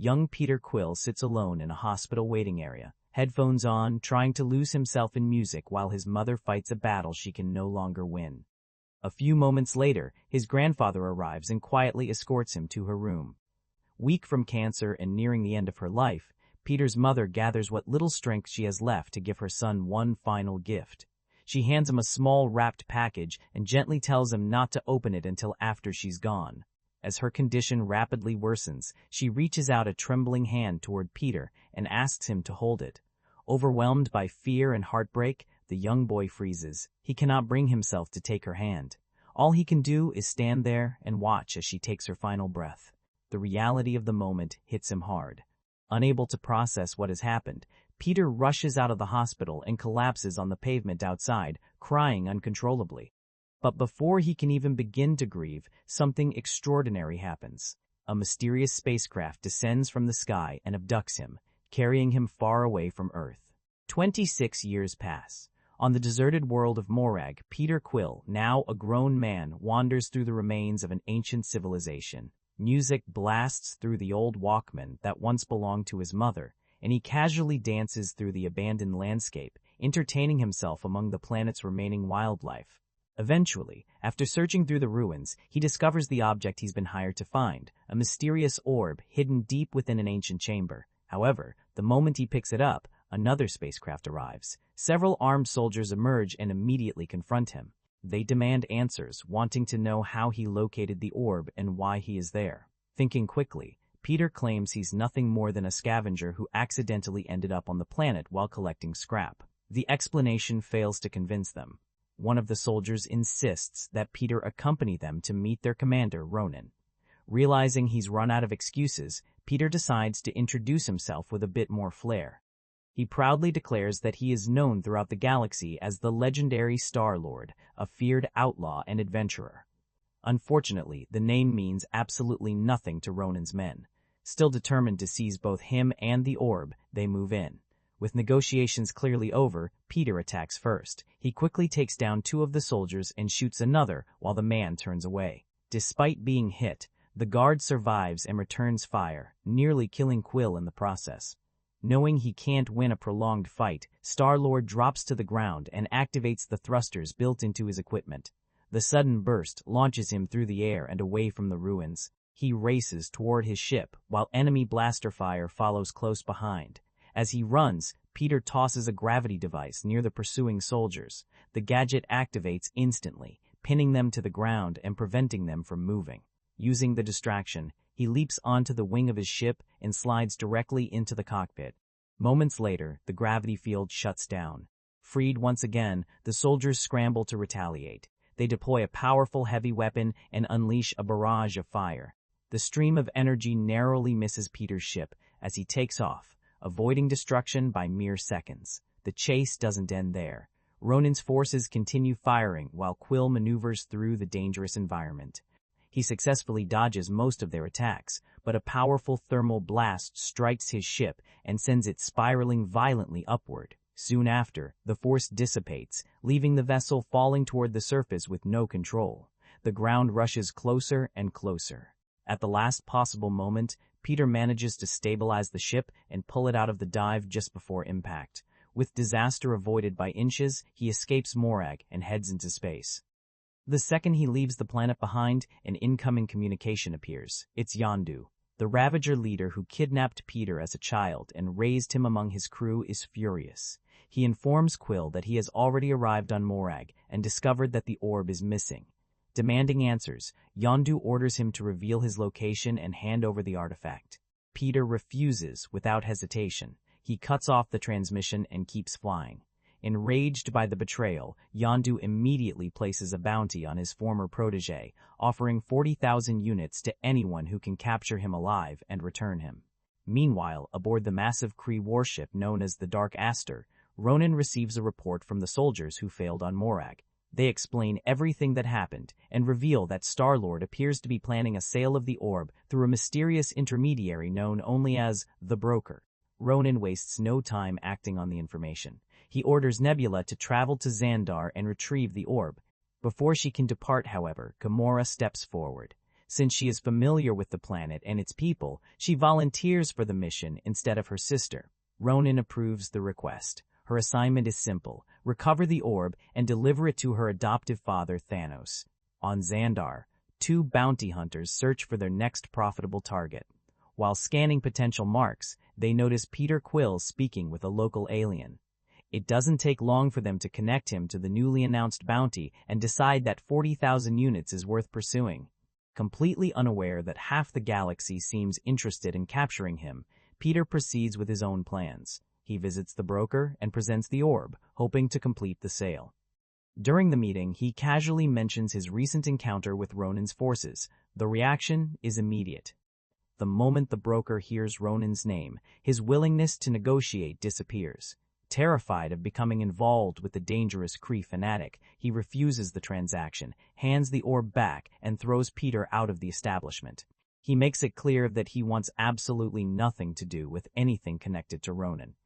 young Peter Quill sits alone in a hospital waiting area, headphones on, trying to lose himself in music while his mother fights a battle she can no longer win. A few moments later, his grandfather arrives and quietly escorts him to her room. Weak from cancer and nearing the end of her life, Peter's mother gathers what little strength she has left to give her son one final gift. She hands him a small wrapped package and gently tells him not to open it until after she's gone. As her condition rapidly worsens, she reaches out a trembling hand toward Peter and asks him to hold it. Overwhelmed by fear and heartbreak, the young boy freezes. He cannot bring himself to take her hand. All he can do is stand there and watch as she takes her final breath. The reality of the moment hits him hard. Unable to process what has happened, Peter rushes out of the hospital and collapses on the pavement outside, crying uncontrollably. But before he can even begin to grieve, something extraordinary happens. A mysterious spacecraft descends from the sky and abducts him, carrying him far away from Earth. 26 years pass. On the deserted world of Morag, Peter Quill, now a grown man, wanders through the remains of an ancient civilization. Music blasts through the old Walkman that once belonged to his mother, and he casually dances through the abandoned landscape, entertaining himself among the planet's remaining wildlife. Eventually, after searching through the ruins, he discovers the object he's been hired to find, a mysterious orb hidden deep within an ancient chamber. However, the moment he picks it up, another spacecraft arrives. Several armed soldiers emerge and immediately confront him. They demand answers, wanting to know how he located the orb and why he is there. Thinking quickly, Peter claims he's nothing more than a scavenger who accidentally ended up on the planet while collecting scrap. The explanation fails to convince them. One of the soldiers insists that Peter accompany them to meet their commander, Ronan. Realizing he's run out of excuses, Peter decides to introduce himself with a bit more flair. He proudly declares that he is known throughout the galaxy as the legendary Star-Lord, a feared outlaw and adventurer. Unfortunately, the name means absolutely nothing to Ronan's men. Still determined to seize both him and the orb, they move in. With negotiations clearly over, Peter attacks first. He quickly takes down two of the soldiers and shoots another while the man turns away. Despite being hit, the guard survives and returns fire, nearly killing Quill in the process. Knowing he can't win a prolonged fight, Star-Lord drops to the ground and activates the thrusters built into his equipment. The sudden burst launches him through the air and away from the ruins. He races toward his ship, while enemy blaster fire follows close behind. As he runs, Peter tosses a gravity device near the pursuing soldiers. The gadget activates instantly, pinning them to the ground and preventing them from moving. Using the distraction, he leaps onto the wing of his ship and slides directly into the cockpit. Moments later, the gravity field shuts down. Freed once again, the soldiers scramble to retaliate. They deploy a powerful heavy weapon and unleash a barrage of fire. The stream of energy narrowly misses Peter's ship as he takes off, avoiding destruction by mere seconds. The chase doesn't end there. Ronan's forces continue firing while Quill maneuvers through the dangerous environment. He successfully dodges most of their attacks, but a powerful thermal blast strikes his ship and sends it spiraling violently upward. Soon after, the force dissipates, leaving the vessel falling toward the surface with no control. The ground rushes closer and closer. At the last possible moment, Peter manages to stabilize the ship and pull it out of the dive just before impact. With disaster avoided by inches, he escapes Morag and heads into space. The second he leaves the planet behind, an incoming communication appears. It's Yondu. The Ravager leader who kidnapped Peter as a child and raised him among his crew is furious. He informs Quill that he has already arrived on Morag and discovered that the orb is missing. Demanding answers, Yondu orders him to reveal his location and hand over the artifact. Peter refuses without hesitation. He cuts off the transmission and keeps flying. Enraged by the betrayal, Yondu immediately places a bounty on his former protege, offering 40,000 units to anyone who can capture him alive and return him. Meanwhile, aboard the massive Kree warship known as the Dark Aster, Ronan receives a report from the soldiers who failed on Morag. They explain everything that happened and reveal that Star-Lord appears to be planning a sale of the orb through a mysterious intermediary known only as the Broker. Ronan wastes no time acting on the information. He orders Nebula to travel to Xandar and retrieve the orb. Before she can depart, however, Gamora steps forward. Since she is familiar with the planet and its people, she volunteers for the mission instead of her sister. Ronan approves the request. Her assignment is simple: recover the orb and deliver it to her adoptive father, Thanos. On Xandar, two bounty hunters search for their next profitable target. While scanning potential marks, they notice Peter Quill speaking with a local alien. It doesn't take long for them to connect him to the newly announced bounty and decide that 40,000 units is worth pursuing. Completely unaware that half the galaxy seems interested in capturing him, Peter proceeds with his own plans. He visits the broker and presents the orb, hoping to complete the sale. During the meeting, he casually mentions his recent encounter with Ronan's forces. The reaction is immediate. The moment the broker hears Ronan's name, his willingness to negotiate disappears. Terrified of becoming involved with the dangerous Kree fanatic, he refuses the transaction, hands the orb back, and throws Peter out of the establishment. He makes it clear that he wants absolutely nothing to do with anything connected to Ronan.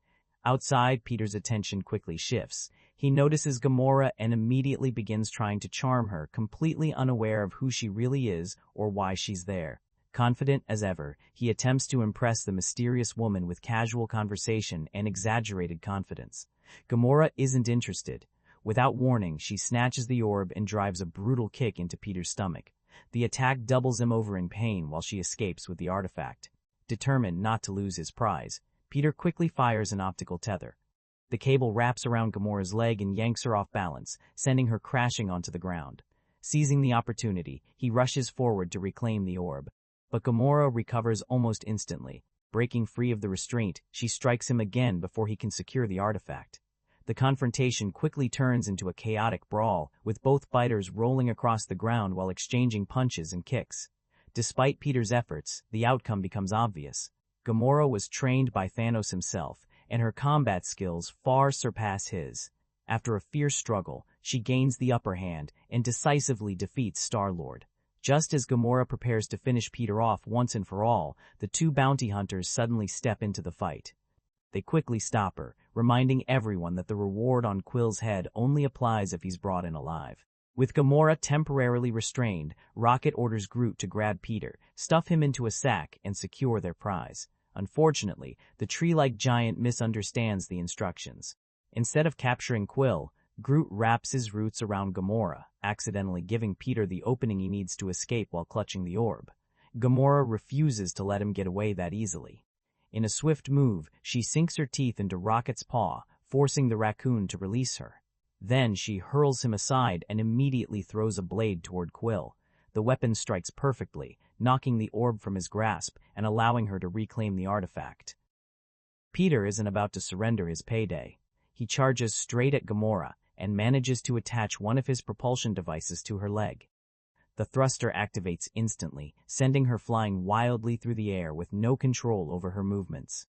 Outside, Peter's attention quickly shifts. He notices Gamora and immediately begins trying to charm her, completely unaware of who she really is or why she's there. Confident as ever, he attempts to impress the mysterious woman with casual conversation and exaggerated confidence. Gamora isn't interested. Without warning, she snatches the orb and drives a brutal kick into Peter's stomach. The attack doubles him over in pain while she escapes with the artifact. Determined not to lose his prize, Peter quickly fires an optical tether. The cable wraps around Gamora's leg and yanks her off balance, sending her crashing onto the ground. Seizing the opportunity, he rushes forward to reclaim the orb. But Gamora recovers almost instantly. Breaking free of the restraint, she strikes him again before he can secure the artifact. The confrontation quickly turns into a chaotic brawl, with both fighters rolling across the ground while exchanging punches and kicks. Despite Peter's efforts, the outcome becomes obvious. Gamora was trained by Thanos himself, and her combat skills far surpass his. After a fierce struggle, she gains the upper hand and decisively defeats Star-Lord. Just as Gamora prepares to finish Peter off once and for all, the two bounty hunters suddenly step into the fight. They quickly stop her, reminding everyone that the reward on Quill's head only applies if he's brought in alive. With Gamora temporarily restrained, Rocket orders Groot to grab Peter, stuff him into a sack, and secure their prize. Unfortunately, the tree-like giant misunderstands the instructions. Instead of capturing Quill, Groot wraps his roots around Gamora, accidentally giving Peter the opening he needs to escape while clutching the orb. Gamora refuses to let him get away that easily. In a swift move, she sinks her teeth into Rocket's paw, forcing the raccoon to release her. Then she hurls him aside and immediately throws a blade toward Quill. The weapon strikes perfectly, knocking the orb from his grasp and allowing her to reclaim the artifact. Peter isn't about to surrender his payday. He charges straight at Gamora and manages to attach one of his propulsion devices to her leg. The thruster activates instantly, sending her flying wildly through the air with no control over her movements.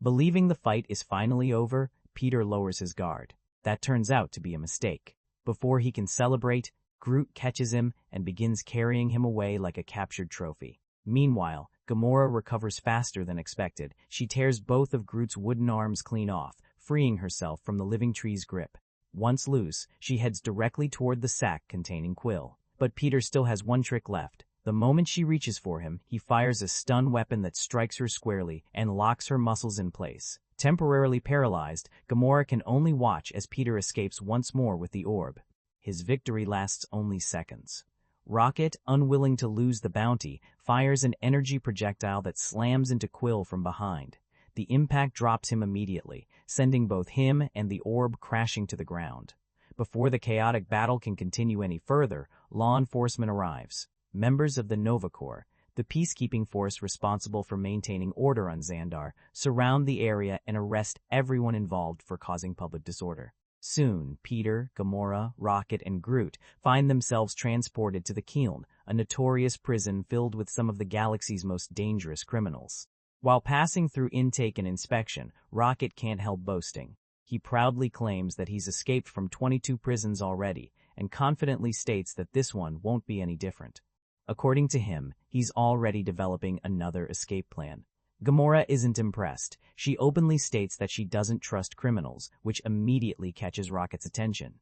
Believing the fight is finally over, Peter lowers his guard. That turns out to be a mistake. Before he can celebrate, Groot catches him and begins carrying him away like a captured trophy. Meanwhile, Gamora recovers faster than expected. She tears both of Groot's wooden arms clean off, freeing herself from the living tree's grip. Once loose, she heads directly toward the sack containing Quill. But Peter still has one trick left. The moment she reaches for him, he fires a stun weapon that strikes her squarely and locks her muscles in place. Temporarily paralyzed, Gamora can only watch as Peter escapes once more with the orb. His victory lasts only seconds. Rocket, unwilling to lose the bounty, fires an energy projectile that slams into Quill from behind. The impact drops him immediately, sending both him and the orb crashing to the ground. Before the chaotic battle can continue any further, law enforcement arrives. Members of the Nova Corps, the peacekeeping force responsible for maintaining order on Xandar, surround the area and arrest everyone involved for causing public disorder. Soon, Peter, Gamora, Rocket, and Groot find themselves transported to the Kiln, a notorious prison filled with some of the galaxy's most dangerous criminals. While passing through intake and inspection, Rocket can't help boasting. He proudly claims that he's escaped from 22 prisons already, and confidently states that this one won't be any different. According to him, he's already developing another escape plan. Gamora isn't impressed. She openly states that she doesn't trust criminals, which immediately catches Rocket's attention.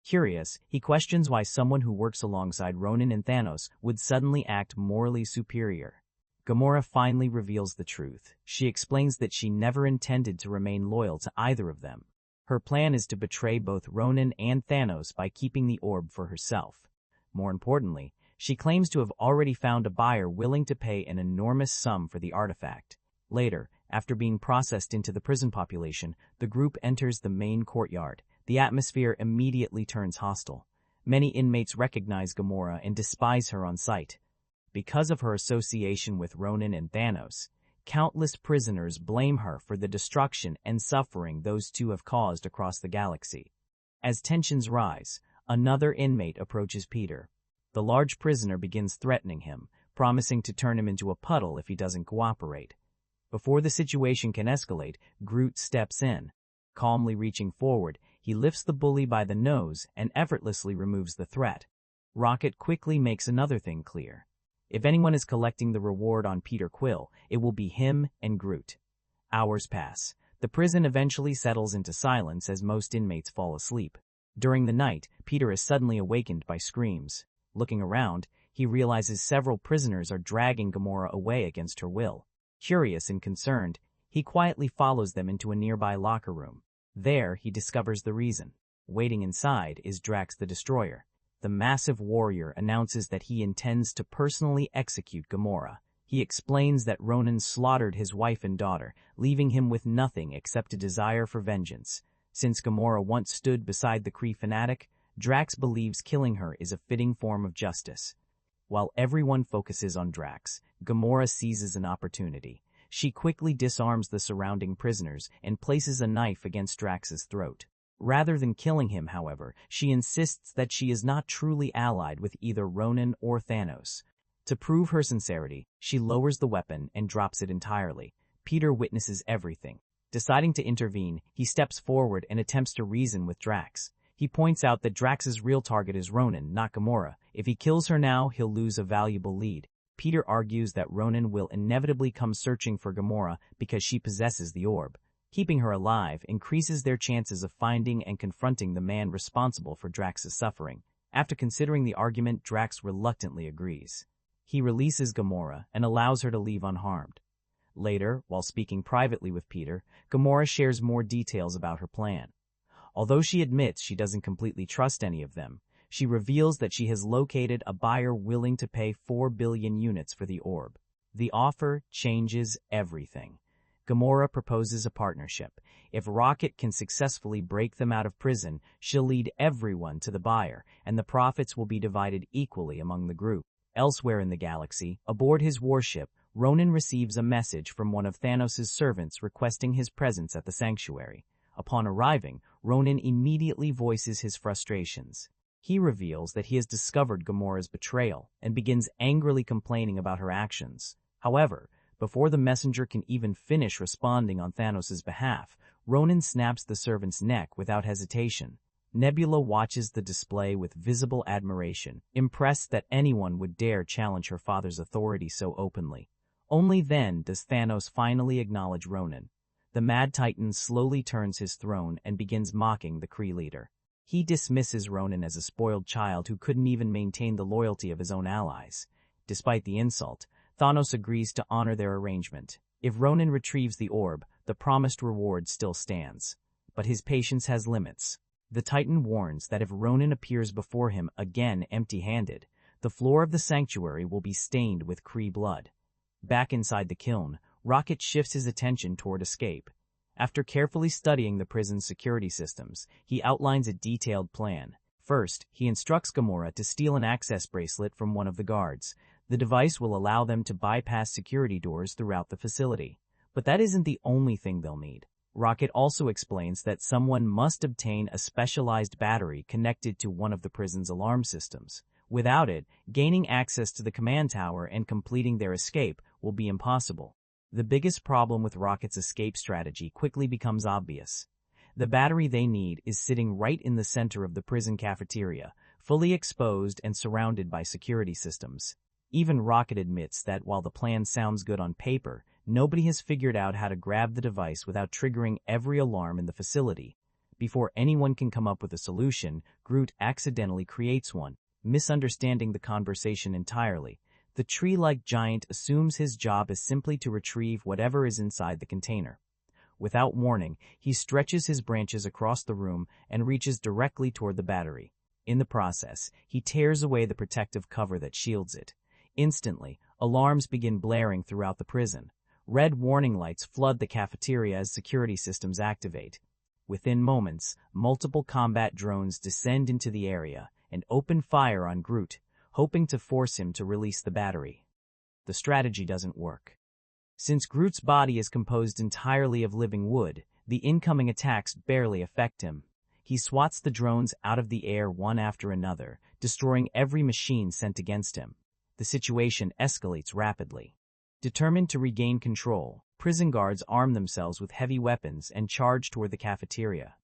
Curious, he questions why someone who works alongside Ronan and Thanos would suddenly act morally superior. Gamora finally reveals the truth. She explains that she never intended to remain loyal to either of them. Her plan is to betray both Ronan and Thanos by keeping the orb for herself. More importantly, she claims to have already found a buyer willing to pay an enormous sum for the artifact. Later, after being processed into the prison population, the group enters the main courtyard. The atmosphere immediately turns hostile. Many inmates recognize Gamora and despise her on sight. Because of her association with Ronan and Thanos, countless prisoners blame her for the destruction and suffering those two have caused across the galaxy. As tensions rise, another inmate approaches Peter. The large prisoner begins threatening him, promising to turn him into a puddle if he doesn't cooperate. Before the situation can escalate, Groot steps in. Calmly reaching forward, he lifts the bully by the nose and effortlessly removes the threat. Rocket quickly makes another thing clear. If anyone is collecting the reward on Peter Quill, it will be him and Groot. Hours pass. The prison eventually settles into silence as most inmates fall asleep. During the night, Peter is suddenly awakened by screams. Looking around, he realizes several prisoners are dragging Gamora away against her will. Curious and concerned, he quietly follows them into a nearby locker room. There, he discovers the reason. Waiting inside is Drax the Destroyer. The massive warrior announces that he intends to personally execute Gamora. He explains that Ronan slaughtered his wife and daughter, leaving him with nothing except a desire for vengeance. Since Gamora once stood beside the Kree fanatic, Drax believes killing her is a fitting form of justice. While everyone focuses on Drax, Gamora seizes an opportunity. She quickly disarms the surrounding prisoners and places a knife against Drax's throat. Rather than killing him, however, she insists that she is not truly allied with either Ronan or Thanos. To prove her sincerity, she lowers the weapon and drops it entirely. Peter witnesses everything. Deciding to intervene, he steps forward and attempts to reason with Drax. He points out that Drax's real target is Ronan, not Gamora. If he kills her now, he'll lose a valuable lead. Peter argues that Ronan will inevitably come searching for Gamora because she possesses the orb. Keeping her alive increases their chances of finding and confronting the man responsible for Drax's suffering. After considering the argument, Drax reluctantly agrees. He releases Gamora and allows her to leave unharmed. Later, while speaking privately with Peter, Gamora shares more details about her plan. Although she admits she doesn't completely trust any of them, she reveals that she has located a buyer willing to pay 4 billion units for the orb. The offer changes everything. Gamora proposes a partnership. If Rocket can successfully break them out of prison, she'll lead everyone to the buyer, and the profits will be divided equally among the group. Elsewhere in the galaxy, aboard his warship, Ronan receives a message from one of Thanos' servants requesting his presence at the sanctuary. Upon arriving, Ronan immediately voices his frustrations. He reveals that he has discovered Gamora's betrayal and begins angrily complaining about her actions. However, before the messenger can even finish responding on Thanos' behalf, Ronan snaps the servant's neck without hesitation. Nebula watches the display with visible admiration, impressed that anyone would dare challenge her father's authority so openly. Only then does Thanos finally acknowledge Ronan. The Mad Titan slowly turns his throne and begins mocking the Kree leader. He dismisses Ronan as a spoiled child who couldn't even maintain the loyalty of his own allies. Despite the insult, Thanos agrees to honor their arrangement. If Ronan retrieves the orb, the promised reward still stands. But his patience has limits. The Titan warns that if Ronan appears before him again empty-handed, the floor of the sanctuary will be stained with Kree blood. Back inside the kiln, Rocket shifts his attention toward escape. After carefully studying the prison's security systems, he outlines a detailed plan. First, he instructs Gamora to steal an access bracelet from one of the guards. The device will allow them to bypass security doors throughout the facility. But that isn't the only thing they'll need. Rocket also explains that someone must obtain a specialized battery connected to one of the prison's alarm systems. Without it, gaining access to the command tower and completing their escape will be impossible. The biggest problem with Rocket's escape strategy quickly becomes obvious. The battery they need is sitting right in the center of the prison cafeteria, fully exposed and surrounded by security systems. Even Rocket admits that while the plan sounds good on paper, nobody has figured out how to grab the device without triggering every alarm in the facility. Before anyone can come up with a solution, Groot accidentally creates one, misunderstanding the conversation entirely. The tree-like giant assumes his job is simply to retrieve whatever is inside the container. Without warning, he stretches his branches across the room and reaches directly toward the battery. In the process, he tears away the protective cover that shields it. Instantly, alarms begin blaring throughout the prison. Red warning lights flood the cafeteria as security systems activate. Within moments, multiple combat drones descend into the area and open fire on Groot, hoping to force him to release the battery. The strategy doesn't work. Since Groot's body is composed entirely of living wood, the incoming attacks barely affect him. He swats the drones out of the air one after another, destroying every machine sent against him. The situation escalates rapidly. Determined to regain control, prison guards arm themselves with heavy weapons and charge toward the cafeteria.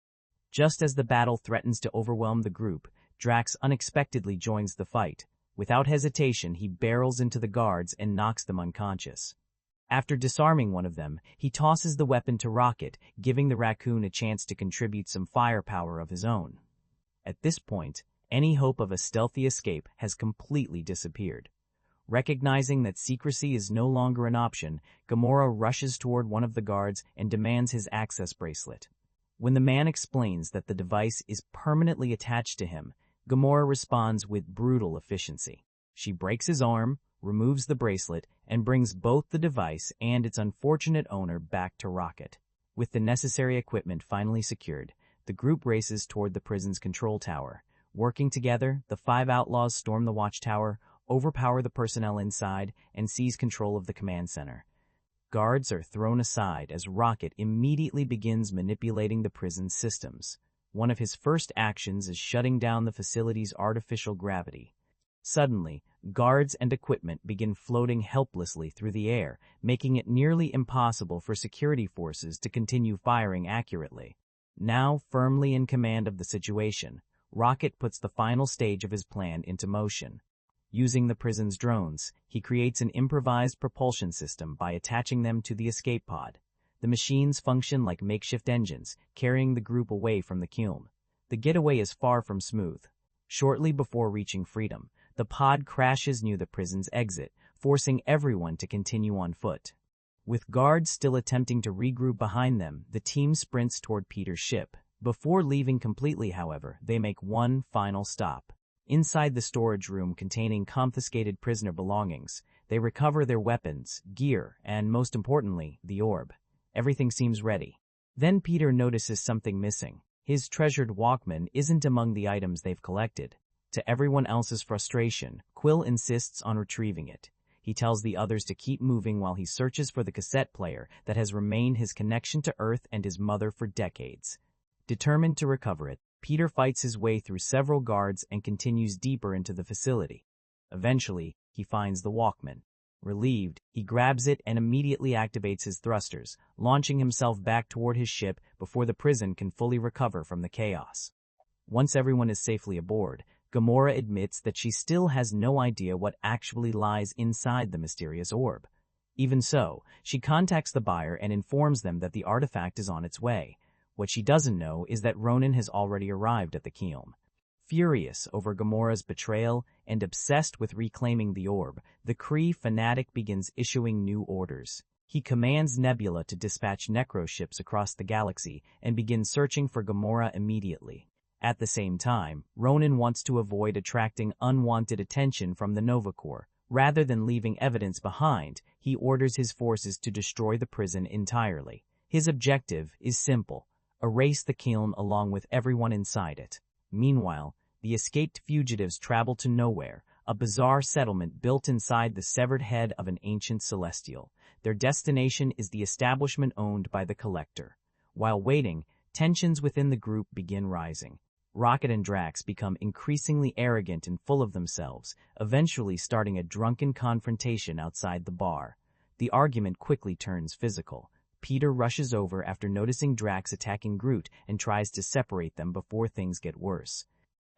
Just as the battle threatens to overwhelm the group, Drax unexpectedly joins the fight. Without hesitation, he barrels into the guards and knocks them unconscious. After disarming one of them, he tosses the weapon to Rocket, giving the raccoon a chance to contribute some firepower of his own. At this point, any hope of a stealthy escape has completely disappeared. Recognizing that secrecy is no longer an option, Gamora rushes toward one of the guards and demands his access bracelet. When the man explains that the device is permanently attached to him, Gamora responds with brutal efficiency. She breaks his arm, removes the bracelet, and brings both the device and its unfortunate owner back to Rocket. With the necessary equipment finally secured, the group races toward the prison's control tower. Working together, the 5 outlaws storm the watchtower, overpower the personnel inside, and seize control of the command center. Guards are thrown aside as Rocket immediately begins manipulating the prison's systems. One of his first actions is shutting down the facility's artificial gravity. Suddenly, guards and equipment begin floating helplessly through the air, making it nearly impossible for security forces to continue firing accurately. Now firmly in command of the situation, Rocket puts the final stage of his plan into motion. Using the prison's drones, he creates an improvised propulsion system by attaching them to the escape pod. The machines function like makeshift engines, carrying the group away from the Kulm. The getaway is far from smooth. Shortly before reaching freedom, the pod crashes near the prison's exit, forcing everyone to continue on foot. With guards still attempting to regroup behind them, the team sprints toward Peter's ship. Before leaving completely, however, they make one final stop. Inside the storage room containing confiscated prisoner belongings, they recover their weapons, gear, and most importantly, the orb. Everything seems ready. Then Peter notices something missing. His treasured Walkman isn't among the items they've collected. To everyone else's frustration, Quill insists on retrieving it. He tells the others to keep moving while he searches for the cassette player that has remained his connection to Earth and his mother for decades. Determined to recover it, Peter fights his way through several guards and continues deeper into the facility. Eventually, he finds the Walkman. Relieved, he grabs it and immediately activates his thrusters, launching himself back toward his ship before the prison can fully recover from the chaos. Once everyone is safely aboard, Gamora admits that she still has no idea what actually lies inside the mysterious orb. Even so, she contacts the buyer and informs them that the artifact is on its way. What she doesn't know is that Ronan has already arrived at the Kulm. Furious over Gamora's betrayal and obsessed with reclaiming the orb, the Kree fanatic begins issuing new orders. He commands Nebula to dispatch necroships across the galaxy and begin searching for Gamora immediately. At the same time, Ronan wants to avoid attracting unwanted attention from the Nova Corps. Rather than leaving evidence behind, he orders his forces to destroy the prison entirely. His objective is simple: erase the Kulm along with everyone inside it. Meanwhile, the escaped fugitives travel to Nowhere, a bizarre settlement built inside the severed head of an ancient celestial. Their destination is the establishment owned by the Collector. While waiting, tensions within the group begin rising. Rocket and Drax become increasingly arrogant and full of themselves, eventually starting a drunken confrontation outside the bar. The argument quickly turns physical. Peter rushes over after noticing Drax attacking Groot and tries to separate them before things get worse.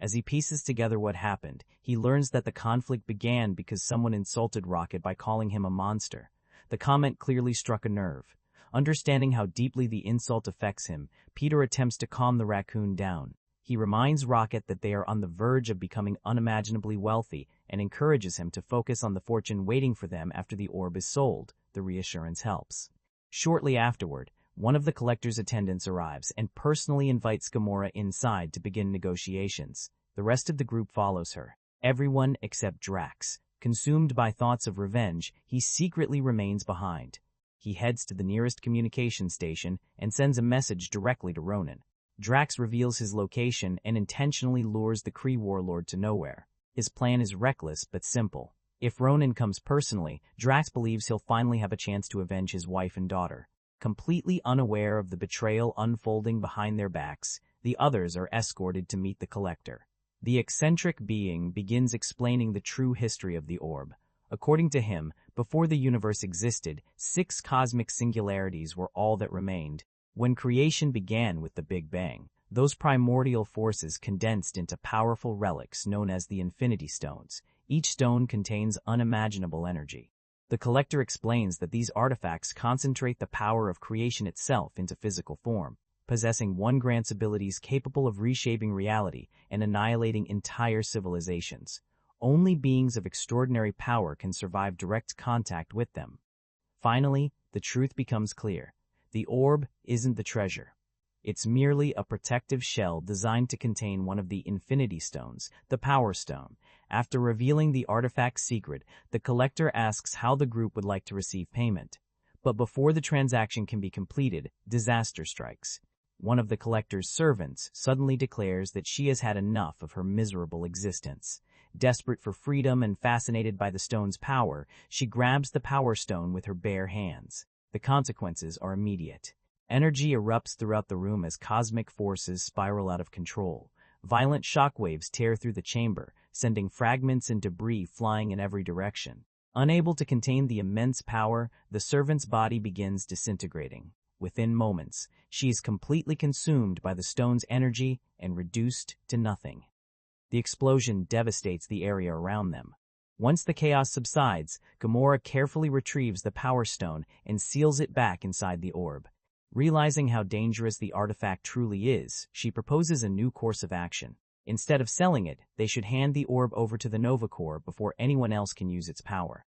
As he pieces together what happened, he learns that the conflict began because someone insulted Rocket by calling him a monster. The comment clearly struck a nerve. Understanding how deeply the insult affects him, Peter attempts to calm the raccoon down. He reminds Rocket that they are on the verge of becoming unimaginably wealthy and encourages him to focus on the fortune waiting for them after the orb is sold. The reassurance helps. Shortly afterward, one of the collector's attendants arrives and personally invites Gamora inside to begin negotiations. The rest of the group follows her. Everyone except Drax. Consumed by thoughts of revenge, he secretly remains behind. He heads to the nearest communication station and sends a message directly to Ronan. Drax reveals his location and intentionally lures the Kree warlord to nowhere. His plan is reckless but simple. If Ronan comes personally, Drax believes he'll finally have a chance to avenge his wife and daughter. Completely unaware of the betrayal unfolding behind their backs, the others are escorted to meet the Collector. The eccentric being begins explaining the true history of the orb. According to him, before the universe existed, 6 cosmic singularities were all that remained. When creation began with the Big Bang, those primordial forces condensed into powerful relics known as the Infinity Stones. Each stone contains unimaginable energy. The Collector explains that these artifacts concentrate the power of creation itself into physical form, possessing one grant's abilities capable of reshaping reality and annihilating entire civilizations. Only beings of extraordinary power can survive direct contact with them. Finally, the truth becomes clear. The orb isn't the treasure. It's merely a protective shell designed to contain one of the Infinity Stones, the Power Stone. After revealing the artifact's secret, the Collector asks how the group would like to receive payment. But before the transaction can be completed, disaster strikes. One of the Collector's servants suddenly declares that she has had enough of her miserable existence. Desperate for freedom and fascinated by the stone's power, she grabs the Power Stone with her bare hands. The consequences are immediate. Energy erupts throughout the room as cosmic forces spiral out of control. Violent shockwaves tear through the chamber, sending fragments and debris flying in every direction. Unable to contain the immense power, the servant's body begins disintegrating. Within moments, she is completely consumed by the stone's energy and reduced to nothing. The explosion devastates the area around them. Once the chaos subsides, Gamora carefully retrieves the Power Stone and seals it back inside the orb. Realizing how dangerous the artifact truly is, she proposes a new course of action. Instead of selling it, they should hand the orb over to the Nova Corps before anyone else can use its power.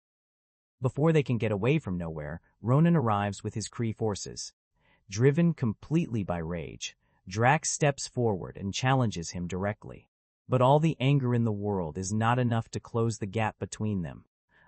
Before they can get away from nowhere, Ronan arrives with his Kree forces. Driven completely by rage, Drax steps forward and challenges him directly. But all the anger in the world is not enough to close the gap between them.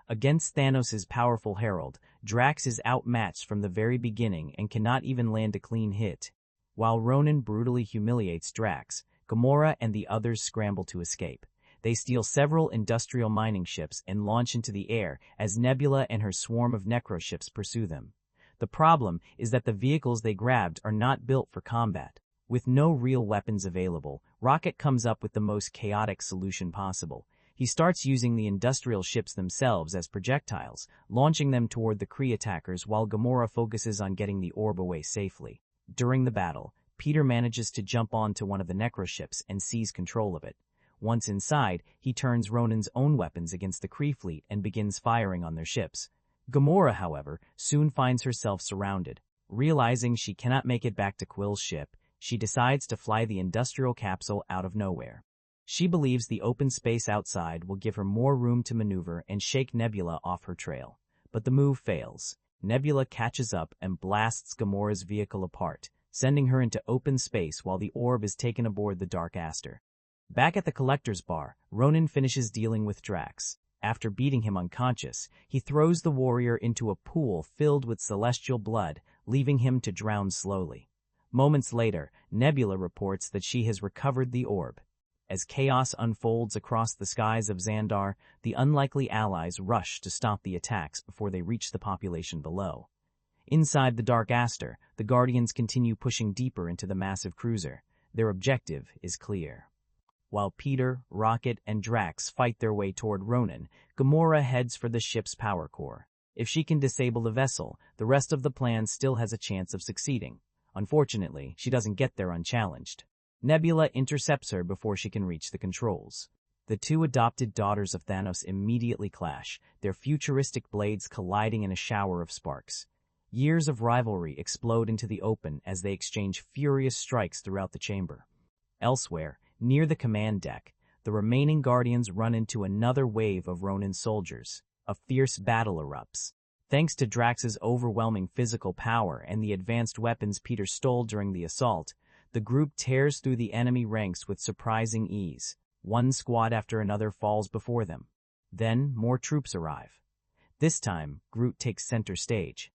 Against Thanos' powerful herald, Drax is outmatched from the very beginning and cannot even land a clean hit. While Ronan brutally humiliates Drax, Gamora and the others scramble to escape. They steal several industrial mining ships and launch into the air as Nebula and her swarm of necroships pursue them. The problem is that the vehicles they grabbed are not built for combat. With no real weapons available, Rocket comes up with the most chaotic solution possible. He starts using the industrial ships themselves as projectiles, launching them toward the Kree attackers while Gamora focuses on getting the orb away safely. During the battle, Peter manages to jump onto one of the necroships and seize control of it. Once inside, he turns Ronan's own weapons against the Kree fleet and begins firing on their ships. Gamora, however, soon finds herself surrounded. Realizing she cannot make it back to Quill's ship, she decides to fly the industrial capsule out of nowhere. She believes the open space outside will give her more room to maneuver and shake Nebula off her trail. But the move fails. Nebula catches up and blasts Gamora's vehicle apart, sending her into open space while the orb is taken aboard the Dark Aster. Back at the Collector's bar, Ronan finishes dealing with Drax. After beating him unconscious, he throws the warrior into a pool filled with celestial blood, leaving him to drown slowly. Moments later, Nebula reports that she has recovered the orb. As chaos unfolds across the skies of Xandar, the unlikely allies rush to stop the attacks before they reach the population below. Inside the Dark Aster, the Guardians continue pushing deeper into the massive cruiser. Their objective is clear. While Peter, Rocket, and Drax fight their way toward Ronan, Gamora heads for the ship's power core. If she can disable the vessel, the rest of the plan still has a chance of succeeding. Unfortunately, she doesn't get there unchallenged. Nebula intercepts her before she can reach the controls. The two adopted daughters of Thanos immediately clash, their futuristic blades colliding in a shower of sparks. Years of rivalry explode into the open as they exchange furious strikes throughout the chamber. Elsewhere, near the command deck, the remaining Guardians run into another wave of Ronin soldiers. A fierce battle erupts. Thanks to Drax's overwhelming physical power and the advanced weapons Peter stole during the assault, the group tears through the enemy ranks with surprising ease. One squad after another falls before them. Then, more troops arrive. This time, Groot takes center stage.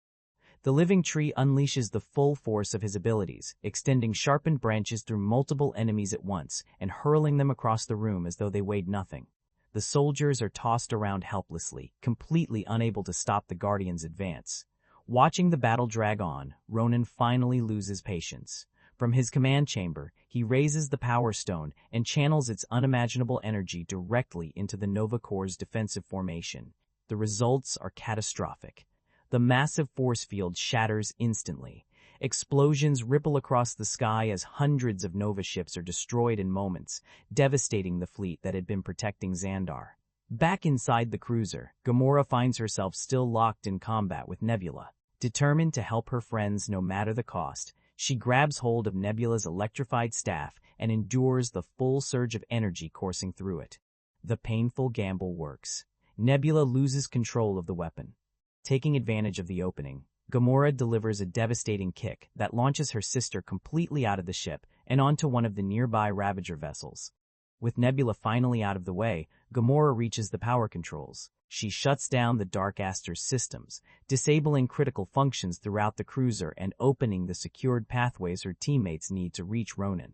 The living tree unleashes the full force of his abilities, extending sharpened branches through multiple enemies at once and hurling them across the room as though they weighed nothing. The soldiers are tossed around helplessly, completely unable to stop the Guardians' advance. Watching the battle drag on, Ronan finally loses patience. From his command chamber, he raises the Power Stone and channels its unimaginable energy directly into the Nova Corps' defensive formation. The results are catastrophic. The massive force field shatters instantly. Explosions ripple across the sky as hundreds of Nova ships are destroyed in moments, devastating the fleet that had been protecting Xandar. Back inside the cruiser, Gamora finds herself still locked in combat with Nebula. Determined to help her friends no matter the cost, she grabs hold of Nebula's electrified staff and endures the full surge of energy coursing through it. The painful gamble works. Nebula loses control of the weapon. Taking advantage of the opening, Gamora delivers a devastating kick that launches her sister completely out of the ship and onto one of the nearby Ravager vessels. With Nebula finally out of the way, Gamora reaches the power controls. She shuts down the Dark Aster's systems, disabling critical functions throughout the cruiser and opening the secured pathways her teammates need to reach Ronan.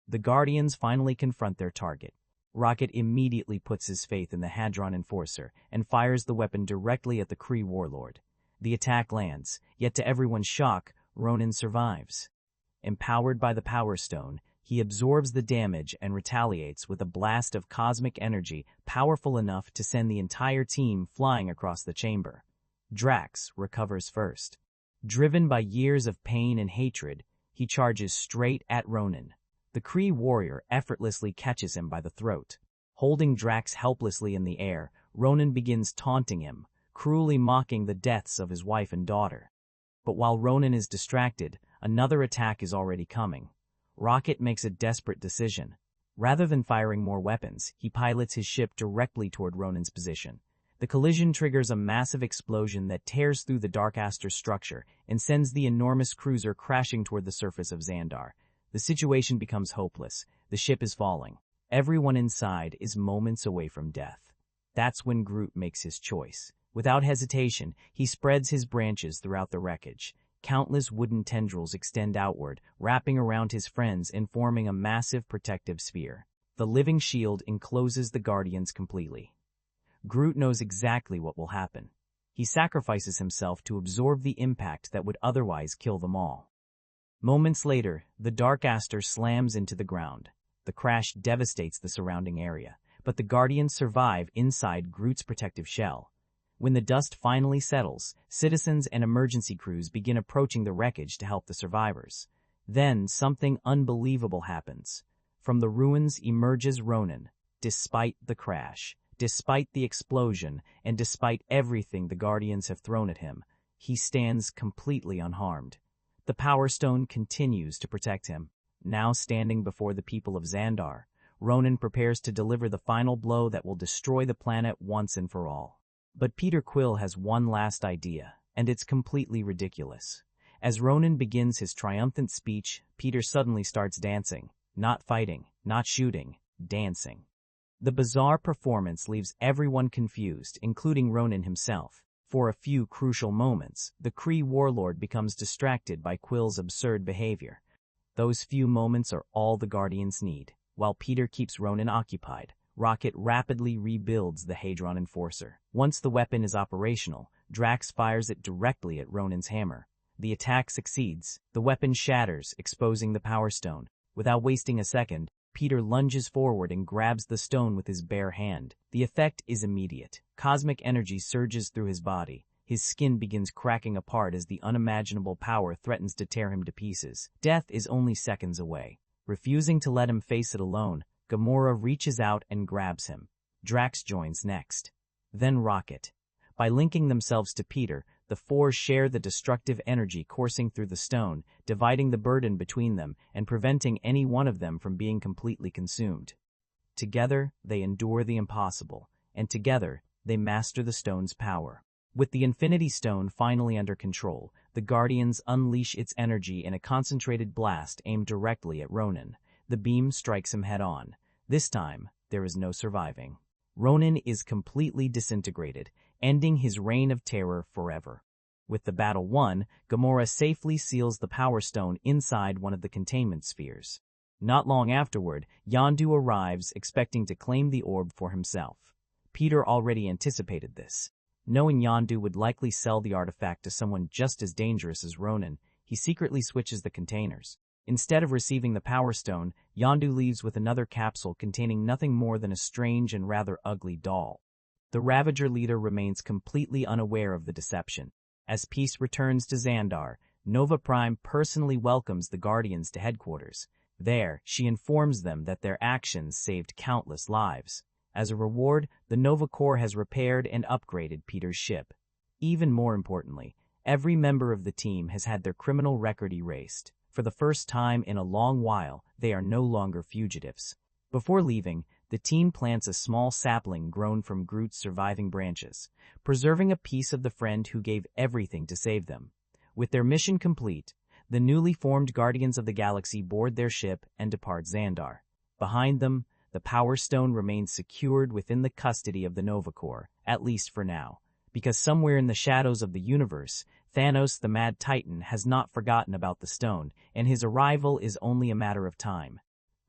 The Guardians finally confront their target. Rocket immediately puts his faith in the Hadron Enforcer and fires the weapon directly at the Kree warlord. The attack lands, yet to everyone's shock, Ronan survives. Empowered by the Power Stone, he absorbs the damage and retaliates with a blast of cosmic energy powerful enough to send the entire team flying across the chamber. Drax recovers first. Driven by years of pain and hatred, he charges straight at Ronan. The Kree warrior effortlessly catches him by the throat. Holding Drax helplessly in the air, Ronan begins taunting him, cruelly mocking the deaths of his wife and daughter. But while Ronan is distracted, another attack is already coming. Rocket makes a desperate decision. Rather than firing more weapons, he pilots his ship directly toward Ronan's position. The collision triggers a massive explosion that tears through the Dark Aster structure and sends the enormous cruiser crashing toward the surface of Xandar. The situation becomes hopeless. The ship is falling. Everyone inside is moments away from death. That's when Groot makes his choice. Without hesitation, he spreads his branches throughout the wreckage. Countless wooden tendrils extend outward, wrapping around his friends and forming a massive protective sphere. The living shield encloses the Guardians completely. Groot knows exactly what will happen. He sacrifices himself to absorb the impact that would otherwise kill them all. Moments later, the Dark Aster slams into the ground. The crash devastates the surrounding area, but the Guardians survive inside Groot's protective shell. When the dust finally settles, citizens and emergency crews begin approaching the wreckage to help the survivors. Then something unbelievable happens. From the ruins emerges Ronan, despite the crash, despite the explosion, and despite everything the Guardians have thrown at him. He stands completely unharmed. The Power Stone continues to protect him. Now standing before the people of Xandar, Ronan prepares to deliver the final blow that will destroy the planet once and for all. But Peter Quill has one last idea, and it's completely ridiculous. As Ronan begins his triumphant speech, Peter suddenly starts dancing. Not fighting, not shooting, dancing. The bizarre performance leaves everyone confused, including Ronan himself. For a few crucial moments, the Kree warlord becomes distracted by Quill's absurd behavior. Those few moments are all the Guardians need. While Peter keeps Ronan occupied, Rocket rapidly rebuilds the Hadron Enforcer. Once the weapon is operational, Drax fires it directly at Ronan's hammer. The attack succeeds. The weapon shatters, exposing the Power Stone. Without wasting a second, Peter lunges forward and grabs the stone with his bare hand. The effect is immediate. Cosmic energy surges through his body. His skin begins cracking apart as the unimaginable power threatens to tear him to pieces. Death is only seconds away. Refusing to let him face it alone, Gamora reaches out and grabs him. Drax joins next. Then Rocket. By linking themselves to Peter, The four share the destructive energy coursing through the stone, dividing the burden between them and preventing any one of them from being completely consumed. Together, they endure the impossible, and together, they master the stone's power. With the Infinity Stone finally under control, the Guardians unleash its energy in a concentrated blast aimed directly at Ronan. The beam strikes him head-on. This time, there is no surviving. Ronan is completely disintegrated, ending his reign of terror forever. With the battle won, Gamora safely seals the Power Stone inside one of the containment spheres. Not long afterward, Yondu arrives expecting to claim the orb for himself. Peter already anticipated this. Knowing Yondu would likely sell the artifact to someone just as dangerous as Ronan, he secretly switches the containers. Instead of receiving the Power Stone, Yondu leaves with another capsule containing nothing more than a strange and rather ugly doll. The Ravager leader remains completely unaware of the deception. As peace returns to Xandar, Nova Prime personally welcomes the Guardians to headquarters. There, she informs them that their actions saved countless lives. As a reward, the Nova Corps has repaired and upgraded Peter's ship. Even more importantly, every member of the team has had their criminal record erased. For the first time in a long while, they are no longer fugitives. Before leaving, the team plants a small sapling grown from Groot's surviving branches, preserving a piece of the friend who gave everything to save them. With their mission complete, the newly formed Guardians of the Galaxy board their ship and depart Xandar. Behind them, the Power Stone remains secured within the custody of the Nova Corps, at least for now, because somewhere in the shadows of the universe, Thanos the Mad Titan has not forgotten about the stone, and his arrival is only a matter of time.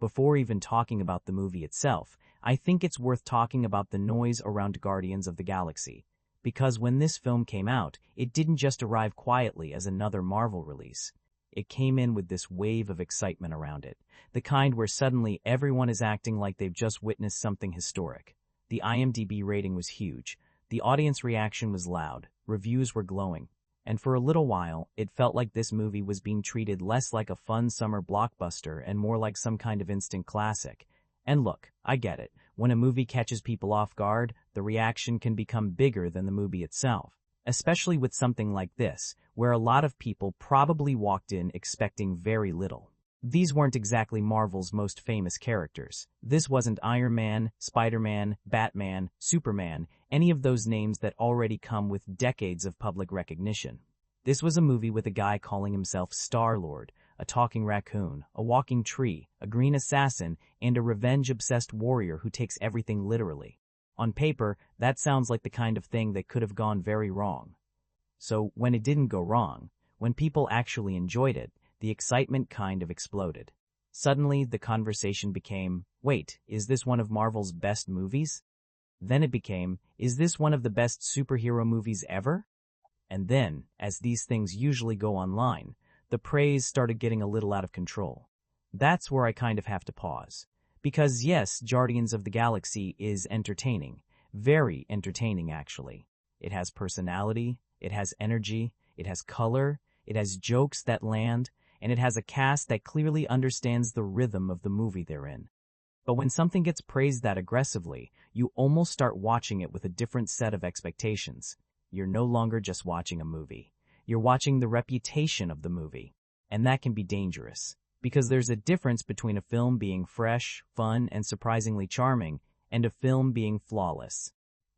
Before even talking about the movie itself, I think it's worth talking about the noise around Guardians of the Galaxy. Because when this film came out, it didn't just arrive quietly as another Marvel release. It came in with this wave of excitement around it, the kind where suddenly everyone is acting like they've just witnessed something historic. The IMDb rating was huge, the audience reaction was loud, reviews were glowing, and for a little while, it felt like this movie was being treated less like a fun summer blockbuster and more like some kind of instant classic. And look, I get it, when a movie catches people off guard, the reaction can become bigger than the movie itself. Especially with something like this, where a lot of people probably walked in expecting very little. These weren't exactly Marvel's most famous characters. This wasn't Iron Man, Spider-Man, Batman, Superman, any of those names that already come with decades of public recognition. This was a movie with a guy calling himself Star-Lord, a talking raccoon, a walking tree, a green assassin, and a revenge-obsessed warrior who takes everything literally. On paper, that sounds like the kind of thing that could have gone very wrong. So, when it didn't go wrong, when people actually enjoyed it, the excitement kind of exploded. Suddenly, the conversation became, wait, is this one of Marvel's best movies? Then it became, is this one of the best superhero movies ever? And then, as these things usually go online, the praise started getting a little out of control. That's where I kind of have to pause. Because yes, Guardians of the Galaxy is entertaining. Very entertaining, actually. It has personality, it has energy, it has color, it has jokes that land, and it has a cast that clearly understands the rhythm of the movie they're in. But when something gets praised that aggressively, you almost start watching it with a different set of expectations. You're no longer just watching a movie. You're watching the reputation of the movie. And that can be dangerous. Because there's a difference between a film being fresh, fun, and surprisingly charming, and a film being flawless.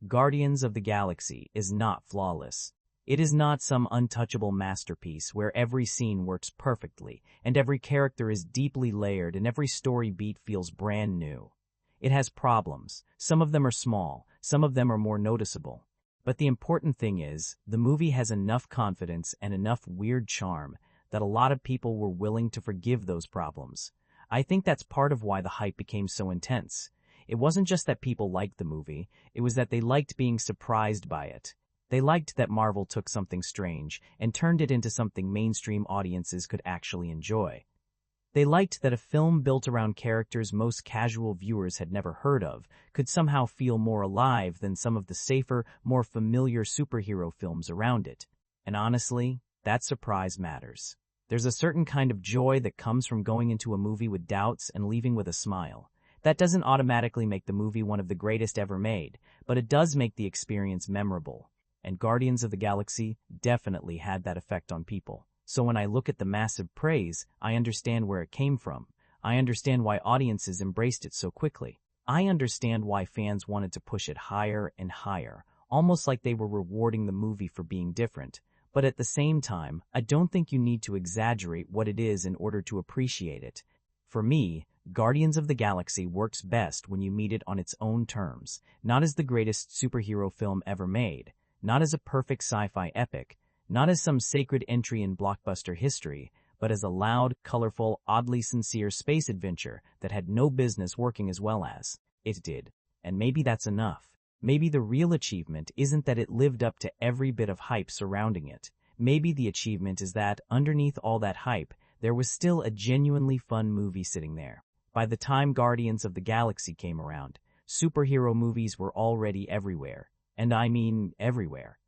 Guardians of the Galaxy is not flawless. It is not some untouchable masterpiece where every scene works perfectly, and every character is deeply layered, and every story beat feels brand new. It has problems. Some of them are small, some of them are more noticeable. But the important thing is, the movie has enough confidence and enough weird charm that a lot of people were willing to forgive those problems. I think that's part of why the hype became so intense. It wasn't just that people liked the movie, it was that they liked being surprised by it. They liked that Marvel took something strange and turned it into something mainstream audiences could actually enjoy. They liked that a film built around characters most casual viewers had never heard of could somehow feel more alive than some of the safer, more familiar superhero films around it. And honestly, that surprise matters. There's a certain kind of joy that comes from going into a movie with doubts and leaving with a smile. That doesn't automatically make the movie one of the greatest ever made, but it does make the experience memorable. and Guardians of the Galaxy definitely had that effect on people. So when I look at the massive praise, I understand where it came from. I understand why audiences embraced it so quickly. I understand why fans wanted to push it higher and higher, almost like they were rewarding the movie for being different. But at the same time, I don't think you need to exaggerate what it is in order to appreciate it. For me, Guardians of the Galaxy works best when you meet it on its own terms, not as the greatest superhero film ever made, not as a perfect sci-fi epic, not as some sacred entry in blockbuster history, but as a loud, colorful, oddly sincere space adventure that had no business working as well as it did. And maybe that's enough. Maybe the real achievement isn't that it lived up to every bit of hype surrounding it. Maybe the achievement is that, underneath all that hype, there was still a genuinely fun movie sitting there. By the time Guardians of the Galaxy came around, superhero movies were already everywhere. And I mean everywhere.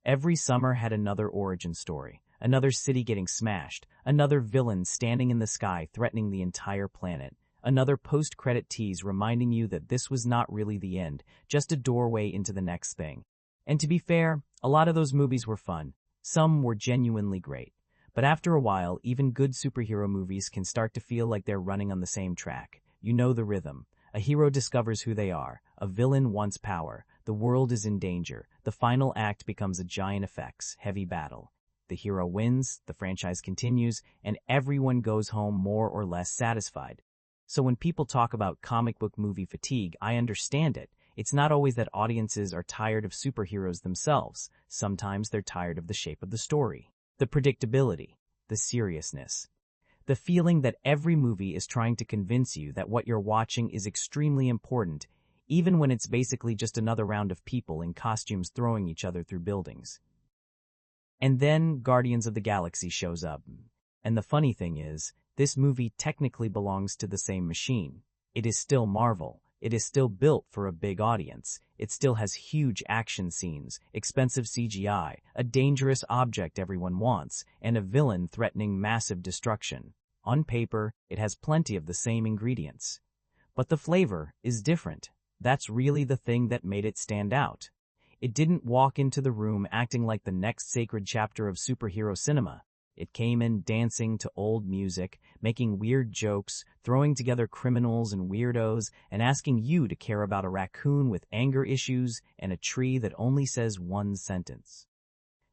Every summer had another origin story, another city getting smashed, another villain standing in the sky threatening the entire planet, another post-credit tease reminding you that this was not really the end, just a doorway into the next thing. And to be fair, a lot of those movies were fun. Some were genuinely great. But after a while, even good superhero movies can start to feel like they're running on the same track. You know the rhythm. A hero discovers who they are. A villain wants power. The world is in danger. The final act becomes a giant effects, heavy battle. The hero wins, the franchise continues, and everyone goes home more or less satisfied. So when people talk about comic book movie fatigue, I understand it. It's not always that audiences are tired of superheroes themselves. Sometimes they're tired of the shape of the story, the predictability, the seriousness. The feeling that every movie is trying to convince you that what you're watching is extremely important, even when it's basically just another round of people in costumes throwing each other through buildings. And then Guardians of the Galaxy shows up. And the funny thing is, this movie technically belongs to the same machine. It is still Marvel. It is still built for a big audience. It still has huge action scenes, expensive CGI, a dangerous object everyone wants, and a villain threatening massive destruction. On paper, it has plenty of the same ingredients. But the flavor is different. That's really the thing that made it stand out. It didn't walk into the room acting like the next sacred chapter of superhero cinema. It came in dancing to old music, making weird jokes, throwing together criminals and weirdos, and asking you to care about a raccoon with anger issues and a tree that only says one sentence.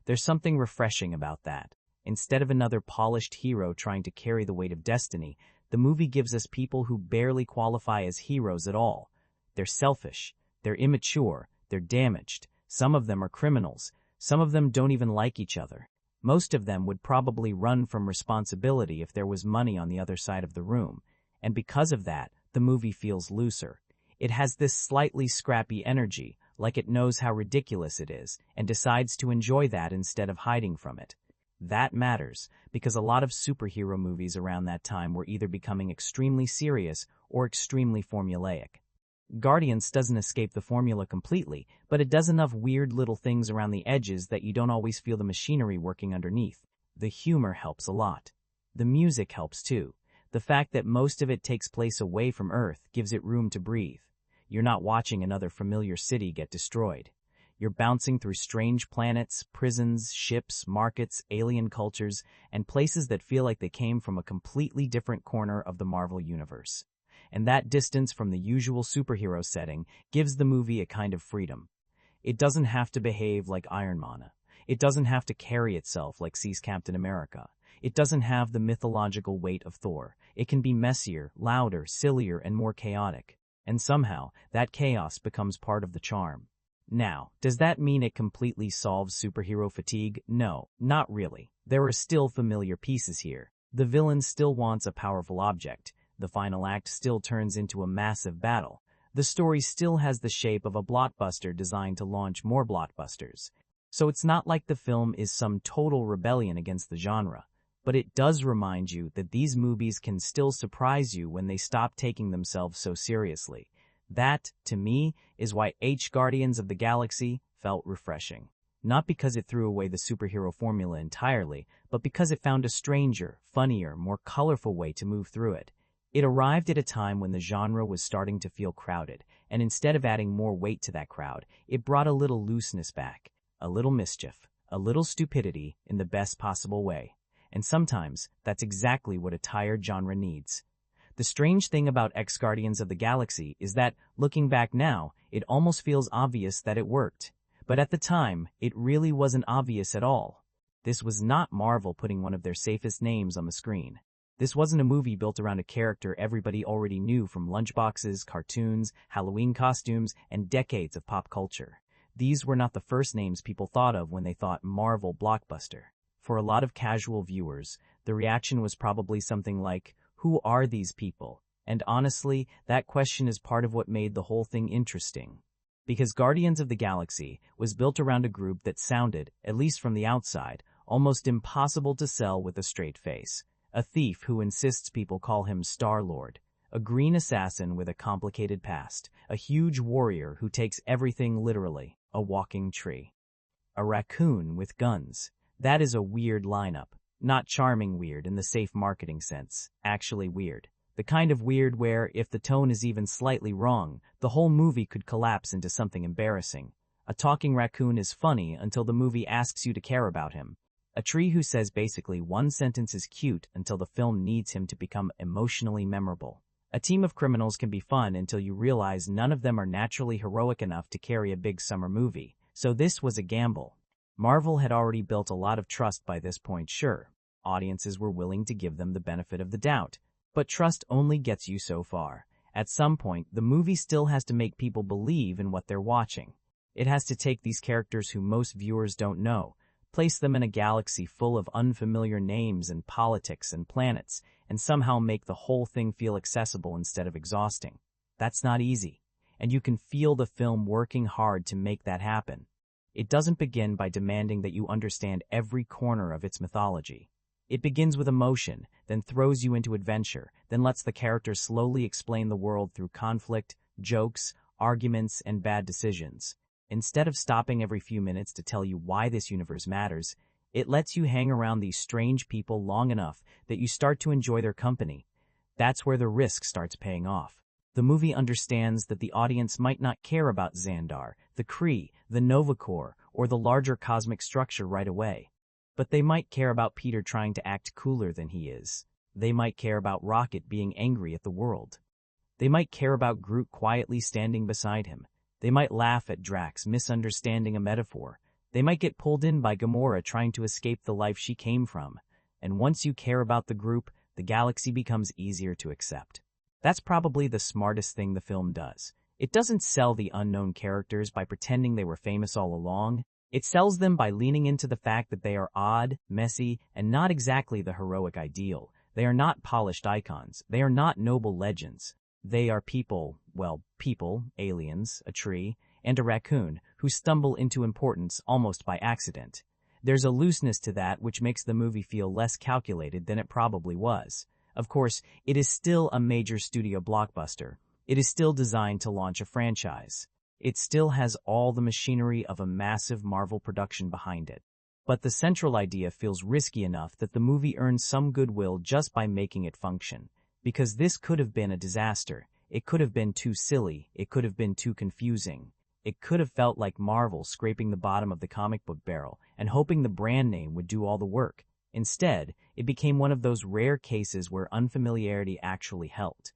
There's something refreshing about that. Instead of another polished hero trying to carry the weight of destiny, the movie gives us people who barely qualify as heroes at all. They're selfish, they're immature, they're damaged. Some of them are criminals. Some of them don't even like each other. Most of them would probably run from responsibility if there was money on the other side of the room. And because of that, the movie feels looser. It has this slightly scrappy energy, like it knows how ridiculous it is, and decides to enjoy that instead of hiding from it. That matters, because a lot of superhero movies around that time were either becoming extremely serious or extremely formulaic. Guardians doesn't escape the formula completely, but it does enough weird little things around the edges that you don't always feel the machinery working underneath. The humor helps a lot. The music helps too. The fact that most of it takes place away from Earth gives it room to breathe. You're not watching another familiar city get destroyed. You're bouncing through strange planets, prisons, ships, markets, alien cultures, and places that feel like they came from a completely different corner of the Marvel Universe. And that distance from the usual superhero setting gives the movie a kind of freedom. It doesn't have to behave like Iron Man. It doesn't have to carry itself like sees Captain America. It doesn't have the mythological weight of Thor. It can be messier, louder, sillier, and more chaotic. And somehow, that chaos becomes part of the charm. Now, does that mean it completely solves superhero fatigue? No, not really. There are still familiar pieces here. The villain still wants a powerful object. The final act still turns into a massive battle. The story still has the shape of a blockbuster designed to launch more blockbusters. So it's not like the film is some total rebellion against the genre. But it does remind you that these movies can still surprise you when they stop taking themselves so seriously. That, to me, is why Guardians of the Galaxy felt refreshing. Not because it threw away the superhero formula entirely, but because it found a stranger, funnier, more colorful way to move through it. It arrived at a time when the genre was starting to feel crowded, and instead of adding more weight to that crowd, it brought a little looseness back. a little mischief, a little stupidity in the best possible way. And sometimes, that's exactly what a tired genre needs. The strange thing about Guardians of the Galaxy is that, looking back now, it almost feels obvious that it worked. But at the time, it really wasn't obvious at all. This was not Marvel putting one of their safest names on the screen. This wasn't a movie built around a character everybody already knew from lunchboxes, cartoons, Halloween costumes, and decades of pop culture. These were not the first names people thought of when they thought Marvel blockbuster. For a lot of casual viewers, the reaction was probably something like, "Who are these people?" And honestly, that question is part of what made the whole thing interesting. Because Guardians of the Galaxy was built around a group that sounded, at least from the outside, almost impossible to sell with a straight face. A thief who insists people call him Star-Lord. A green assassin with a complicated past. A huge warrior who takes everything literally. A walking tree. A raccoon with guns. That is a weird lineup. Not charming weird in the safe marketing sense. Actually weird. The kind of weird where, if the tone is even slightly wrong, the whole movie could collapse into something embarrassing. A talking raccoon is funny until the movie asks you to care about him. A tree who says basically one sentence is cute until the film needs him to become emotionally memorable. A team of criminals can be fun until you realize none of them are naturally heroic enough to carry a big summer movie. So this was a gamble. Marvel had already built a lot of trust by this point, sure. Audiences were willing to give them the benefit of the doubt. But trust only gets you so far. At some point, the movie still has to make people believe in what they're watching. It has to take these characters who most viewers don't know, place them in a galaxy full of unfamiliar names and politics and planets, and somehow make the whole thing feel accessible instead of exhausting. That's not easy, and you can feel the film working hard to make that happen. It doesn't begin by demanding that you understand every corner of its mythology. It begins with emotion, then throws you into adventure, then lets the characters slowly explain the world through conflict, jokes, arguments, and bad decisions. Instead of stopping every few minutes to tell you why this universe matters, it lets you hang around these strange people long enough that you start to enjoy their company. That's where the risk starts paying off. The movie understands that the audience might not care about Xandar, the Kree, the Nova Corps, or the larger cosmic structure right away. But they might care about Peter trying to act cooler than he is. They might care about Rocket being angry at the world. They might care about Groot quietly standing beside him. They might laugh at Drax misunderstanding a metaphor. They might get pulled in by Gamora trying to escape the life she came from. And once you care about the group, the galaxy becomes easier to accept. That's probably the smartest thing the film does. It doesn't sell the unknown characters by pretending they were famous all along. It sells them by leaning into the fact that they are odd, messy, and not exactly the heroic ideal. They are not polished icons. They are not noble legends. They are people, aliens, a tree, and a raccoon, who stumble into importance almost by accident. There's a looseness to that which makes the movie feel less calculated than it probably was. Of course, it is still a major studio blockbuster. It is still designed to launch a franchise. It still has all the machinery of a massive Marvel production behind it. But the central idea feels risky enough that the movie earns some goodwill just by making it function. Because this could have been a disaster. It could have been too silly. It could have been too confusing. It could have felt like Marvel scraping the bottom of the comic book barrel and hoping the brand name would do all the work. Instead, it became one of those rare cases where unfamiliarity actually helped.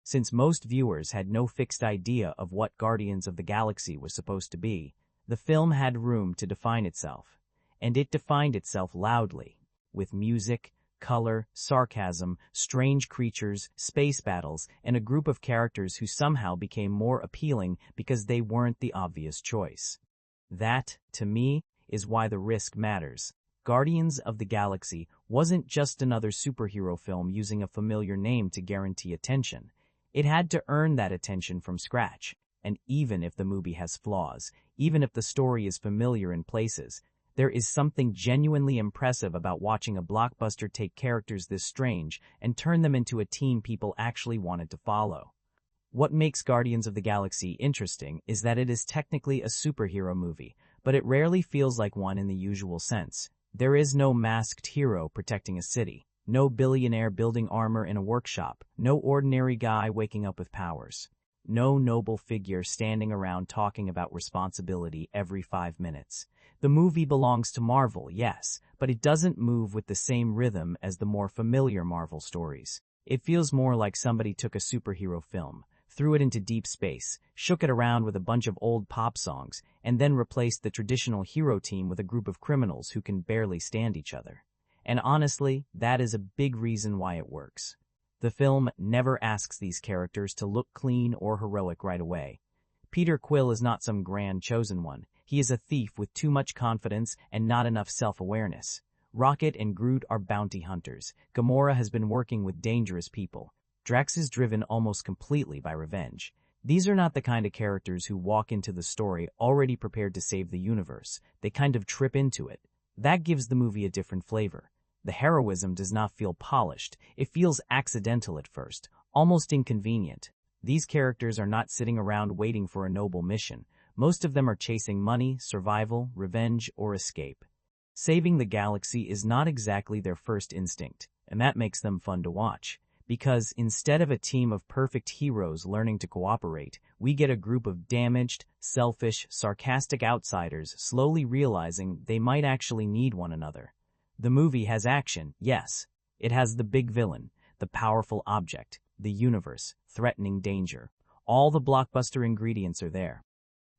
Since most viewers had no fixed idea of what Guardians of the Galaxy was supposed to be, the film had room to define itself. And it defined itself loudly, with music, color, sarcasm, strange creatures, space battles, and a group of characters who somehow became more appealing because they weren't the obvious choice. That, to me, is why the risk matters. Guardians of the Galaxy wasn't just another superhero film using a familiar name to guarantee attention. It had to earn that attention from scratch. And even if the movie has flaws, even if the story is familiar in places, there is something genuinely impressive about watching a blockbuster take characters this strange and turn them into a team people actually wanted to follow. What makes Guardians of the Galaxy interesting is that it is technically a superhero movie, but it rarely feels like one in the usual sense. There is no masked hero protecting a city, no billionaire building armor in a workshop, no ordinary guy waking up with powers. No noble figure standing around talking about responsibility every 5 minutes. The movie belongs to Marvel, yes, but it doesn't move with the same rhythm as the more familiar Marvel stories. It feels more like somebody took a superhero film, threw it into deep space, shook it around with a bunch of old pop songs, and then replaced the traditional hero team with a group of criminals who can barely stand each other. And honestly, that is a big reason why it works. The film never asks these characters to look clean or heroic right away. Peter Quill is not some grand chosen one. He is a thief with too much confidence and not enough self-awareness. Rocket and Groot are bounty hunters. Gamora has been working with dangerous people. Drax is driven almost completely by revenge. These are not the kind of characters who walk into the story already prepared to save the universe. They kind of trip into it. That gives the movie a different flavor. The heroism does not feel polished. It feels accidental at first, almost inconvenient. These characters are not sitting around waiting for a noble mission. Most of them are chasing money, survival, revenge, or escape. Saving the galaxy is not exactly their first instinct, and that makes them fun to watch. Because instead of a team of perfect heroes learning to cooperate, we get a group of damaged, selfish, sarcastic outsiders slowly realizing they might actually need one another. The movie has action, yes. It has the big villain, the powerful object, the universe, threatening danger. All the blockbuster ingredients are there.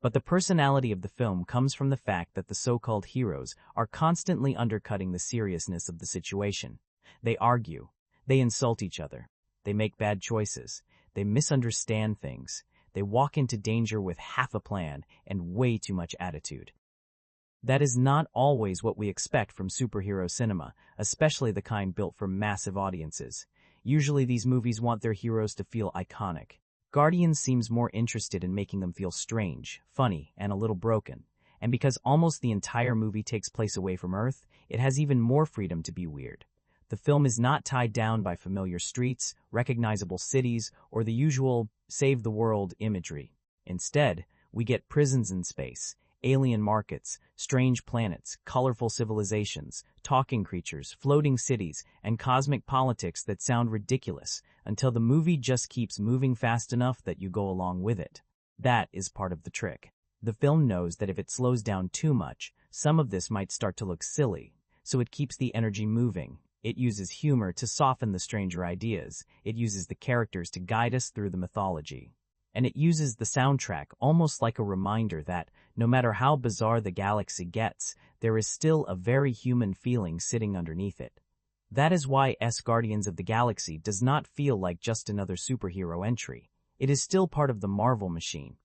But the personality of the film comes from the fact that the so-called heroes are constantly undercutting the seriousness of the situation. They argue. They insult each other. They make bad choices. They misunderstand things. They walk into danger with half a plan and way too much attitude. That is not always what we expect from superhero cinema, especially the kind built for massive audiences. Usually these movies want their heroes to feel iconic. Guardians seems more interested in making them feel strange, funny, and a little broken. And because almost the entire movie takes place away from Earth, it has even more freedom to be weird. The film is not tied down by familiar streets, recognizable cities, or the usual save the world imagery. Instead, we get prisons in space, alien markets, strange planets, colorful civilizations, talking creatures, floating cities, and cosmic politics that sound ridiculous until the movie just keeps moving fast enough that you go along with it. That is part of the trick. The film knows that if it slows down too much, some of this might start to look silly, so it keeps the energy moving. It uses humor to soften the stranger ideas. It uses the characters to guide us through the mythology. And it uses the soundtrack almost like a reminder that, no matter how bizarre the galaxy gets, there is still a very human feeling sitting underneath it. That is why Guardians of the Galaxy does not feel like just another superhero entry. It is still part of the Marvel machine.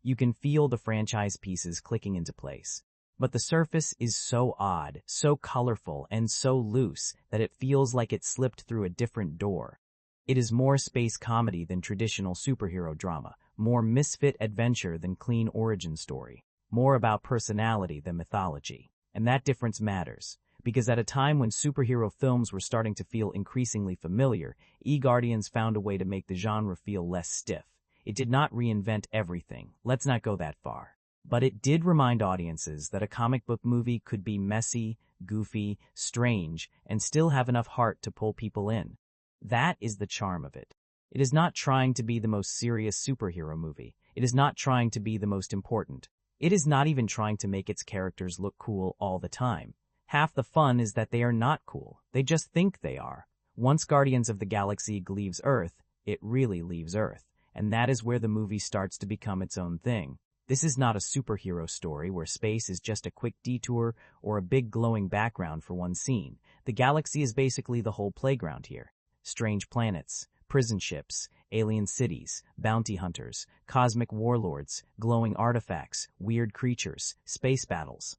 You can feel the franchise pieces clicking into place. But the surface is so odd, so colorful, and so loose that it feels like it slipped through a different door. It is more space comedy than traditional superhero drama, more misfit adventure than clean origin story, more about personality than mythology. And that difference matters, because at a time when superhero films were starting to feel increasingly familiar, Guardians found a way to make the genre feel less stiff. It did not reinvent everything, let's not go that far. But it did remind audiences that a comic book movie could be messy, goofy, strange, and still have enough heart to pull people in. That is the charm of it. It is not trying to be the most serious superhero movie. It is not trying to be the most important. It is not even trying to make its characters look cool all the time. Half the fun is that they are not cool. They just think they are. Once Guardians of the Galaxy leaves Earth, it really leaves Earth. And that is where the movie starts to become its own thing. This is not a superhero story where space is just a quick detour or a big glowing background for one scene. The galaxy is basically the whole playground here. Strange planets, prison ships, alien cities, bounty hunters, cosmic warlords, glowing artifacts, weird creatures, space battles.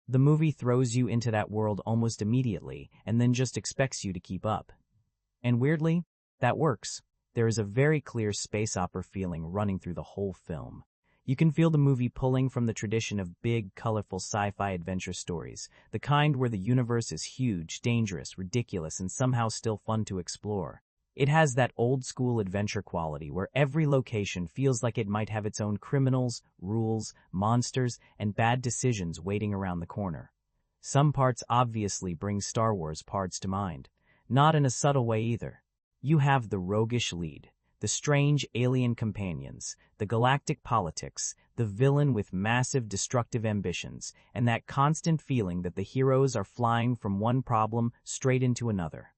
The movie throws you into that world almost immediately and then just expects you to keep up. And weirdly, that works. There is a very clear space opera feeling running through the whole film. You can feel the movie pulling from the tradition of big, colorful sci-fi adventure stories, the kind where the universe is huge, dangerous, ridiculous, and somehow still fun to explore. It has that old-school adventure quality where every location feels like it might have its own criminals, rules, monsters, and bad decisions waiting around the corner. Some parts obviously bring Star Wars parts to mind, not in a subtle way either. You have the roguish lead, the strange alien companions, the galactic politics, the villain with massive destructive ambitions, and that constant feeling that the heroes are flying from one problem straight into another.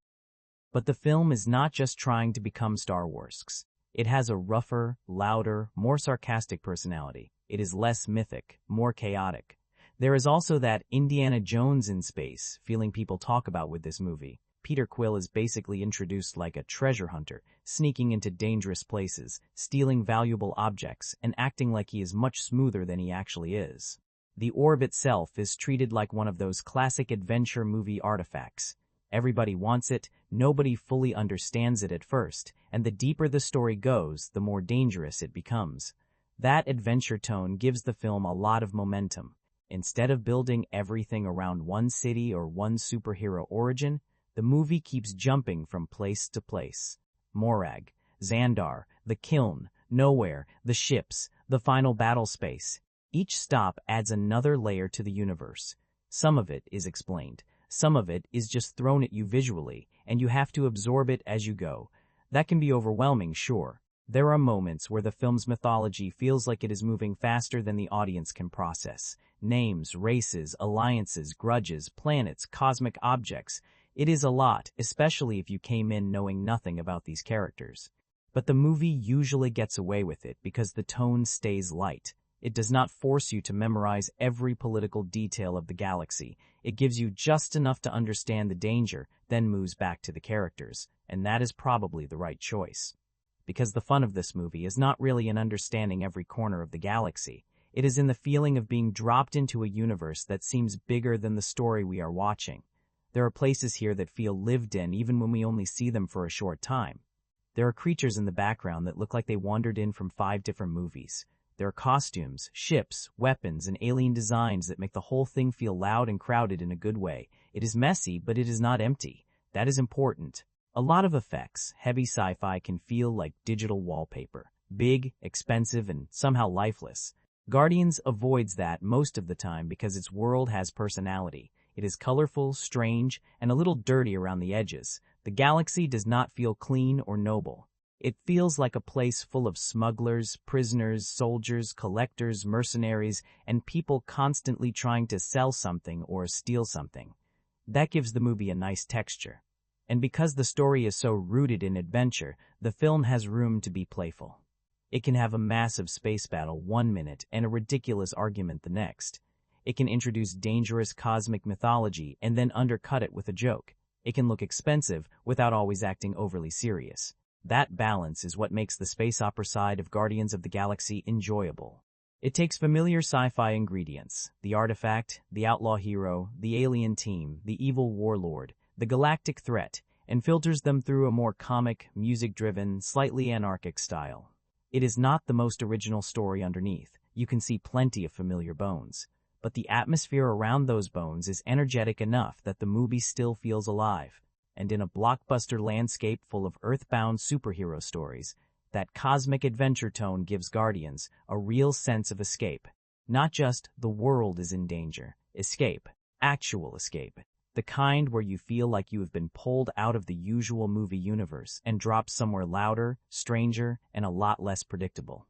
But the film is not just trying to become Star Wars. It has a rougher, louder, more sarcastic personality. It is less mythic, more chaotic. There is also that Indiana Jones in space feeling people talk about with this movie. Peter Quill is basically introduced like a treasure hunter, sneaking into dangerous places, stealing valuable objects, and acting like he is much smoother than he actually is. The orb itself is treated like one of those classic adventure movie artifacts. Everybody wants it, nobody fully understands it at first, and the deeper the story goes, the more dangerous it becomes. That adventure tone gives the film a lot of momentum. Instead of building everything around one city or one superhero origin, the movie keeps jumping from place to place. Morag, Xandar, the Kiln, Nowhere, the ships, the final battle space. Each stop adds another layer to the universe. Some of it is explained. Some of it is just thrown at you visually, and you have to absorb it as you go. That can be overwhelming, sure. There are moments where the film's mythology feels like it is moving faster than the audience can process. Names, races, alliances, grudges, planets, cosmic objects. It is a lot, especially if you came in knowing nothing about these characters. But the movie usually gets away with it because the tone stays light. It does not force you to memorize every political detail of the galaxy. It gives you just enough to understand the danger, then moves back to the characters. And that is probably the right choice. Because the fun of this movie is not really in understanding every corner of the galaxy. It is in the feeling of being dropped into a universe that seems bigger than the story we are watching. There are places here that feel lived in even when we only see them for a short time. There are creatures in the background that look like they wandered in from 5 different movies. There are costumes, ships, weapons, and alien designs that make the whole thing feel loud and crowded in a good way. It is messy, but it is not empty. That is important. A lot of effects, heavy sci-fi, can feel like digital wallpaper. Big, expensive, and somehow lifeless. Guardians avoids that most of the time because its world has personality. It is colorful, strange, and a little dirty around the edges. The galaxy does not feel clean or noble. It feels like a place full of smugglers, prisoners, soldiers, collectors, mercenaries, and people constantly trying to sell something or steal something. That gives the movie a nice texture. And because the story is so rooted in adventure, the film has room to be playful. It can have a massive space battle one minute and a ridiculous argument the next. It can introduce dangerous cosmic mythology and then undercut it with a joke. It can look expensive without always acting overly serious. That balance is what makes the space opera side of Guardians of the Galaxy enjoyable. It takes familiar sci-fi ingredients, the artifact, the outlaw hero, the alien team, the evil warlord, the galactic threat, and filters them through a more comic, music-driven, slightly anarchic style. It is not the most original story underneath. You can see plenty of familiar bones. But the atmosphere around those bones is energetic enough that the movie still feels alive. And in a blockbuster landscape full of earthbound superhero stories, that cosmic adventure tone gives Guardians a real sense of escape. Not just the world is in danger. Escape. Actual escape. The kind where you feel like you have been pulled out of the usual movie universe and dropped somewhere louder, stranger, and a lot less predictable.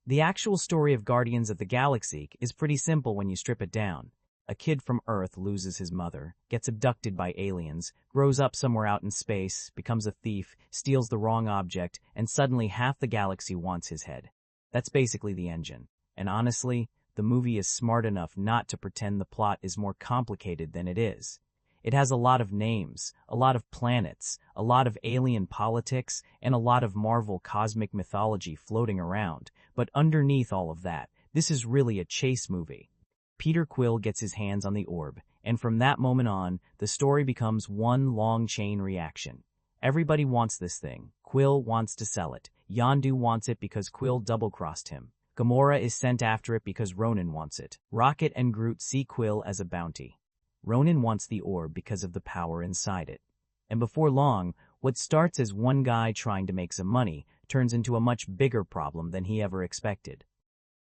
The actual story of Guardians of the Galaxy is pretty simple when you strip it down. A kid from Earth loses his mother, gets abducted by aliens, grows up somewhere out in space, becomes a thief, steals the wrong object, and suddenly half the galaxy wants his head. That's basically the engine. And honestly, the movie is smart enough not to pretend the plot is more complicated than it is. It has a lot of names, a lot of planets, a lot of alien politics, and a lot of Marvel cosmic mythology floating around. But underneath all of that, this is really a chase movie. Peter Quill gets his hands on the orb, and from that moment on, the story becomes one long chain reaction. Everybody wants this thing. Quill wants to sell it. Yondu wants it because Quill double-crossed him. Gamora is sent after it because Ronan wants it. Rocket and Groot see Quill as a bounty. Ronan wants the orb because of the power inside it. And before long, what starts as one guy trying to make some money turns into a much bigger problem than he ever expected.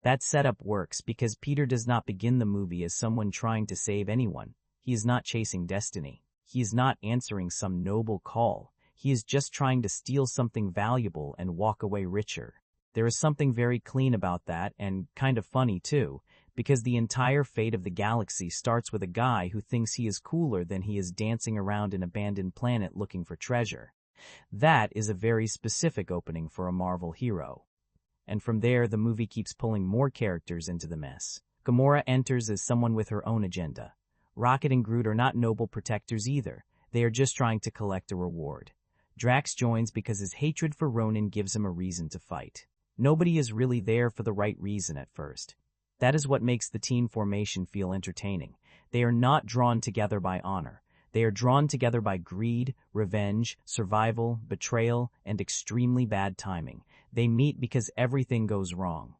That setup works because Peter does not begin the movie as someone trying to save anyone. He is not chasing destiny. He is not answering some noble call. he is just trying to steal something valuable and walk away richer. There is something very clean about that, and kind of funny too, because the entire fate of the galaxy starts with a guy who thinks he is cooler than he is dancing around an abandoned planet looking for treasure. That is a very specific opening for a Marvel hero. And from there, the movie keeps pulling more characters into the mess. Gamora enters as someone with her own agenda. Rocket and Groot are not noble protectors either. They are just trying to collect a reward. Drax joins because his hatred for Ronan gives him a reason to fight. Nobody is really there for the right reason at first. That is what makes the teen formation feel entertaining. They are not drawn together by honor. They are drawn together by greed, revenge, survival, betrayal, and extremely bad timing. They meet because everything goes wrong.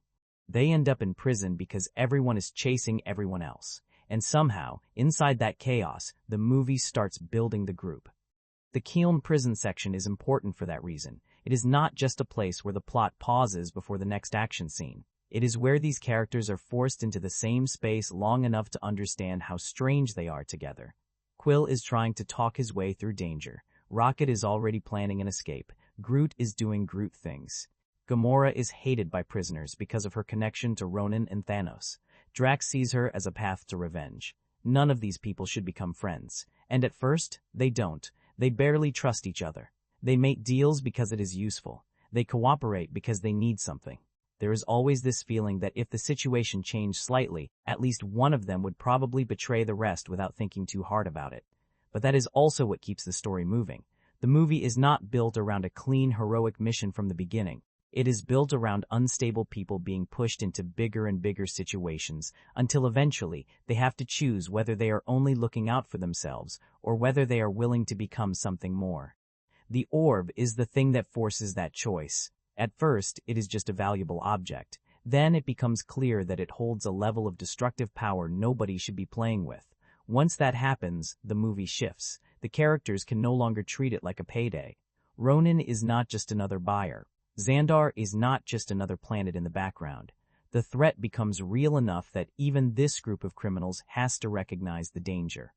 They end up in prison because everyone is chasing everyone else. And somehow, inside that chaos, the movie starts building the group. The Kielm prison section is important for that reason. It is not just a place where the plot pauses before the next action scene. It is where these characters are forced into the same space long enough to understand how strange they are together. Quill is trying to talk his way through danger. Rocket is already planning an escape. Groot is doing Groot things. Gamora is hated by prisoners because of her connection to Ronan and Thanos. Drax sees her as a path to revenge. None of these people should become friends. And at first, they don't. They barely trust each other. They make deals because it is useful. They cooperate because they need something. There is always this feeling that if the situation changed slightly, at least one of them would probably betray the rest without thinking too hard about it. But that is also what keeps the story moving. The movie is not built around a clean, heroic mission from the beginning. It is built around unstable people being pushed into bigger and bigger situations until eventually they have to choose whether they are only looking out for themselves or whether they are willing to become something more. The orb is the thing that forces that choice. At first, it is just a valuable object. Then it becomes clear that it holds a level of destructive power nobody should be playing with. Once that happens, the movie shifts. The characters can no longer treat it like a payday. Ronan is not just another buyer. Xandar is not just another planet in the background. The threat becomes real enough that even this group of criminals has to recognize the danger.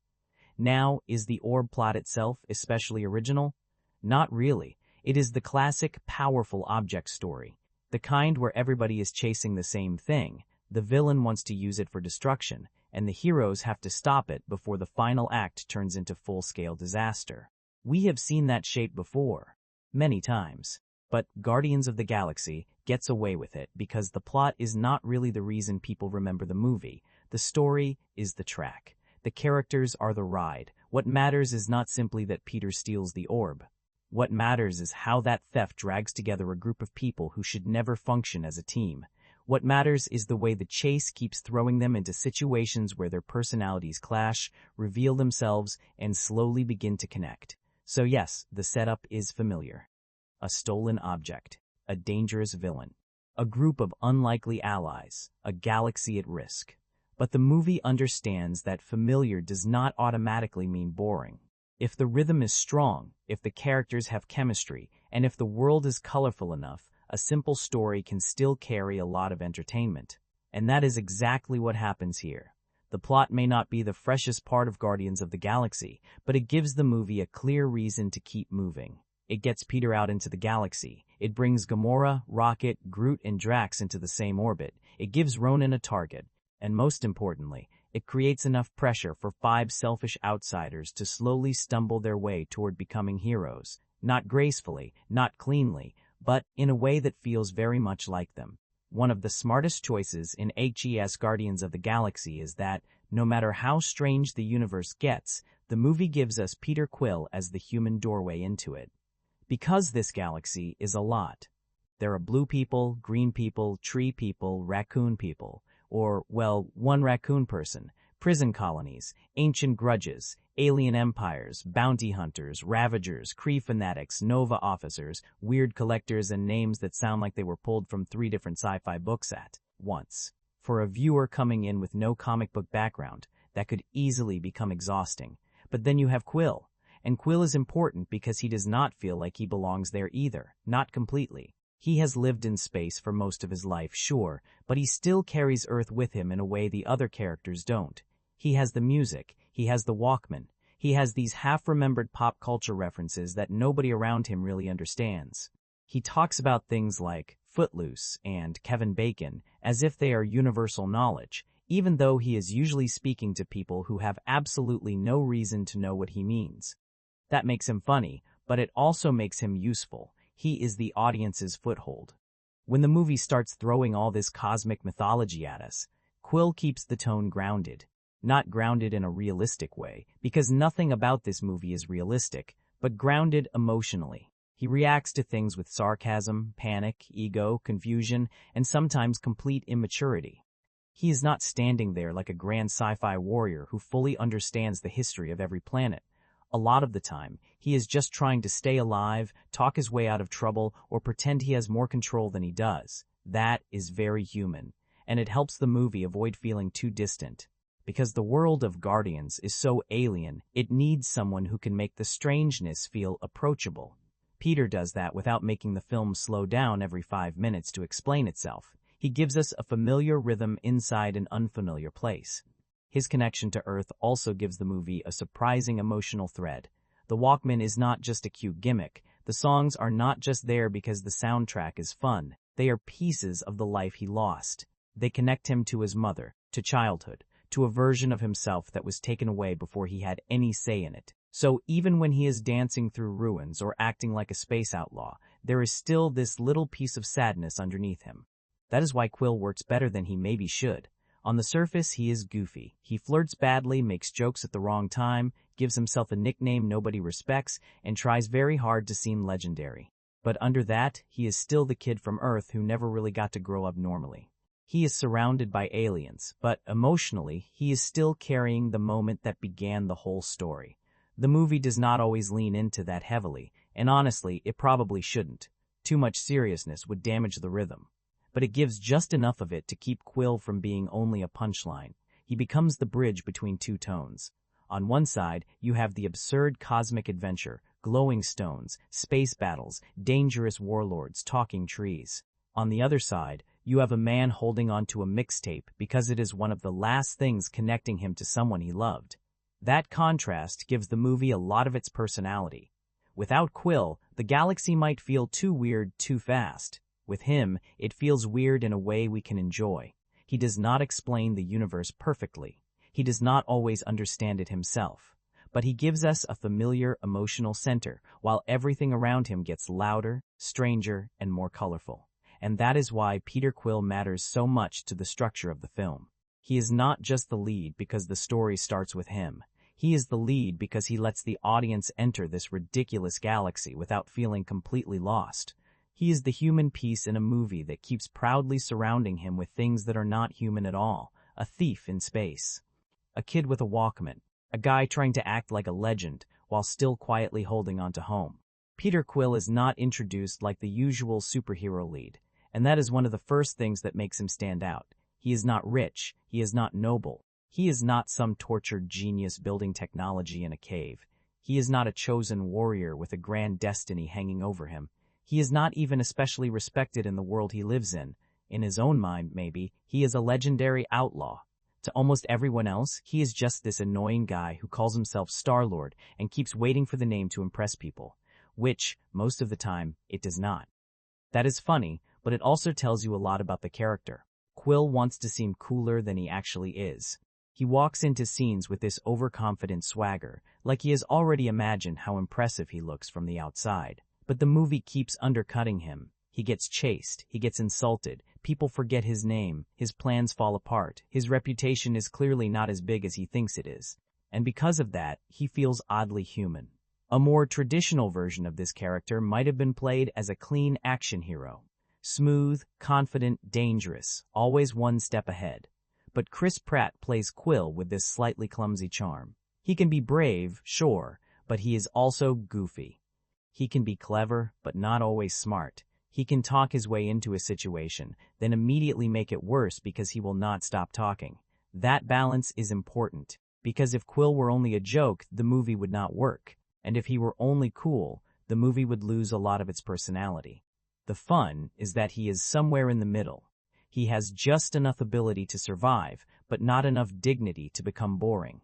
Now, is the orb plot itself especially original? Not really. It is the classic, powerful object story. The kind where everybody is chasing the same thing. The villain wants to use it for destruction, and the heroes have to stop it before the final act turns into full-scale disaster. We have seen that shape before, many times. But Guardians of the Galaxy gets away with it because the plot is not really the reason people remember the movie. The story is the track. The characters are the ride. What matters is not simply that Peter steals the orb. What matters is how that theft drags together a group of people who should never function as a team. What matters is the way the chase keeps throwing them into situations where their personalities clash, reveal themselves, and slowly begin to connect. So yes, the setup is familiar. A stolen object, a dangerous villain, a group of unlikely allies, a galaxy at risk. But the movie understands that familiar does not automatically mean boring. If the rhythm is strong, if the characters have chemistry, and if the world is colorful enough, a simple story can still carry a lot of entertainment. And that is exactly what happens here. The plot may not be the freshest part of Guardians of the Galaxy, but it gives the movie a clear reason to keep moving. It gets Peter out into the galaxy. It brings Gamora, Rocket, Groot, and Drax into the same orbit. It gives Ronan a target. And most importantly, it creates enough pressure for 5 selfish outsiders to slowly stumble their way toward becoming heroes. Not gracefully, not cleanly, but in a way that feels very much like them. One of the smartest choices in HES Guardians of the Galaxy is that, no matter how strange the universe gets, the movie gives us Peter Quill as the human doorway into it. Because this galaxy is a lot. There are blue people, green people, tree people, raccoon people. Or, well, one raccoon person, prison colonies, ancient grudges, alien empires, bounty hunters, ravagers, Kree fanatics, Nova officers, weird collectors, and names that sound like they were pulled from 3 different sci-fi books at once. For a viewer coming in with no comic book background, that could easily become exhausting. But then you have Quill. And Quill is important because he does not feel like he belongs there either, not completely. He has lived in space for most of his life, sure, but he still carries Earth with him in a way the other characters don't. He has the music, he has the Walkman, He has these half-remembered pop culture references that nobody around him really understands. He talks about things like Footloose and Kevin Bacon as if they are universal knowledge, even though he is usually speaking to people who have absolutely no reason to know what he means. That makes him funny, but it also makes him useful. He is the audience's foothold. When the movie starts throwing all this cosmic mythology at us, Quill keeps the tone grounded. Not grounded in a realistic way, because nothing about this movie is realistic, but grounded emotionally. He reacts to things with sarcasm, panic, ego, confusion, and sometimes complete immaturity. He is not standing there like a grand sci-fi warrior who fully understands the history of every planet. A lot of the time, he is just trying to stay alive, talk his way out of trouble, or pretend he has more control than he does. That is very human, and it helps the movie avoid feeling too distant. Because the world of Guardians is so alien, it needs someone who can make the strangeness feel approachable. Peter does that without making the film slow down every 5 minutes to explain itself. He gives us a familiar rhythm inside an unfamiliar place. His connection to Earth also gives the movie a surprising emotional thread. The Walkman is not just a cute gimmick. The songs are not just there because the soundtrack is fun. They are pieces of the life he lost. They connect him to his mother, to childhood, to a version of himself that was taken away before he had any say in it. So even when he is dancing through ruins or acting like a space outlaw, there is still this little piece of sadness underneath him. That is why Quill works better than he maybe should. On the surface, he is goofy. He flirts badly, makes jokes at the wrong time, gives himself a nickname nobody respects, and tries very hard to seem legendary. But under that, he is still the kid from Earth who never really got to grow up normally. He is surrounded by aliens, but emotionally, he is still carrying the moment that began the whole story. The movie does not always lean into that heavily, and honestly, it probably shouldn't. Too much seriousness would damage the rhythm. But it gives just enough of it to keep Quill from being only a punchline. He becomes the bridge between two tones. On one side, you have the absurd cosmic adventure, glowing stones, space battles, dangerous warlords, talking trees. On the other side, you have a man holding onto a mixtape because it is one of the last things connecting him to someone he loved. That contrast gives the movie a lot of its personality. Without Quill, the galaxy might feel too weird too fast. With him, it feels weird in a way we can enjoy. He does not explain the universe perfectly. He does not always understand it himself. But he gives us a familiar emotional center, while everything around him gets louder, stranger, and more colorful. And that is why Peter Quill matters so much to the structure of the film. He is not just the lead because the story starts with him. He is the lead because he lets the audience enter this ridiculous galaxy without feeling completely lost. He is the human piece in a movie that keeps proudly surrounding him with things that are not human at all. A thief in space. A kid with a Walkman. A guy trying to act like a legend while still quietly holding on to home. Peter Quill is not introduced like the usual superhero lead, and that is one of the first things that makes him stand out. He is not rich. He is not noble. He is not some tortured genius building technology in a cave. He is not a chosen warrior with a grand destiny hanging over him. He is not even especially respected in the world he lives in. In his own mind, maybe, he is a legendary outlaw. To almost everyone else, he is just this annoying guy who calls himself Star-Lord and keeps waiting for the name to impress people, which, most of the time, it does not. That is funny, but it also tells you a lot about the character. Quill wants to seem cooler than he actually is. He walks into scenes with this overconfident swagger, like he has already imagined how impressive he looks from the outside. But the movie keeps undercutting him. He gets chased, he gets insulted, people forget his name, his plans fall apart, his reputation is clearly not as big as he thinks it is. And because of that, he feels oddly human. A more traditional version of this character might have been played as a clean action hero. Smooth, confident, dangerous, always one step ahead. But Chris Pratt plays Quill with this slightly clumsy charm. He can be brave, sure, but he is also goofy. He can be clever, but not always smart. He can talk his way into a situation, then immediately make it worse because he will not stop talking. That balance is important, because if Quill were only a joke, the movie would not work. And if he were only cool, the movie would lose a lot of its personality. The fun is that he is somewhere in the middle. He has just enough ability to survive, but not enough dignity to become boring.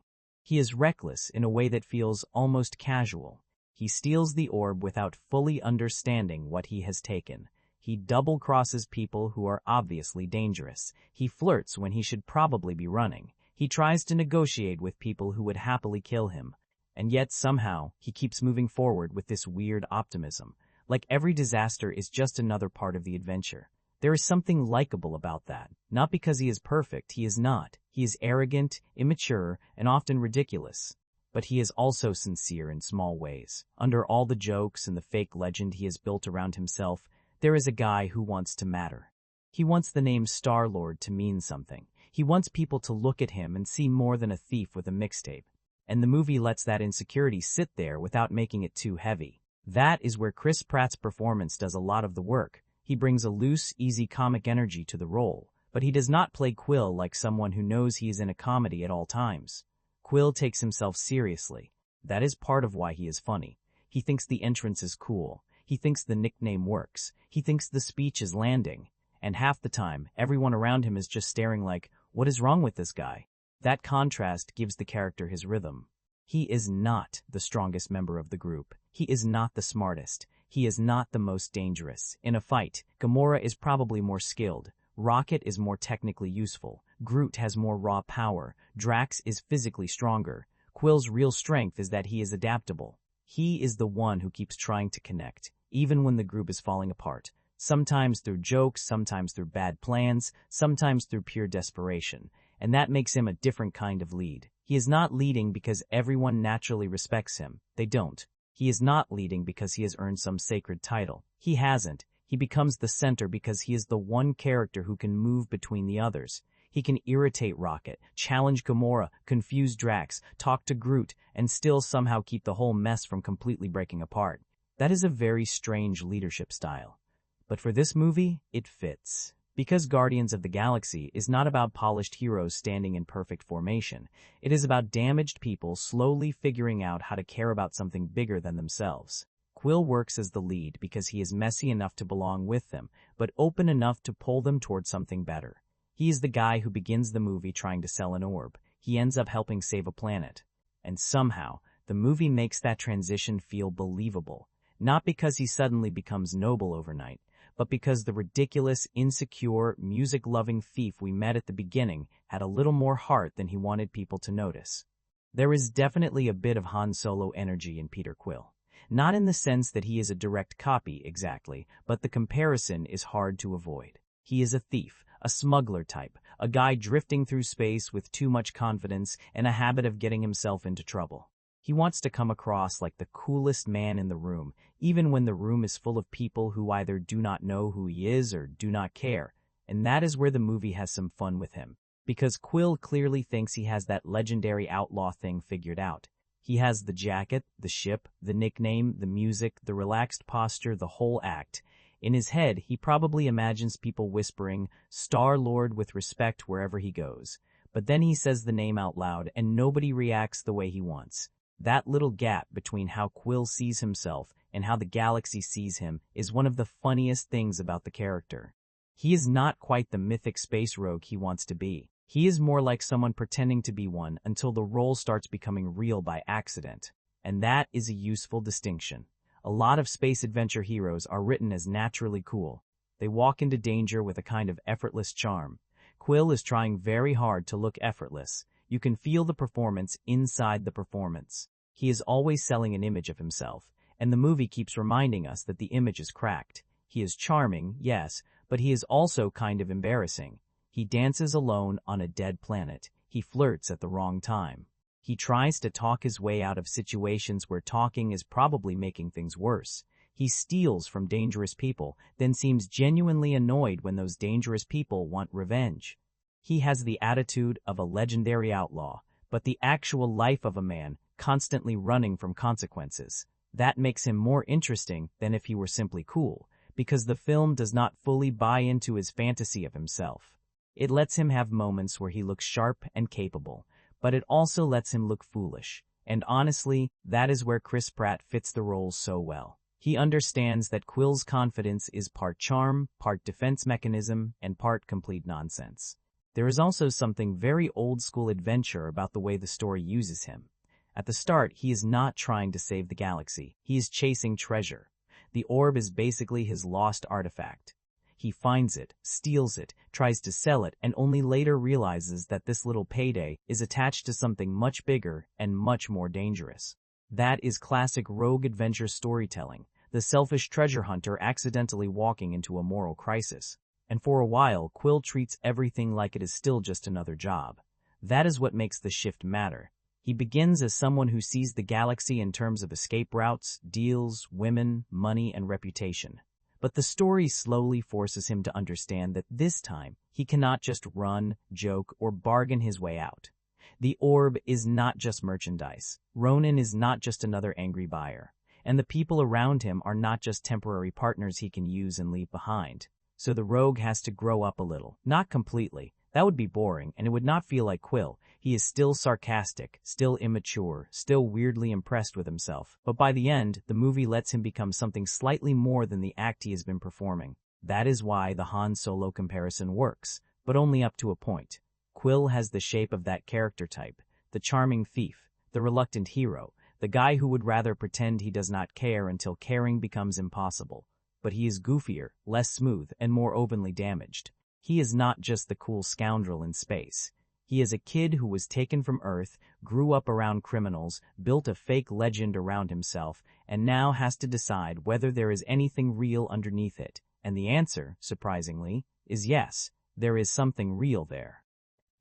He is reckless in a way that feels almost casual. He steals the orb without fully understanding what he has taken. He double-crosses people who are obviously dangerous. He flirts when he should probably be running. He tries to negotiate with people who would happily kill him. And yet somehow, he keeps moving forward with this weird optimism. Like every disaster is just another part of the adventure. There is something likable about that. Not because he is perfect, he is not. He is arrogant, immature, and often ridiculous. But he is also sincere in small ways. Under all the jokes and the fake legend he has built around himself, there is a guy who wants to matter. He wants the name Star-Lord to mean something. He wants people to look at him and see more than a thief with a mixtape. And the movie lets that insecurity sit there without making it too heavy. That is where Chris Pratt's performance does a lot of the work. He brings a loose, easy comic energy to the role, but he does not play Quill like someone who knows he is in a comedy at all times. Quill takes himself seriously. That is part of why he is funny. He thinks the entrance is cool. He thinks the nickname works. He thinks the speech is landing. And half the time, everyone around him is just staring like, what is wrong with this guy? That contrast gives the character his rhythm. He is not the strongest member of the group. He is not the smartest. He is not the most dangerous. In a fight, Gamora is probably more skilled. Rocket is more technically useful. Groot has more raw power. Drax is physically stronger. Quill's real strength is that he is adaptable. He is the one who keeps trying to connect, even when the group is falling apart. Sometimes through jokes, sometimes through bad plans, sometimes through pure desperation. And that makes him a different kind of lead. He is not leading because everyone naturally respects him. They don't. He is not leading because he has earned some sacred title. He hasn't. He becomes the center because he is the one character who can move between the others. He can irritate Rocket, challenge Gamora, confuse Drax, talk to Groot, and still somehow keep the whole mess from completely breaking apart. That is a very strange leadership style. But for this movie, it fits. Because Guardians of the Galaxy is not about polished heroes standing in perfect formation. It is about damaged people slowly figuring out how to care about something bigger than themselves. Quill works as the lead because he is messy enough to belong with them, but open enough to pull them toward something better. He is the guy who begins the movie trying to sell an orb. He ends up helping save a planet. And somehow, the movie makes that transition feel believable. Not because he suddenly becomes noble overnight, but because the ridiculous, insecure, music-loving thief we met at the beginning had a little more heart than he wanted people to notice. There is definitely a bit of Han Solo energy in Peter Quill. Not in the sense that he is a direct copy, exactly, but the comparison is hard to avoid. He is a thief, a smuggler type, a guy drifting through space with too much confidence and a habit of getting himself into trouble. He wants to come across like the coolest man in the room, even when the room is full of people who either do not know who he is or do not care. And that is where the movie has some fun with him. Because Quill clearly thinks he has that legendary outlaw thing figured out. He has the jacket, the ship, the nickname, the music, the relaxed posture, the whole act. In his head, he probably imagines people whispering, Star-Lord with respect wherever he goes. But then he says the name out loud and nobody reacts the way he wants. That little gap between how Quill sees himself and how the galaxy sees him is one of the funniest things about the character. He is not quite the mythic space rogue he wants to be. He is more like someone pretending to be one until the role starts becoming real by accident. And that is a useful distinction. A lot of space adventure heroes are written as naturally cool. They walk into danger with a kind of effortless charm. Quill is trying very hard to look effortless. You can feel the performance inside the performance. He is always selling an image of himself, and the movie keeps reminding us that the image is cracked. He is charming, yes, but he is also kind of embarrassing. He dances alone on a dead planet. He flirts at the wrong time. He tries to talk his way out of situations where talking is probably making things worse. He steals from dangerous people, then seems genuinely annoyed when those dangerous people want revenge. He has the attitude of a legendary outlaw, but the actual life of a man constantly running from consequences. That makes him more interesting than if he were simply cool, because the film does not fully buy into his fantasy of himself. It lets him have moments where he looks sharp and capable, but it also lets him look foolish. And honestly, that is where Chris Pratt fits the role so well. He understands that Quill's confidence is part charm, part defense mechanism, and part complete nonsense. There is also something very old-school adventure about the way the story uses him. At the start, he is not trying to save the galaxy. He is chasing treasure. The orb is basically his lost artifact. He finds it, steals it, tries to sell it, and only later realizes that this little payday is attached to something much bigger and much more dangerous. That is classic rogue adventure storytelling, the selfish treasure hunter accidentally walking into a moral crisis. And for a while, Quill treats everything like it is still just another job. That is what makes the shift matter. He begins as someone who sees the galaxy in terms of escape routes, deals, women, money, and reputation. But the story slowly forces him to understand that this time, he cannot just run, joke, or bargain his way out. The orb is not just merchandise. Ronan is not just another angry buyer. And the people around him are not just temporary partners he can use and leave behind. So the rogue has to grow up a little. Not completely. That would be boring, and it would not feel like Quill. He is still sarcastic, still immature, still weirdly impressed with himself. But by the end, the movie lets him become something slightly more than the act he has been performing. That is why the Han Solo comparison works, but only up to a point. Quill has the shape of that character type, the charming thief, the reluctant hero, the guy who would rather pretend he does not care until caring becomes impossible. But he is goofier, less smooth, and more openly damaged. He is not just the cool scoundrel in space. He is a kid who was taken from Earth, grew up around criminals, built a fake legend around himself, and now has to decide whether there is anything real underneath it. And the answer, surprisingly, is yes, there is something real there.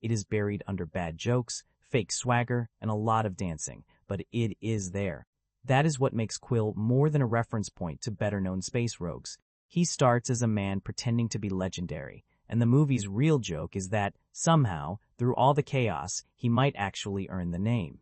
It is buried under bad jokes, fake swagger, and a lot of dancing, but it is there. That is what makes Quill more than a reference point to better-known space rogues. He starts as a man pretending to be legendary, and the movie's real joke is that, somehow, through all the chaos, he might actually earn the name.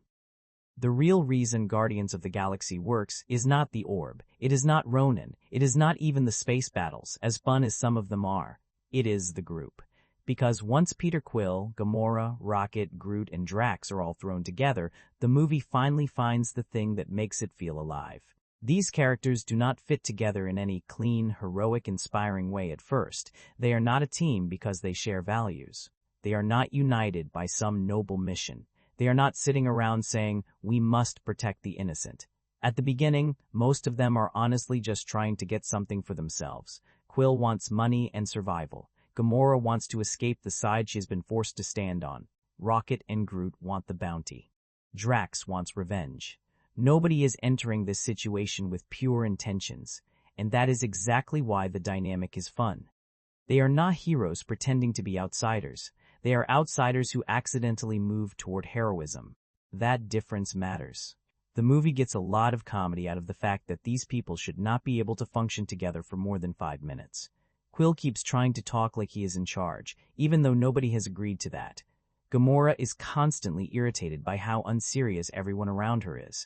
The real reason Guardians of the Galaxy works is not the orb, it is not Ronan, it is not even the space battles, as fun as some of them are. It is the group. Because once Peter Quill, Gamora, Rocket, Groot, and Drax are all thrown together, the movie finally finds the thing that makes it feel alive. These characters do not fit together in any clean, heroic, inspiring way at first. They are not a team because they share values. They are not united by some noble mission. They are not sitting around saying, "We must protect the innocent." At the beginning, most of them are honestly just trying to get something for themselves. Quill wants money and survival. Gamora wants to escape the side she has been forced to stand on. Rocket and Groot want the bounty. Drax wants revenge. Nobody is entering this situation with pure intentions, and that is exactly why the dynamic is fun. They are not heroes pretending to be outsiders. They are outsiders who accidentally move toward heroism. That difference matters. The movie gets a lot of comedy out of the fact that these people should not be able to function together for more than 5 minutes. Quill keeps trying to talk like he is in charge, even though nobody has agreed to that. Gamora is constantly irritated by how unserious everyone around her is.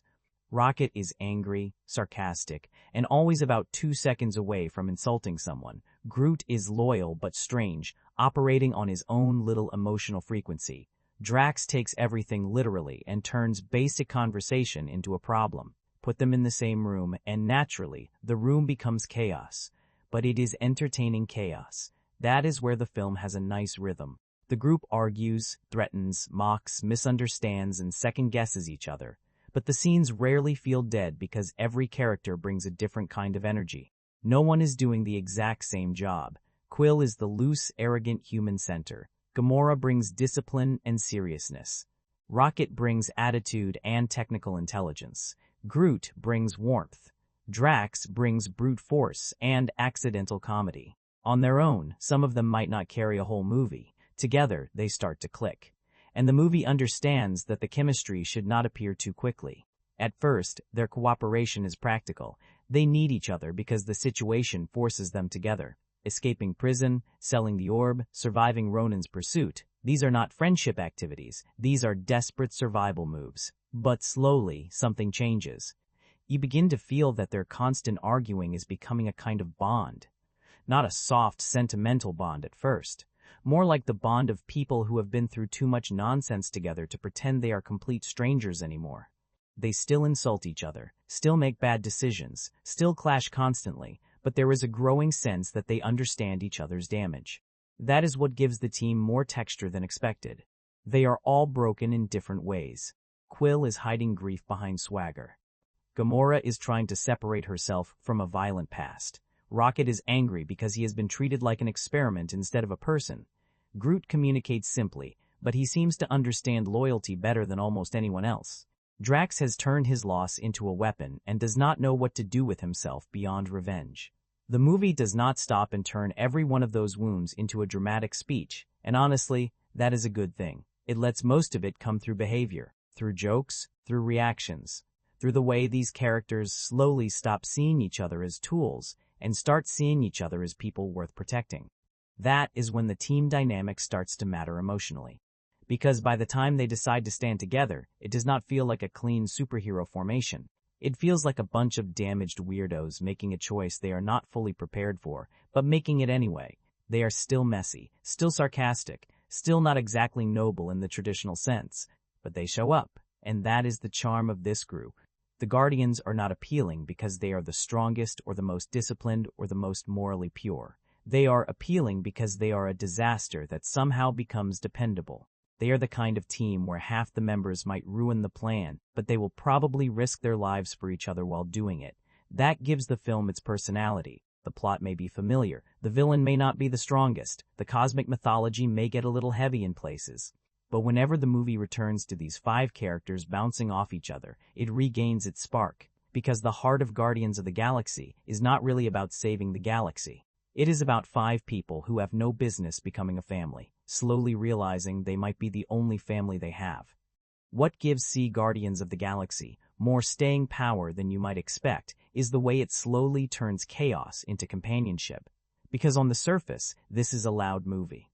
Rocket is angry, sarcastic, and always about 2 seconds away from insulting someone. Groot is loyal but strange, operating on his own little emotional frequency. Drax takes everything literally and turns basic conversation into a problem. Put them in the same room, and naturally, the room becomes chaos. But it is entertaining chaos. That is where the film has a nice rhythm. The group argues, threatens, mocks, misunderstands, and second-guesses each other. But the scenes rarely feel dead because every character brings a different kind of energy. No one is doing the exact same job. Quill is the loose, arrogant human center. Gamora brings discipline and seriousness. Rocket brings attitude and technical intelligence. Groot brings warmth. Drax brings brute force and accidental comedy. On their own, some of them might not carry a whole movie. Together, they start to click. And the movie understands that the chemistry should not appear too quickly. At first, their cooperation is practical. They need each other because the situation forces them together. Escaping prison, selling the orb, surviving Ronan's pursuit. These are not friendship activities. These are desperate survival moves. But slowly, something changes. You begin to feel that their constant arguing is becoming a kind of bond. Not a soft, sentimental bond at first. More like the bond of people who have been through too much nonsense together to pretend they are complete strangers anymore. They still insult each other, still make bad decisions, still clash constantly, but there is a growing sense that they understand each other's damage. That is what gives the team more texture than expected. They are all broken in different ways. Quill is hiding grief behind swagger. Gamora is trying to separate herself from a violent past. Rocket is angry because he has been treated like an experiment instead of a person. Groot communicates simply, but he seems to understand loyalty better than almost anyone else. Drax has turned his loss into a weapon and does not know what to do with himself beyond revenge. The movie does not stop and turn every one of those wounds into a dramatic speech, and honestly, that is a good thing. It lets most of it come through behavior, through jokes, through reactions, through the way these characters slowly stop seeing each other as tools and start seeing each other as people worth protecting. That is when the team dynamic starts to matter emotionally. Because by the time they decide to stand together, it does not feel like a clean superhero formation. It feels like a bunch of damaged weirdos making a choice they are not fully prepared for, but making it anyway. They are still messy, still sarcastic, still not exactly noble in the traditional sense, but they show up, and that is the charm of this group. The Guardians are not appealing because they are the strongest or the most disciplined or the most morally pure. They are appealing because they are a disaster that somehow becomes dependable. They are the kind of team where half the members might ruin the plan, but they will probably risk their lives for each other while doing it. That gives the film its personality. The plot may be familiar, the villain may not be the strongest, the cosmic mythology may get a little heavy in places. But whenever the movie returns to these 5 characters bouncing off each other, it regains its spark. Because the heart of Guardians of the Galaxy is not really about saving the galaxy. It is about 5 people who have no business becoming a family, slowly realizing they might be the only family they have. What gives Guardians of the Galaxy more staying power than you might expect is the way it slowly turns chaos into companionship. Because on the surface, this is a loud movie.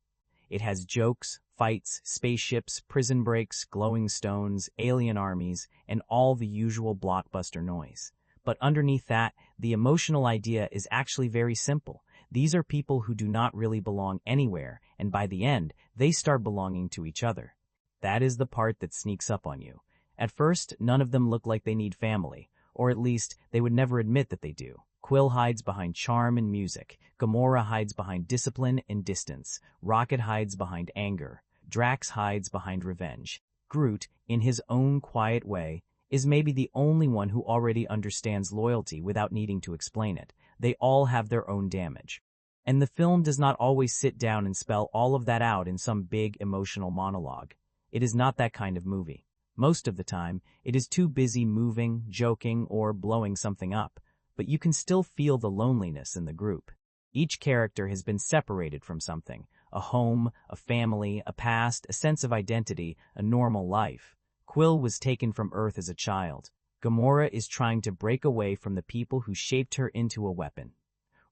It has jokes, fights, spaceships, prison breaks, glowing stones, alien armies, and all the usual blockbuster noise. But underneath that, the emotional idea is actually very simple. These are people who do not really belong anywhere, and by the end, they start belonging to each other. That is the part that sneaks up on you. At first, none of them look like they need family, or at least, they would never admit that they do. Quill hides behind charm and music, Gamora hides behind discipline and distance, Rocket hides behind anger, Drax hides behind revenge. Groot, in his own quiet way, is maybe the only one who already understands loyalty without needing to explain it. They all have their own damage. And the film does not always sit down and spell all of that out in some big emotional monologue. It is not that kind of movie. Most of the time, it is too busy moving, joking, or blowing something up, but you can still feel the loneliness in the group. Each character has been separated from something, a home, a family, a past, a sense of identity, a normal life. Quill was taken from Earth as a child. Gamora is trying to break away from the people who shaped her into a weapon.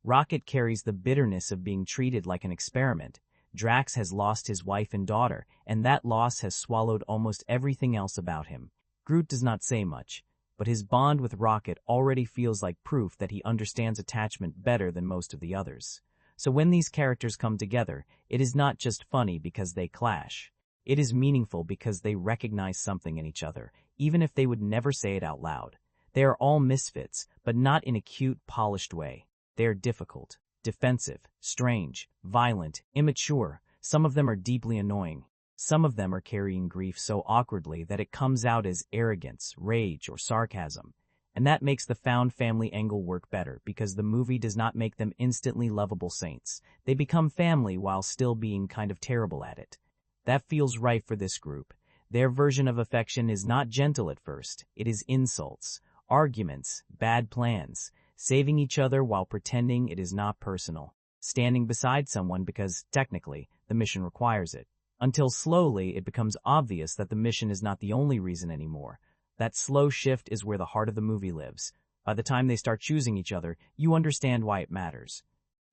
Rocket carries the bitterness of being treated like an experiment. Drax has lost his wife and daughter, and that loss has swallowed almost everything else about him. Groot does not say much, but his bond with Rocket already feels like proof that he understands attachment better than most of the others. So when these characters come together, it is not just funny because they clash. It is meaningful because they recognize something in each other, even if they would never say it out loud. They are all misfits, but not in a cute, polished way. They are difficult, defensive, strange, violent, immature. Some of them are deeply annoying. Some of them are carrying grief so awkwardly that it comes out as arrogance, rage, or sarcasm. And that makes the found family angle work better because the movie does not make them instantly lovable saints. They become family while still being kind of terrible at it. That feels right for this group. Their version of affection is not gentle at first. It is insults, arguments, bad plans, saving each other while pretending it is not personal, standing beside someone because, technically, the mission requires it. Until slowly it becomes obvious that the mission is not the only reason anymore. That slow shift is where the heart of the movie lives. By the time they start choosing each other, you understand why it matters.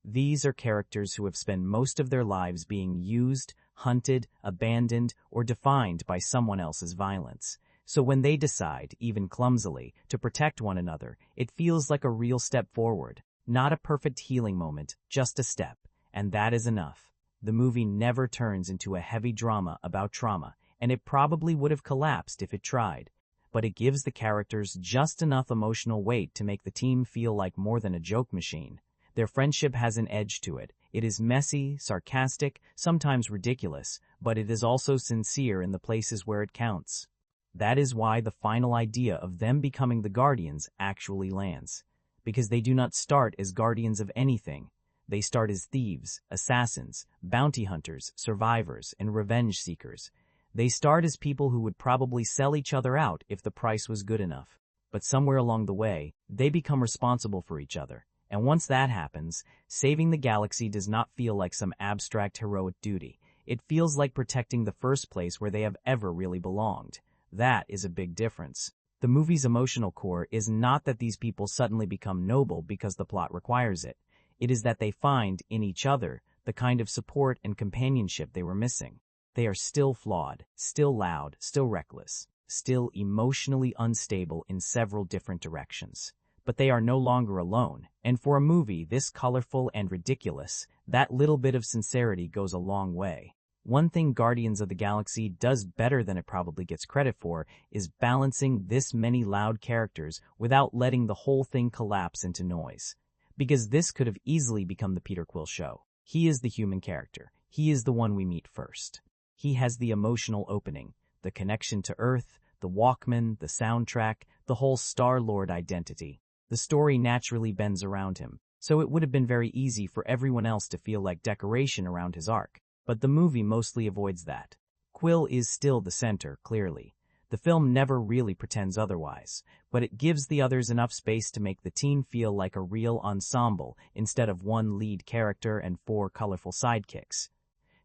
These are characters who have spent most of their lives being used, hunted, abandoned, or defined by someone else's violence. So when they decide, even clumsily, to protect one another, it feels like a real step forward. Not a perfect healing moment, just a step. And that is enough. The movie never turns into a heavy drama about trauma, and it probably would have collapsed if it tried. But it gives the characters just enough emotional weight to make the team feel like more than a joke machine. Their friendship has an edge to it. It is messy, sarcastic, sometimes ridiculous, but it is also sincere in the places where it counts. That is why the final idea of them becoming the Guardians actually lands. Because they do not start as guardians of anything. They start as thieves, assassins, bounty hunters, survivors, and revenge seekers. They start as people who would probably sell each other out if the price was good enough. But somewhere along the way, they become responsible for each other. And once that happens, saving the galaxy does not feel like some abstract heroic duty. It feels like protecting the first place where they have ever really belonged. That is a big difference. The movie's emotional core is not that these people suddenly become noble because the plot requires it. It is that they find, in each other, the kind of support and companionship they were missing. They are still flawed, still loud, still reckless, still emotionally unstable in several different directions. But they are no longer alone, and for a movie this colorful and ridiculous, that little bit of sincerity goes a long way. One thing Guardians of the Galaxy does better than it probably gets credit for is balancing this many loud characters without letting the whole thing collapse into noise. Because this could have easily become the Peter Quill show. He is the human character. He is the one we meet first. He has the emotional opening, the connection to Earth, the Walkman, the soundtrack, the whole Star-Lord identity. The story naturally bends around him, so it would have been very easy for everyone else to feel like decoration around his arc. But the movie mostly avoids that. Quill is still the center, clearly. The film never really pretends otherwise, but it gives the others enough space to make the team feel like a real ensemble instead of one lead character and 4 colorful sidekicks.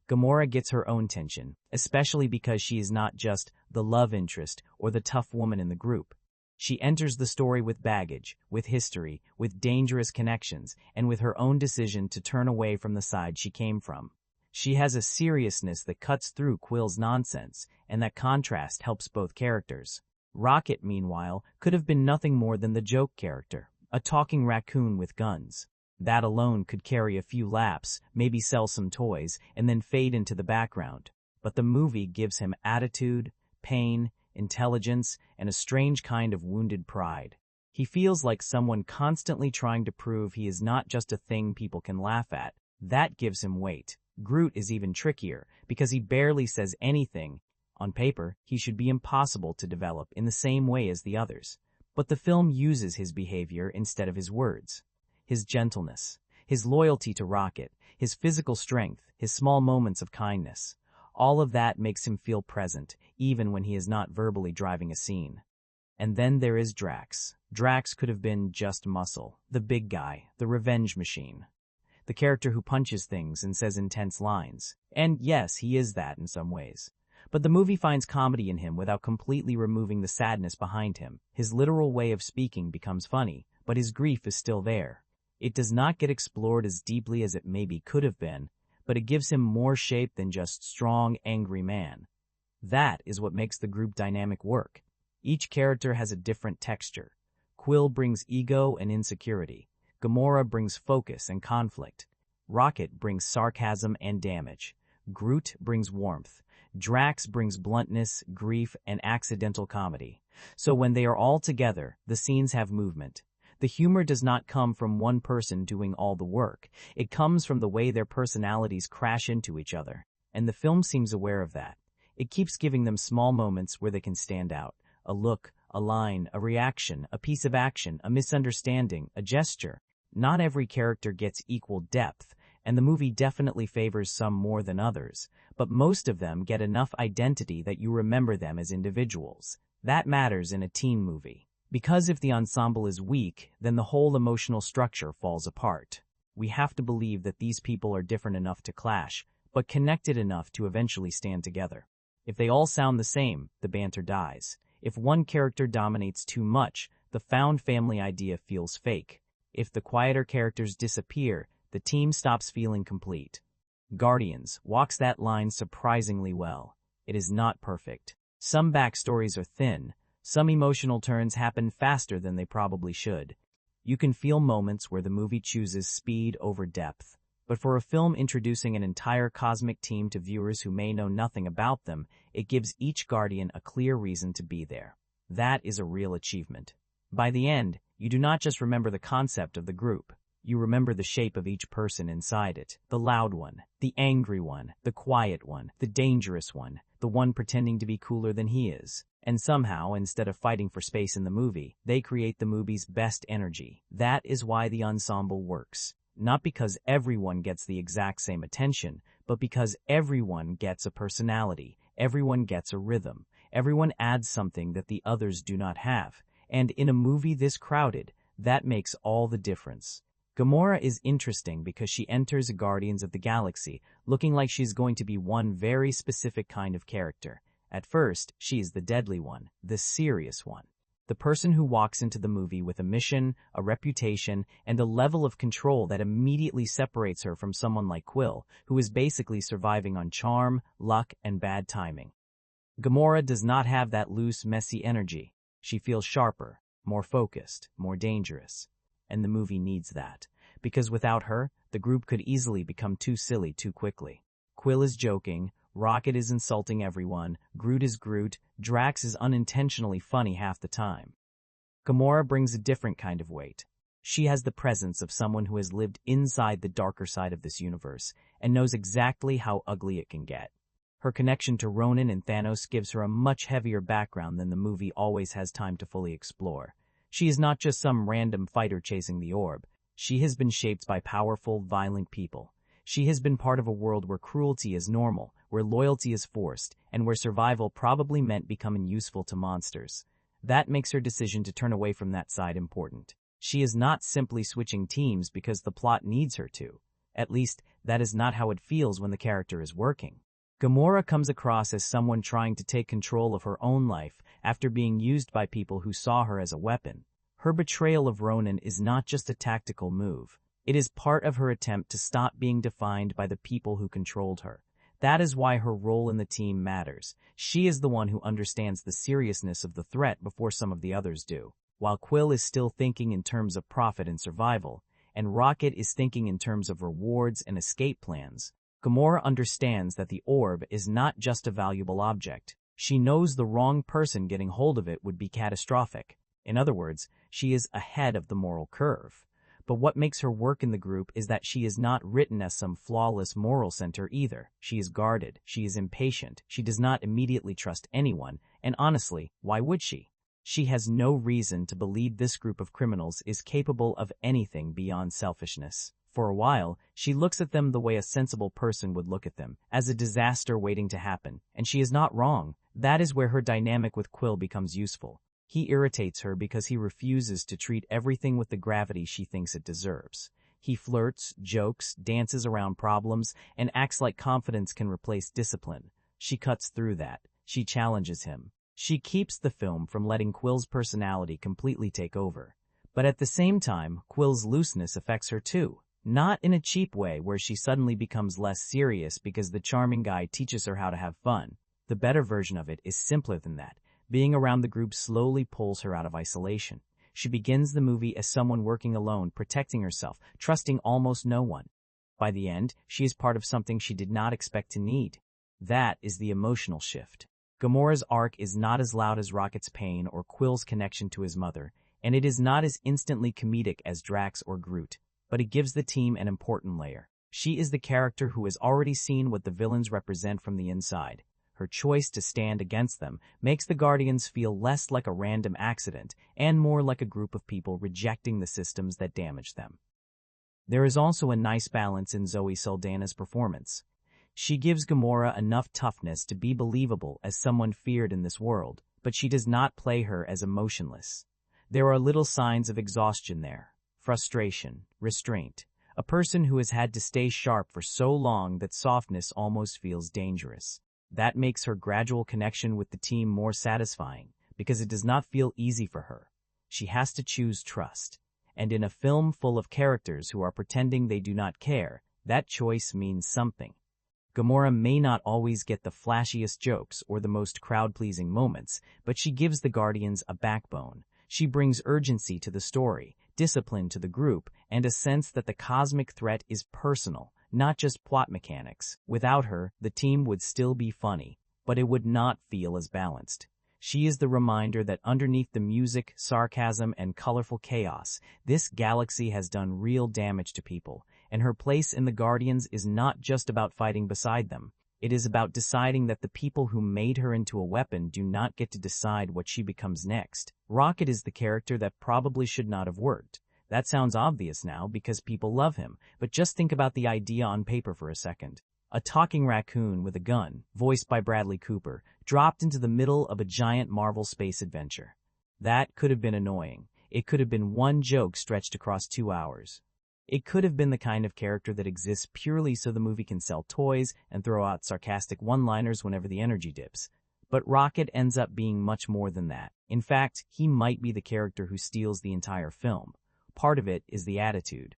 Gamora gets her own tension, especially because she is not just the love interest or the tough woman in the group. She enters the story with baggage, with history, with dangerous connections, and with her own decision to turn away from the side she came from. She has a seriousness that cuts through Quill's nonsense, and that contrast helps both characters. Rocket, meanwhile, could have been nothing more than the joke character, a talking raccoon with guns. That alone could carry a few laps, maybe sell some toys, and then fade into the background. But the movie gives him attitude, pain, intelligence, and a strange kind of wounded pride. He feels like someone constantly trying to prove he is not just a thing people can laugh at. That gives him weight. Groot is even trickier, because he barely says anything. On paper, he should be impossible to develop in the same way as the others. But the film uses his behavior instead of his words. His gentleness, his loyalty to Rocket, his physical strength, his small moments of kindness. All of that makes him feel present, even when he is not verbally driving a scene. And then there is Drax. Drax could have been just muscle, the big guy, the revenge machine. The character who punches things and says intense lines. And yes, he is that in some ways. But the movie finds comedy in him without completely removing the sadness behind him. His literal way of speaking becomes funny, but his grief is still there. It does not get explored as deeply as it maybe could have been, but it gives him more shape than just strong, angry man. That is what makes the group dynamic work. Each character has a different texture. Quill brings ego and insecurity. Gamora brings focus and conflict. Rocket brings sarcasm and damage. Groot brings warmth. Drax brings bluntness, grief, and accidental comedy. So when they are all together, the scenes have movement. The humor does not come from one person doing all the work. It comes from the way their personalities crash into each other. And the film seems aware of that. It keeps giving them small moments where they can stand out. A look, a line, a reaction, a piece of action, a misunderstanding, a gesture. Not every character gets equal depth, and the movie definitely favors some more than others, but most of them get enough identity that you remember them as individuals. That matters in a teen movie. Because if the ensemble is weak, then the whole emotional structure falls apart. We have to believe that these people are different enough to clash, but connected enough to eventually stand together. If they all sound the same, the banter dies. If one character dominates too much, the found family idea feels fake. If the quieter characters disappear, the team stops feeling complete. Guardians walks that line surprisingly well. It is not perfect. Some backstories are thin. Some emotional turns happen faster than they probably should. You can feel moments where the movie chooses speed over depth. But for a film introducing an entire cosmic team to viewers who may know nothing about them, it gives each Guardian a clear reason to be there. That is a real achievement. By the end, you do not just remember the concept of the group. You remember the shape of each person inside it. The loud one, the angry one, the quiet one, the dangerous one, the one pretending to be cooler than he is. And somehow, instead of fighting for space in the movie, they create the movie's best energy. That is why the ensemble works. Not because everyone gets the exact same attention, but because everyone gets a personality, everyone gets a rhythm, everyone adds something that the others do not have. And in a movie this crowded, that makes all the difference. Gamora is interesting because she enters Guardians of the Galaxy looking like she's going to be one very specific kind of character. At first, she's the deadly one, the serious one. The person who walks into the movie with a mission, a reputation, and a level of control that immediately separates her from someone like Quill, who is basically surviving on charm, luck, and bad timing. Gamora does not have that loose, messy energy. She feels sharper, more focused, more dangerous. And the movie needs that. Because without her, the group could easily become too silly too quickly. Quill is joking, Rocket is insulting everyone, Groot is Groot, Drax is unintentionally funny half the time. Gamora brings a different kind of weight. She has the presence of someone who has lived inside the darker side of this universe and knows exactly how ugly it can get. Her connection to Ronan and Thanos gives her a much heavier background than the movie always has time to fully explore. She is not just some random fighter chasing the orb. She has been shaped by powerful, violent people. She has been part of a world where cruelty is normal, where loyalty is forced, and where survival probably meant becoming useful to monsters. That makes her decision to turn away from that side important. She is not simply switching teams because the plot needs her to. At least, that is not how it feels when the character is working. Gamora comes across as someone trying to take control of her own life after being used by people who saw her as a weapon. Her betrayal of Ronan is not just a tactical move. It is part of her attempt to stop being defined by the people who controlled her. That is why her role in the team matters. She is the one who understands the seriousness of the threat before some of the others do. While Quill is still thinking in terms of profit and survival, and Rocket is thinking in terms of rewards and escape plans, Gamora understands that the orb is not just a valuable object. She knows the wrong person getting hold of it would be catastrophic. In other words, she is ahead of the moral curve. But what makes her work in the group is that she is not written as some flawless moral center either. She is guarded, she is impatient, she does not immediately trust anyone, and honestly, why would she? She has no reason to believe this group of criminals is capable of anything beyond selfishness. For a while, she looks at them the way a sensible person would look at them, as a disaster waiting to happen, and she is not wrong. That is where her dynamic with Quill becomes useful. He irritates her because he refuses to treat everything with the gravity she thinks it deserves. He flirts, jokes, dances around problems, and acts like confidence can replace discipline. She cuts through that. She challenges him. She keeps the film from letting Quill's personality completely take over. But at the same time, Quill's looseness affects her too. Not in a cheap way where she suddenly becomes less serious because the charming guy teaches her how to have fun. The better version of it is simpler than that. Being around the group slowly pulls her out of isolation. She begins the movie as someone working alone, protecting herself, trusting almost no one. By the end, she is part of something she did not expect to need. That is the emotional shift. Gamora's arc is not as loud as Rocket's pain or Quill's connection to his mother, and it is not as instantly comedic as Drax or Groot, but it gives the team an important layer. She is the character who has already seen what the villains represent from the inside. Her choice to stand against them makes the Guardians feel less like a random accident and more like a group of people rejecting the systems that damage them. There is also a nice balance in Zoe Saldaña's performance. She gives Gamora enough toughness to be believable as someone feared in this world, but she does not play her as emotionless. There are little signs of exhaustion there, frustration, restraint, a person who has had to stay sharp for so long that softness almost feels dangerous. That makes her gradual connection with the team more satisfying, because it does not feel easy for her. She has to choose trust. And in a film full of characters who are pretending they do not care, that choice means something. Gamora may not always get the flashiest jokes or the most crowd-pleasing moments, but she gives the Guardians a backbone. She brings urgency to the story, discipline to the group, and a sense that the cosmic threat is personal, not just plot mechanics. Without her, the team would still be funny, but it would not feel as balanced. She is the reminder that underneath the music, sarcasm, and colorful chaos, this galaxy has done real damage to people, and her place in the Guardians is not just about fighting beside them. It is about deciding that the people who made her into a weapon do not get to decide what she becomes next. Rocket is the character that probably should not have worked. That sounds obvious now because people love him, but just think about the idea on paper for a second. A talking raccoon with a gun, voiced by Bradley Cooper, dropped into the middle of a giant Marvel space adventure. That could have been annoying. It could have been one joke stretched across 2 hours. It could have been the kind of character that exists purely so the movie can sell toys and throw out sarcastic one-liners whenever the energy dips. But Rocket ends up being much more than that. In fact, he might be the character who steals the entire film. Part of it is the attitude.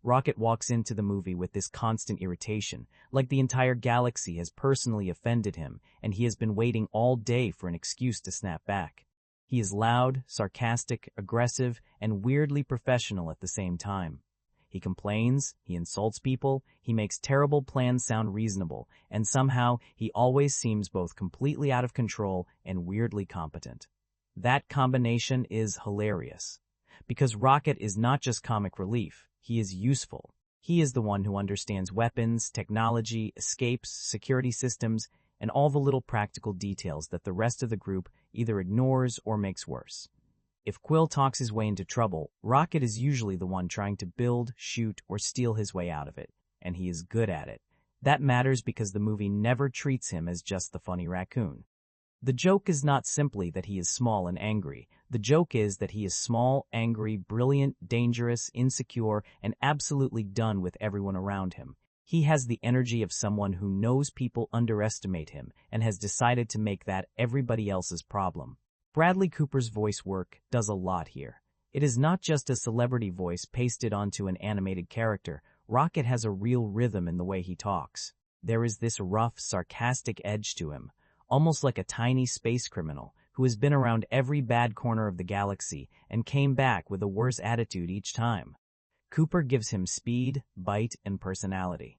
Rocket walks into the movie with this constant irritation, like the entire galaxy has personally offended him, and he has been waiting all day for an excuse to snap back. He is loud, sarcastic, aggressive, and weirdly professional at the same time. He complains, he insults people, he makes terrible plans sound reasonable, and somehow he always seems both completely out of control and weirdly competent. That combination is hilarious. Because Rocket is not just comic relief, he is useful. He is the one who understands weapons, technology, escapes, security systems, and all the little practical details that the rest of the group either ignores or makes worse. If Quill talks his way into trouble, Rocket is usually the one trying to build, shoot, or steal his way out of it, and he is good at it. That matters because the movie never treats him as just the funny raccoon. The joke is not simply that he is small and angry. The joke is that he is small, angry, brilliant, dangerous, insecure, and absolutely done with everyone around him. He has the energy of someone who knows people underestimate him and has decided to make that everybody else's problem. Bradley Cooper's voice work does a lot here. It is not just a celebrity voice pasted onto an animated character. Rocket has a real rhythm in the way he talks. There is this rough, sarcastic edge to him, almost like a tiny space criminal who has been around every bad corner of the galaxy and came back with a worse attitude each time. Cooper gives him speed, bite, and personality.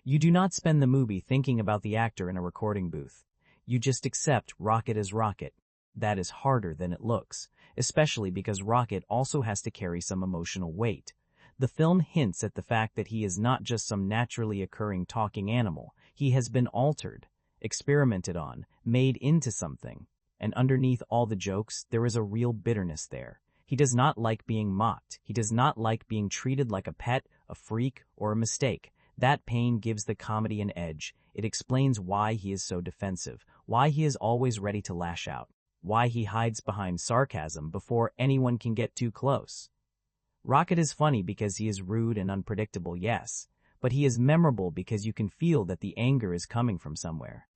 You do not spend the movie thinking about the actor in a recording booth. You just accept Rocket as Rocket. That is harder than it looks, especially because Rocket also has to carry some emotional weight. The film hints at the fact that he is not just some naturally occurring talking animal. He has been altered, experimented on, made into something. And underneath all the jokes, there is a real bitterness there. He does not like being mocked. He does not like being treated like a pet, a freak, or a mistake. That pain gives the comedy an edge. It explains why he is so defensive, why he is always ready to lash out, why he hides behind sarcasm before anyone can get too close. Rocket is funny because he is rude and unpredictable, yes, but he is memorable because you can feel that the anger is coming from somewhere.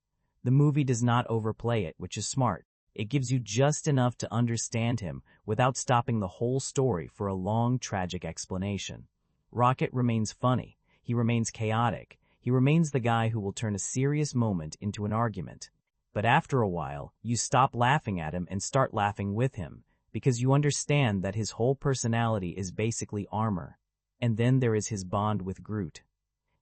The movie does not overplay it, which is smart. It gives you just enough to understand him without stopping the whole story for a long, tragic explanation. Rocket remains funny. He remains chaotic. He remains the guy who will turn a serious moment into an argument. But after a while, you stop laughing at him and start laughing with him, because you understand that his whole personality is basically armor. And then there is his bond with Groot.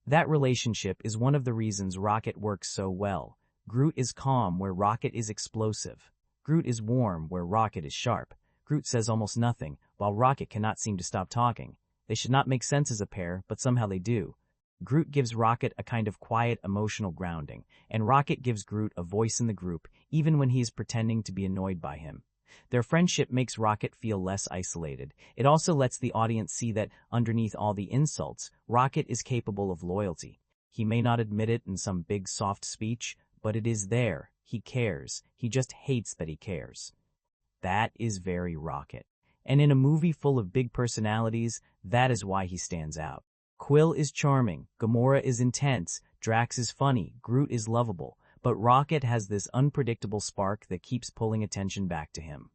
That relationship is one of the reasons Rocket works so well. Groot is calm where Rocket is explosive. Groot is warm where Rocket is sharp. Groot says almost nothing, while Rocket cannot seem to stop talking. They should not make sense as a pair, but somehow they do. Groot gives Rocket a kind of quiet, emotional grounding, and Rocket gives Groot a voice in the group, even when he is pretending to be annoyed by him. Their friendship makes Rocket feel less isolated. It also lets the audience see that, underneath all the insults, Rocket is capable of loyalty. He may not admit it in some big, soft speech, but it is there. He cares. He just hates that he cares. That is very Rocket. And in a movie full of big personalities, that is why he stands out. Quill is charming, Gamora is intense, Drax is funny, Groot is lovable, but Rocket has this unpredictable spark that keeps pulling attention back to him.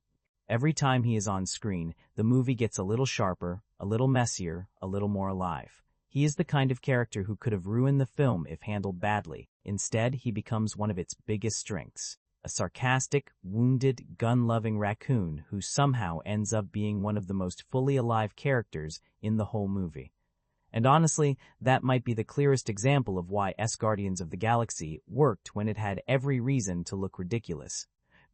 Every time he is on screen, the movie gets a little sharper, a little messier, a little more alive. He is the kind of character who could have ruined the film if handled badly. Instead, he becomes one of its biggest strengths. A sarcastic, wounded, gun-loving raccoon who somehow ends up being one of the most fully alive characters in the whole movie. And honestly, that might be the clearest example of why Guardians of the Galaxy worked when it had every reason to look ridiculous.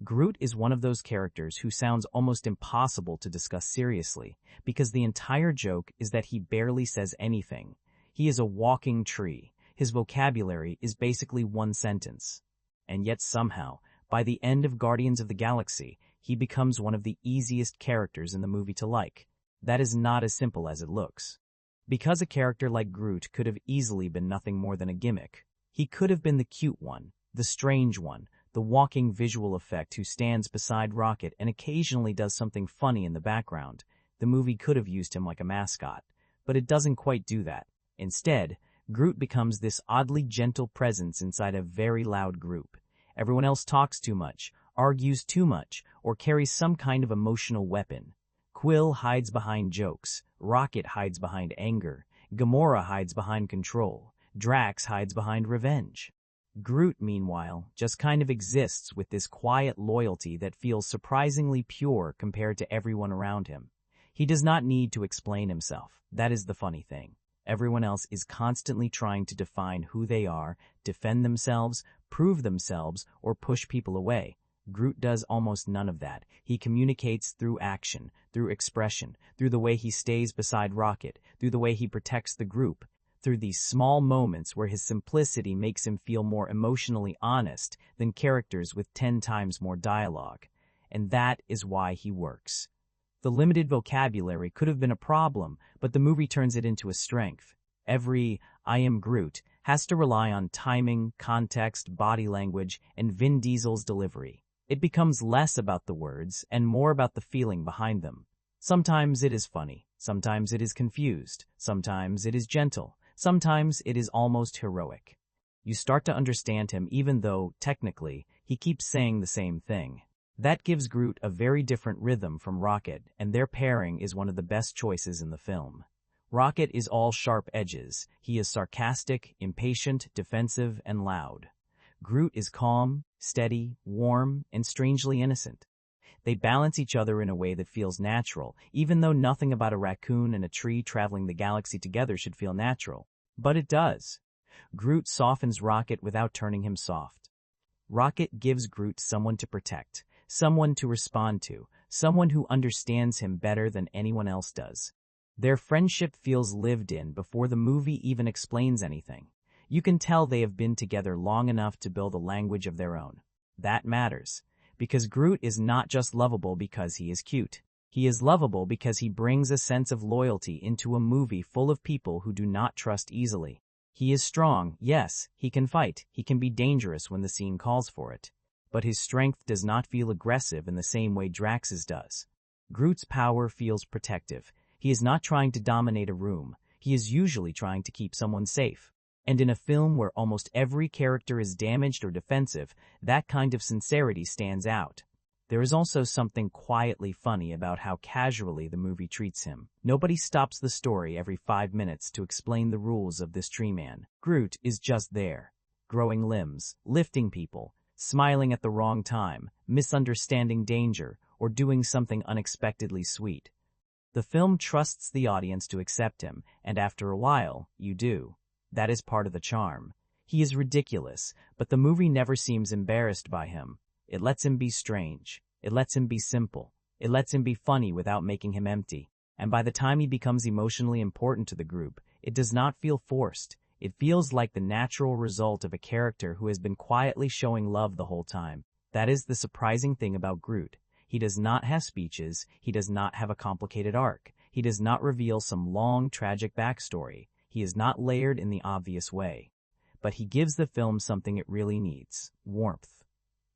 Groot is one of those characters who sounds almost impossible to discuss seriously, because the entire joke is that he barely says anything. He is a walking tree. His vocabulary is basically one sentence. And yet somehow, by the end of Guardians of the Galaxy, he becomes one of the easiest characters in the movie to like. That is not as simple as it looks. Because a character like Groot could have easily been nothing more than a gimmick. He could have been the cute one, the strange one, the walking visual effect who stands beside Rocket and occasionally does something funny in the background. The movie could have used him like a mascot, but it doesn't quite do that. Instead, Groot becomes this oddly gentle presence inside a very loud group. Everyone else talks too much, argues too much, or carries some kind of emotional weapon. Quill hides behind jokes, Rocket hides behind anger, Gamora hides behind control, Drax hides behind revenge. Groot, meanwhile, just kind of exists with this quiet loyalty that feels surprisingly pure compared to everyone around him. He does not need to explain himself. That is the funny thing. Everyone else is constantly trying to define who they are, defend themselves, prove themselves, or push people away. Groot does almost none of that. He communicates through action, through expression, through the way he stays beside Rocket, through the way he protects the group, through these small moments where his simplicity makes him feel more emotionally honest than characters with 10 times more dialogue. And that is why he works. The limited vocabulary could have been a problem, but the movie turns it into a strength. Every "I am Groot" has to rely on timing, context, body language, and Vin Diesel's delivery. It becomes less about the words and more about the feeling behind them. Sometimes it is funny, sometimes it is confused, sometimes it is gentle, sometimes it is almost heroic. You start to understand him even though, technically, he keeps saying the same thing. That gives Groot a very different rhythm from Rocket, and their pairing is one of the best choices in the film. Rocket is all sharp edges. He is sarcastic, impatient, defensive, and loud. Groot is calm, steady, warm, and strangely innocent. They balance each other in a way that feels natural, even though nothing about a raccoon and a tree traveling the galaxy together should feel natural. But it does. Groot softens Rocket without turning him soft. Rocket gives Groot someone to protect, someone to respond to, someone who understands him better than anyone else does. Their friendship feels lived in before the movie even explains anything. You can tell they have been together long enough to build a language of their own. That matters, because Groot is not just lovable because he is cute. He is lovable because he brings a sense of loyalty into a movie full of people who do not trust easily. He is strong, yes, he can fight, he can be dangerous when the scene calls for it. But his strength does not feel aggressive in the same way Drax's does. Groot's power feels protective. He is not trying to dominate a room. He is usually trying to keep someone safe. And in a film where almost every character is damaged or defensive, that kind of sincerity stands out. There is also something quietly funny about how casually the movie treats him. Nobody stops the story every 5 minutes to explain the rules of this tree man. Groot is just there, growing limbs, lifting people, smiling at the wrong time, misunderstanding danger, or doing something unexpectedly sweet. The film trusts the audience to accept him, and after a while, you do. That is part of the charm. He is ridiculous, but the movie never seems embarrassed by him. It lets him be strange. It lets him be simple. It lets him be funny without making him empty. And by the time he becomes emotionally important to the group, it does not feel forced. It feels like the natural result of a character who has been quietly showing love the whole time. That is the surprising thing about Groot. He does not have speeches. He does not have a complicated arc. He does not reveal some long, tragic backstory. He is not layered in the obvious way. But he gives the film something it really needs: warmth.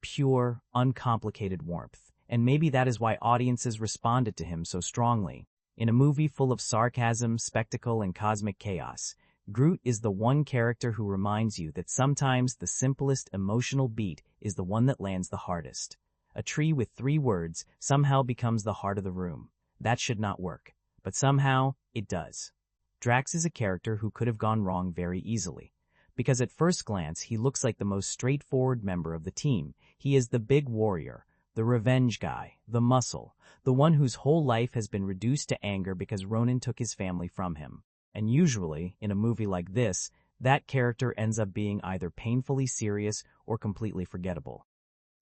Pure, uncomplicated warmth. And maybe that is why audiences responded to him so strongly. In a movie full of sarcasm, spectacle, and cosmic chaos, Groot is the one character who reminds you that sometimes the simplest emotional beat is the one that lands the hardest. A tree with 3 words somehow becomes the heart of the room. That should not work. But somehow, it does. Drax is a character who could have gone wrong very easily. Because at first glance, he looks like the most straightforward member of the team. He is the big warrior, the revenge guy, the muscle, the one whose whole life has been reduced to anger because Ronan took his family from him. And usually, in a movie like this, that character ends up being either painfully serious or completely forgettable.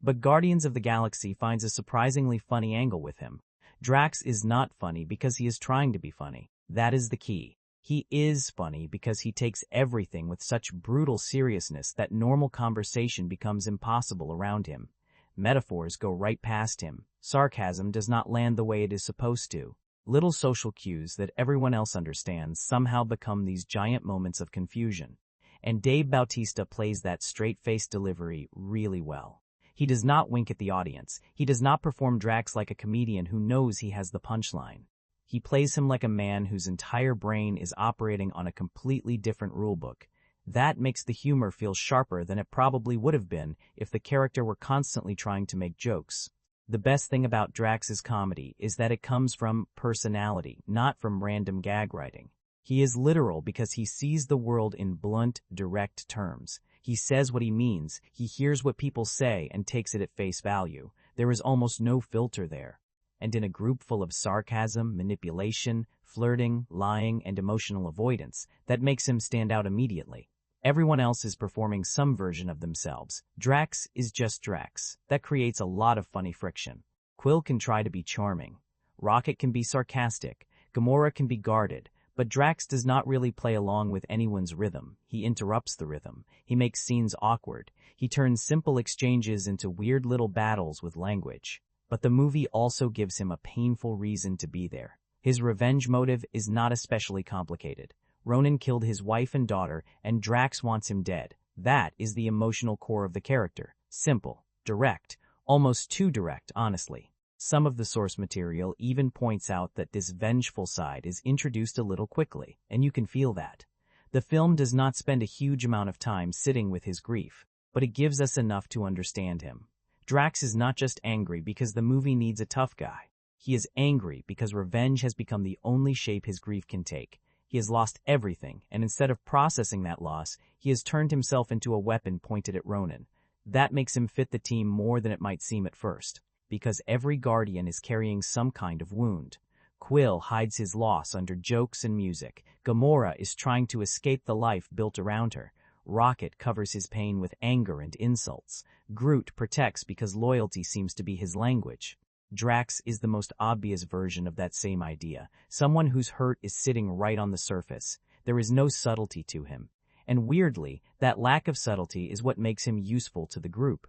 But Guardians of the Galaxy finds a surprisingly funny angle with him. Drax is not funny because he is trying to be funny. That is the key. He is funny because he takes everything with such brutal seriousness that normal conversation becomes impossible around him. Metaphors go right past him. Sarcasm does not land the way it is supposed to. Little social cues that everyone else understands somehow become these giant moments of confusion. And Dave Bautista plays that straight-faced delivery really well. He does not wink at the audience. He does not perform Drax like a comedian who knows he has the punchline. He plays him like a man whose entire brain is operating on a completely different rulebook. That makes the humor feel sharper than it probably would have been if the character were constantly trying to make jokes. The best thing about Drax's comedy is that it comes from personality, not from random gag writing. He is literal because he sees the world in blunt, direct terms. He says what he means, he hears what people say and takes it at face value. There is almost no filter there. And in a group full of sarcasm, manipulation, flirting, lying, and emotional avoidance, that makes him stand out immediately. Everyone else is performing some version of themselves. Drax is just Drax. That creates a lot of funny friction. Quill can try to be charming. Rocket can be sarcastic. Gamora can be guarded. But Drax does not really play along with anyone's rhythm. He interrupts the rhythm. He makes scenes awkward. He turns simple exchanges into weird little battles with language. But the movie also gives him a painful reason to be there. His revenge motive is not especially complicated. Ronan killed his wife and daughter, and Drax wants him dead. That is the emotional core of the character. Simple, direct, almost too direct, honestly. Some of the source material even points out that this vengeful side is introduced a little quickly, and you can feel that. The film does not spend a huge amount of time sitting with his grief, but it gives us enough to understand him. Drax is not just angry because the movie needs a tough guy. He is angry because revenge has become the only shape his grief can take. He has lost everything, and instead of processing that loss, he has turned himself into a weapon pointed at Ronan. That makes him fit the team more than it might seem at first, because every Guardian is carrying some kind of wound. Quill hides his loss under jokes and music. Gamora is trying to escape the life built around her. Rocket covers his pain with anger and insults. Groot protects because loyalty seems to be his language. Drax is the most obvious version of that same idea, someone whose hurt is sitting right on the surface. There is no subtlety to him. And weirdly, that lack of subtlety is what makes him useful to the group.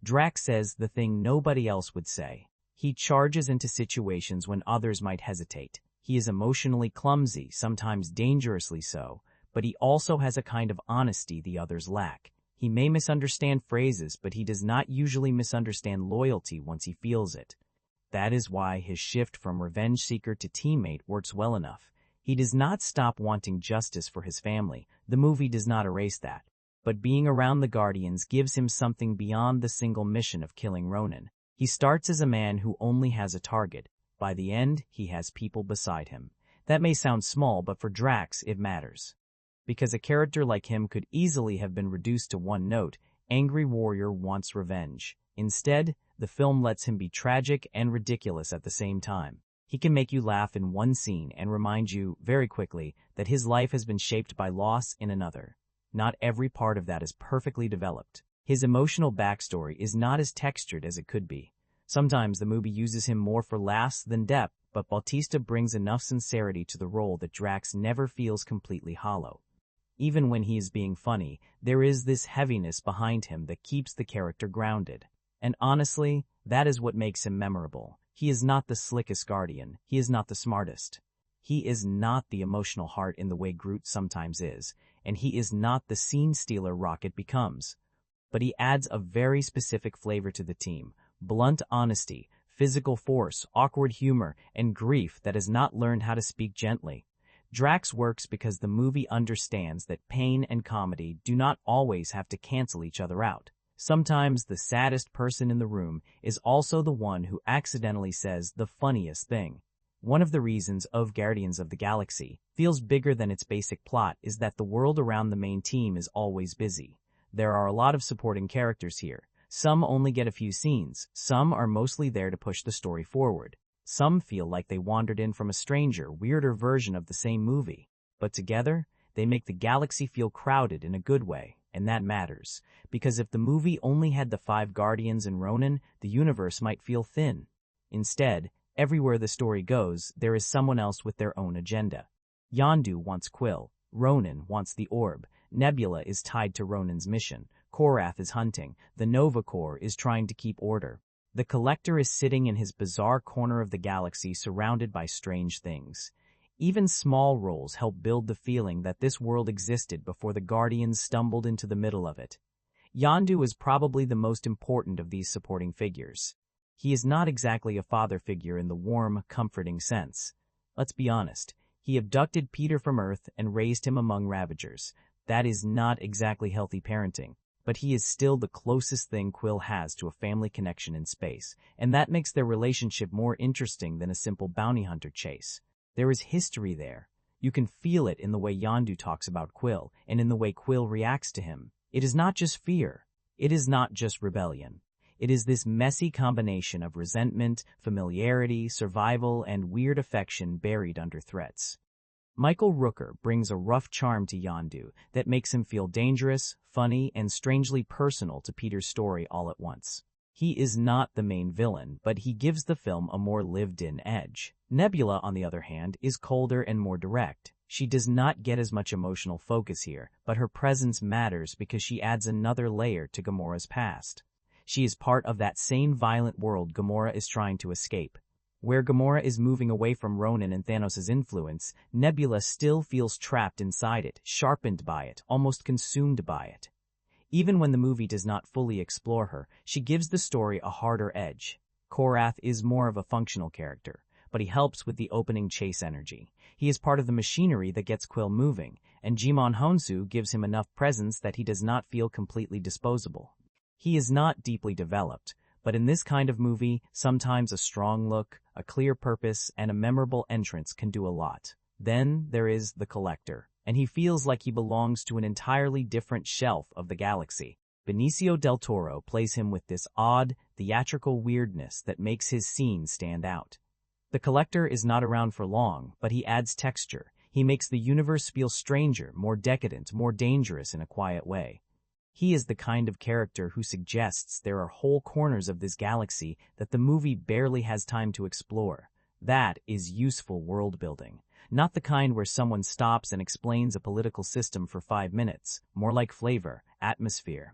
Drax says the thing nobody else would say. He charges into situations when others might hesitate. He is emotionally clumsy, sometimes dangerously so, but he also has a kind of honesty the others lack. He may misunderstand phrases, but he does not usually misunderstand loyalty once he feels it. That is why his shift from revenge seeker to teammate works well enough. He does not stop wanting justice for his family. The movie does not erase that. But being around the Guardians gives him something beyond the single mission of killing Ronan. He starts as a man who only has a target. By the end, he has people beside him. That may sound small, but for Drax, it matters. Because a character like him could easily have been reduced to one note: angry warrior wants revenge. Instead, the film lets him be tragic and ridiculous at the same time. He can make you laugh in one scene and remind you, very quickly, that his life has been shaped by loss in another. Not every part of that is perfectly developed. His emotional backstory is not as textured as it could be. Sometimes the movie uses him more for laughs than depth, but Bautista brings enough sincerity to the role that Drax never feels completely hollow. Even when he is being funny, there is this heaviness behind him that keeps the character grounded. And honestly, that is what makes him memorable. He is not the slickest Guardian. He is not the smartest. He is not the emotional heart in the way Groot sometimes is, and he is not the scene stealer Rocket becomes. But he adds a very specific flavor to the team: blunt honesty, physical force, awkward humor, and grief that has not learned how to speak gently. Drax works because the movie understands that pain and comedy do not always have to cancel each other out. Sometimes the saddest person in the room is also the one who accidentally says the funniest thing. One of the reasons of Guardians of the Galaxy feels bigger than its basic plot is that the world around the main team is always busy. There are a lot of supporting characters here. Some only get a few scenes. Some are mostly there to push the story forward. Some feel like they wandered in from a stranger, weirder version of the same movie. But together, they make the galaxy feel crowded in a good way. and that matters, because if the movie only had the 5 Guardians and Ronan, the universe might feel thin. Instead, everywhere the story goes, there is someone else with their own agenda. Yondu wants Quill, Ronan wants the orb, Nebula is tied to Ronan's mission, Korath is hunting, the Nova Corps is trying to keep order. The Collector is sitting in his bizarre corner of the galaxy surrounded by strange things. Even small roles help build the feeling that this world existed before the Guardians stumbled into the middle of it. Yondu is probably the most important of these supporting figures. He is not exactly a father figure in the warm, comforting sense. Let's be honest, he abducted Peter from Earth and raised him among Ravagers. That is not exactly healthy parenting, but he is still the closest thing Quill has to a family connection in space, and that makes their relationship more interesting than a simple bounty hunter chase. There is history there. You can feel it in the way Yondu talks about Quill, and in the way Quill reacts to him. It is not just fear. It is not just rebellion. It is this messy combination of resentment, familiarity, survival, and weird affection buried under threats. Michael Rooker brings a rough charm to Yondu that makes him feel dangerous, funny, and strangely personal to Peter's story all at once. He is not the main villain, but he gives the film a more lived-in edge. Nebula, on the other hand, is colder and more direct. She does not get as much emotional focus here, but her presence matters because she adds another layer to Gamora's past. She is part of that same violent world Gamora is trying to escape. Where Gamora is moving away from Ronan and Thanos' influence, Nebula still feels trapped inside it, sharpened by it, almost consumed by it. Even when the movie does not fully explore her, she gives the story a harder edge. Korath is more of a functional character, but he helps with the opening chase energy. He is part of the machinery that gets Quill moving, and Jimon Honsu gives him enough presence that he does not feel completely disposable. He is not deeply developed, but in this kind of movie, sometimes a strong look, a clear purpose, and a memorable entrance can do a lot. Then there is the Collector, and he feels like he belongs to an entirely different shelf of the galaxy. Benicio del Toro plays him with this odd, theatrical weirdness that makes his scenes stand out. The Collector is not around for long, but he adds texture. He makes the universe feel stranger, more decadent, more dangerous in a quiet way. He is the kind of character who suggests there are whole corners of this galaxy that the movie barely has time to explore. That is useful world building. Not the kind where someone stops and explains a political system for 5 minutes, more like flavor, atmosphere.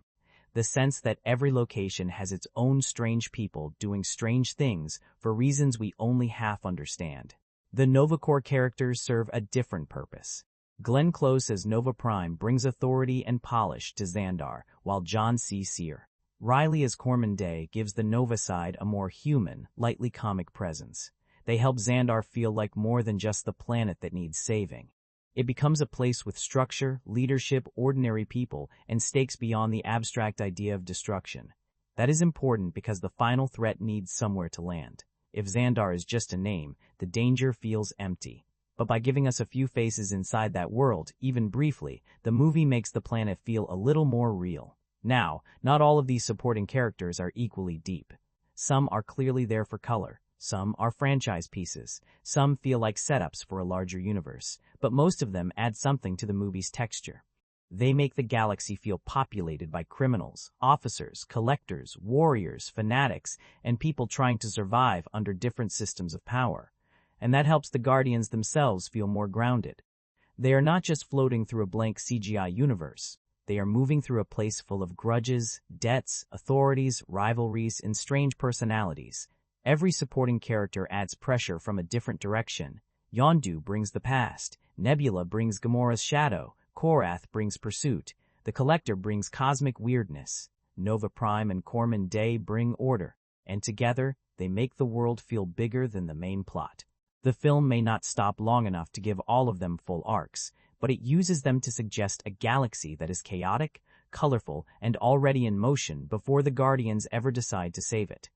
The sense that every location has its own strange people doing strange things for reasons we only half understand. The Nova Corps characters serve a different purpose. Glenn Close as Nova Prime brings authority and polish to Xandar, while John C. Sear. Riley as Corman Day gives the Nova side a more human, lightly comic presence. They help Xandar feel like more than just the planet that needs saving. It becomes a place with structure, leadership, ordinary people, and stakes beyond the abstract idea of destruction. That is important because the final threat needs somewhere to land. If Xandar is just a name, the danger feels empty. But by giving us a few faces inside that world, even briefly, the movie makes the planet feel a little more real. Now, not all of these supporting characters are equally deep. Some are clearly there for color. Some are franchise pieces. Some feel like setups for a larger universe. But most of them add something to the movie's texture. They make the galaxy feel populated by criminals, officers, collectors, warriors, fanatics, and people trying to survive under different systems of power. And that helps the Guardians themselves feel more grounded. They are not just floating through a blank CGI universe. They are moving through a place full of grudges, debts, authorities, rivalries, and strange personalities. Every supporting character adds pressure from a different direction. Yondu brings the past. Nebula brings Gamora's shadow. Korath brings pursuit. The Collector brings cosmic weirdness. Nova Prime and Corman Day bring order. And together, they make the world feel bigger than the main plot. The film may not stop long enough to give all of them full arcs, but it uses them to suggest a galaxy that is chaotic, colorful, and already in motion before the Guardians ever decide to save it.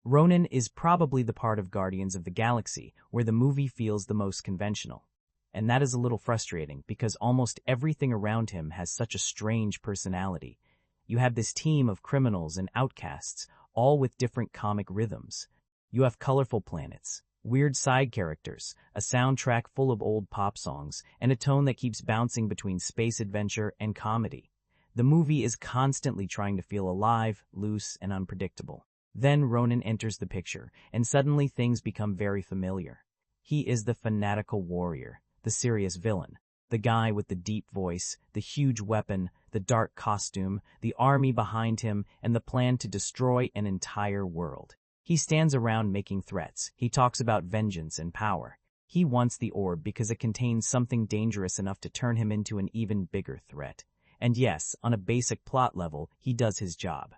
Ronan is probably the part of Guardians of the Galaxy where the movie feels the most conventional. And that is a little frustrating because almost everything around him has such a strange personality. You have this team of criminals and outcasts, all with different comic rhythms. You have colorful planets, weird side characters, a soundtrack full of old pop songs, and a tone that keeps bouncing between space adventure and comedy. The movie is constantly trying to feel alive, loose, and unpredictable. Then Ronan enters the picture, and suddenly things become very familiar. He is the fanatical warrior, the serious villain, the guy with the deep voice, the huge weapon, the dark costume, the army behind him, and the plan to destroy an entire world. He stands around making threats. He talks about vengeance and power. He wants the orb because it contains something dangerous enough to turn him into an even bigger threat. And yes, on a basic plot level, he does his job.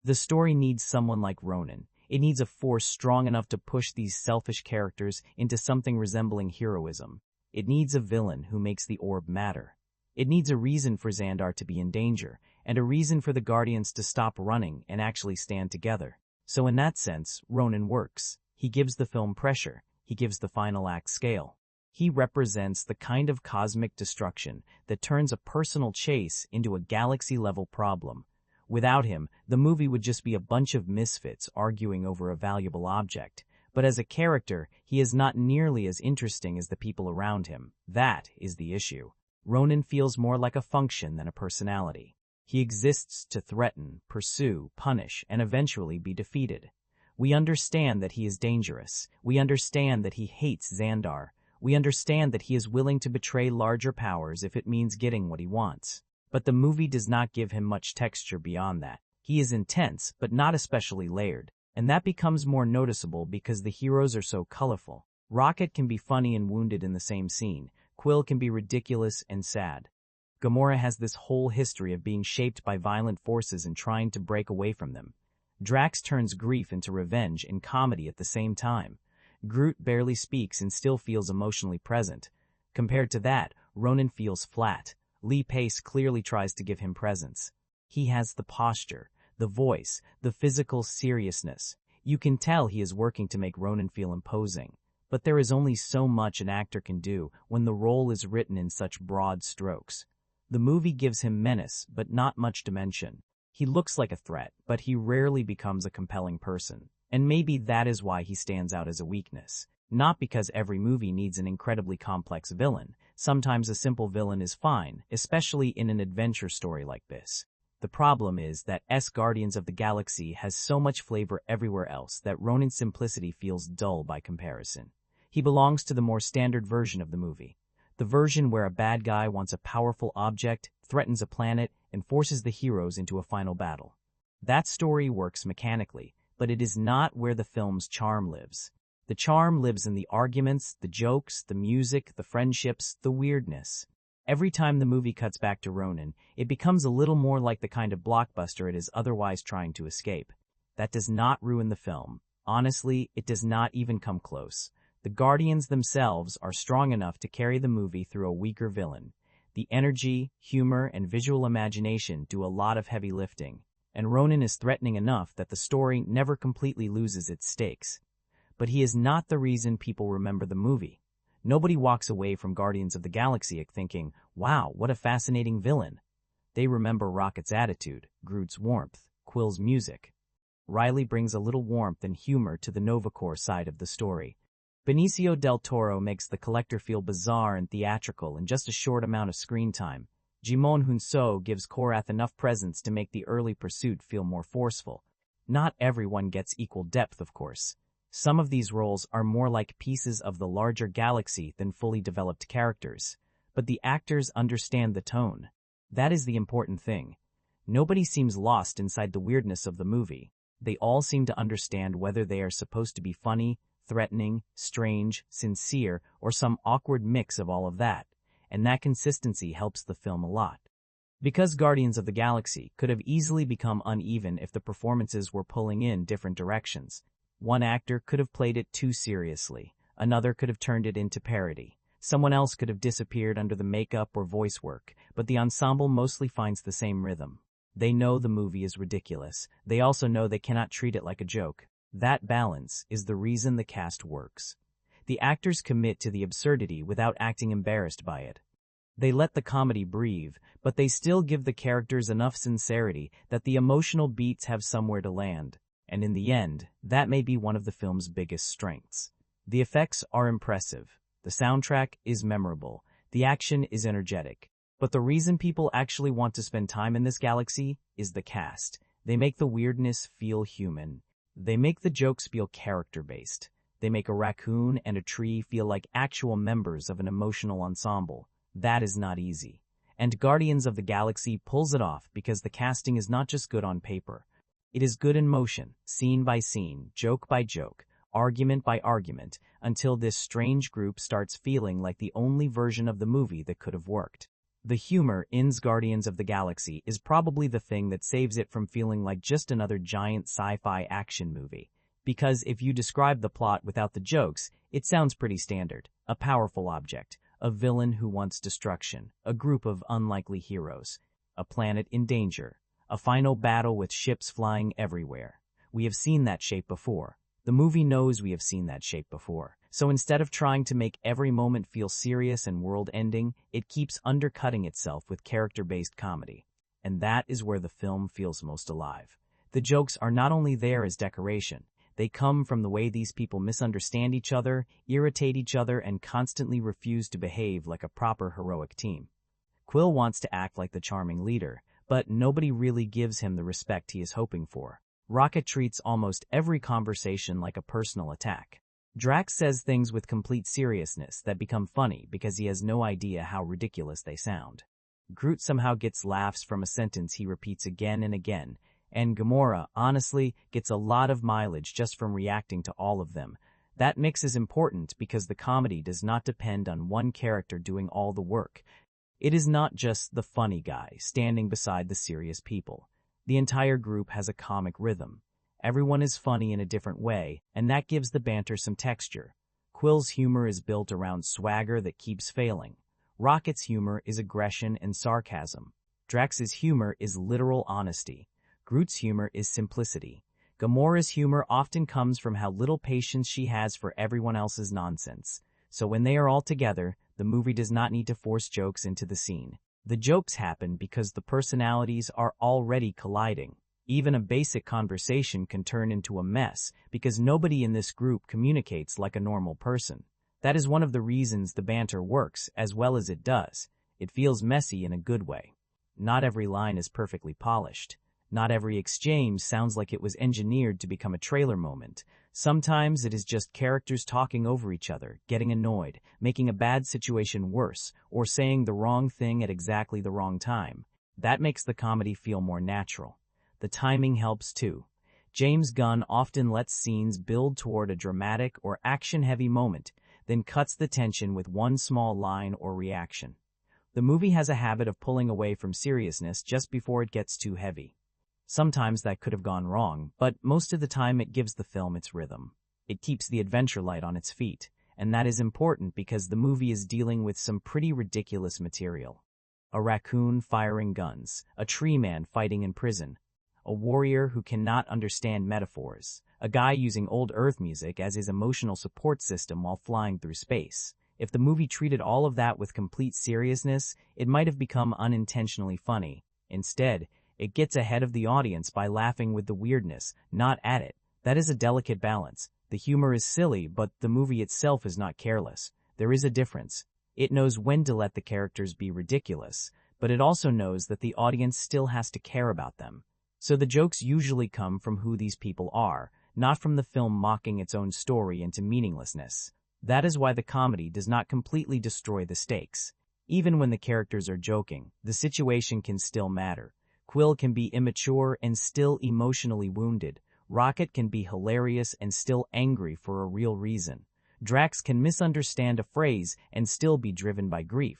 The story needs someone like Ronan. It needs a force strong enough to push these selfish characters into something resembling heroism. It needs a villain who makes the orb matter. It needs a reason for Xandar to be in danger, and a reason for the Guardians to stop running and actually stand together. So in that sense, Ronan works. He gives the film pressure. He gives the final act scale. He represents the kind of cosmic destruction that turns a personal chase into a galaxy-level problem. Without him, the movie would just be a bunch of misfits arguing over a valuable object. But as a character, he is not nearly as interesting as the people around him. That is the issue. Ronan feels more like a function than a personality. He exists to threaten, pursue, punish, and eventually be defeated. We understand that he is dangerous. We understand that he hates Xandar. We understand that he is willing to betray larger powers if it means getting what he wants. But the movie does not give him much texture beyond that. He is intense, but not especially layered. And that becomes more noticeable because the heroes are so colorful. Rocket can be funny and wounded in the same scene. Quill can be ridiculous and sad. Gamora has this whole history of being shaped by violent forces and trying to break away from them. Drax turns grief into revenge and comedy at the same time. Groot barely speaks and still feels emotionally present. Compared to that, Ronan feels flat. Lee Pace clearly tries to give him presence. He has the posture, the voice, the physical seriousness. You can tell he is working to make Ronan feel imposing. But there is only so much an actor can do when the role is written in such broad strokes. The movie gives him menace, but not much dimension. He looks like a threat, but he rarely becomes a compelling person. And maybe that is why he stands out as a weakness. Not because every movie needs an incredibly complex villain. Sometimes a simple villain is fine, especially in an adventure story like this. The problem is that Guardians of the Galaxy has so much flavor everywhere else that Ronan's simplicity feels dull by comparison. He belongs to the more standard version of the movie. The version where a bad guy wants a powerful object, threatens a planet, and forces the heroes into a final battle. That story works mechanically, but it is not where the film's charm lives. The charm lives in the arguments, the jokes, the music, the friendships, the weirdness. Every time the movie cuts back to Ronan, it becomes a little more like the kind of blockbuster it is otherwise trying to escape. That does not ruin the film. Honestly, it does not even come close. The Guardians themselves are strong enough to carry the movie through a weaker villain. The energy, humor, and visual imagination do a lot of heavy lifting, and Ronan is threatening enough that the story never completely loses its stakes. But he is not the reason people remember the movie. Nobody walks away from Guardians of the Galaxy thinking, wow, what a fascinating villain. They remember Rocket's attitude, Groot's warmth, Quill's music. Riley brings a little warmth and humor to the Novacore side of the story. Benicio del Toro makes the collector feel bizarre and theatrical in just a short amount of screen time. Jimon Hunso gives Korath enough presence to make the early pursuit feel more forceful. Not everyone gets equal depth, of course. Some of these roles are more like pieces of the larger galaxy than fully developed characters. But the actors understand the tone. That is the important thing. Nobody seems lost inside the weirdness of the movie. They all seem to understand whether they are supposed to be funny, threatening, strange, sincere, or some awkward mix of all of that. And that consistency helps the film a lot. Because Guardians of the Galaxy could have easily become uneven if the performances were pulling in different directions. One actor could have played it too seriously. Another could have turned it into parody. Someone else could have disappeared under the makeup or voice work, but the ensemble mostly finds the same rhythm. They know the movie is ridiculous. They also know they cannot treat it like a joke. That balance is the reason the cast works. The actors commit to the absurdity without acting embarrassed by it. They let the comedy breathe, but they still give the characters enough sincerity that the emotional beats have somewhere to land. And in the end, that may be one of the film's biggest strengths. The effects are impressive. The soundtrack is memorable. The action is energetic. But the reason people actually want to spend time in this galaxy is the cast. They make the weirdness feel human. They make the jokes feel character-based. They make a raccoon and a tree feel like actual members of an emotional ensemble. That is not easy. And Guardians of the Galaxy pulls it off because the casting is not just good on paper. It is good in motion, scene by scene, joke by joke, argument by argument, until this strange group starts feeling like the only version of the movie that could have worked. The humor in Guardians of the Galaxy is probably the thing that saves it from feeling like just another giant sci-fi action movie. Because if you describe the plot without the jokes, it sounds pretty standard. A powerful object, a villain who wants destruction, a group of unlikely heroes, a planet in danger, a final battle with ships flying everywhere. We have seen that shape before. The movie knows we have seen that shape before. So instead of trying to make every moment feel serious and world-ending, it keeps undercutting itself with character-based comedy. And that is where the film feels most alive. The jokes are not only there as decoration, they come from the way these people misunderstand each other, irritate each other, and constantly refuse to behave like a proper heroic team. Quill wants to act like the charming leader, but nobody really gives him the respect he is hoping for. Rocket treats almost every conversation like a personal attack. Drax says things with complete seriousness that become funny because he has no idea how ridiculous they sound. Groot somehow gets laughs from a sentence he repeats again and again, and Gamora, honestly, gets a lot of mileage just from reacting to all of them. That mix is important because the comedy does not depend on one character doing all the work. It is not just the funny guy standing beside the serious people. The entire group has a comic rhythm. Everyone is funny in a different way, and that gives the banter some texture. Quill's humor is built around swagger that keeps failing. Rocket's humor is aggression and sarcasm. Drax's humor is literal honesty. Groot's humor is simplicity. Gamora's humor often comes from how little patience she has for everyone else's nonsense. So when they are all together, the movie does not need to force jokes into the scene. The jokes happen because the personalities are already colliding. Even a basic conversation can turn into a mess because nobody in this group communicates like a normal person. That is one of the reasons the banter works as well as it does. It feels messy in a good way. Not every line is perfectly polished. Not every exchange sounds like it was engineered to become a trailer moment. Sometimes it is just characters talking over each other, getting annoyed, making a bad situation worse, or saying the wrong thing at exactly the wrong time. That makes the comedy feel more natural. The timing helps too. James Gunn often lets scenes build toward a dramatic or action-heavy moment, then cuts the tension with one small line or reaction. The movie has a habit of pulling away from seriousness just before it gets too heavy. Sometimes that could have gone wrong, but most of the time it gives the film its rhythm. It keeps the adventure light on its feet, and that is important because the movie is dealing with some pretty ridiculous material. A raccoon firing guns, a tree man fighting in prison, a warrior who cannot understand metaphors, a guy using old Earth music as his emotional support system while flying through space. If the movie treated all of that with complete seriousness, it might have become unintentionally funny. Instead, it gets ahead of the audience by laughing with the weirdness, not at it. That is a delicate balance. The humor is silly, but the movie itself is not careless. There is a difference. It knows when to let the characters be ridiculous, but it also knows that the audience still has to care about them. So the jokes usually come from who these people are, not from the film mocking its own story into meaninglessness. That is why the comedy does not completely destroy the stakes. Even when the characters are joking, the situation can still matter. Quill can be immature and still emotionally wounded. Rocket can be hilarious and still angry for a real reason. Drax can misunderstand a phrase and still be driven by grief.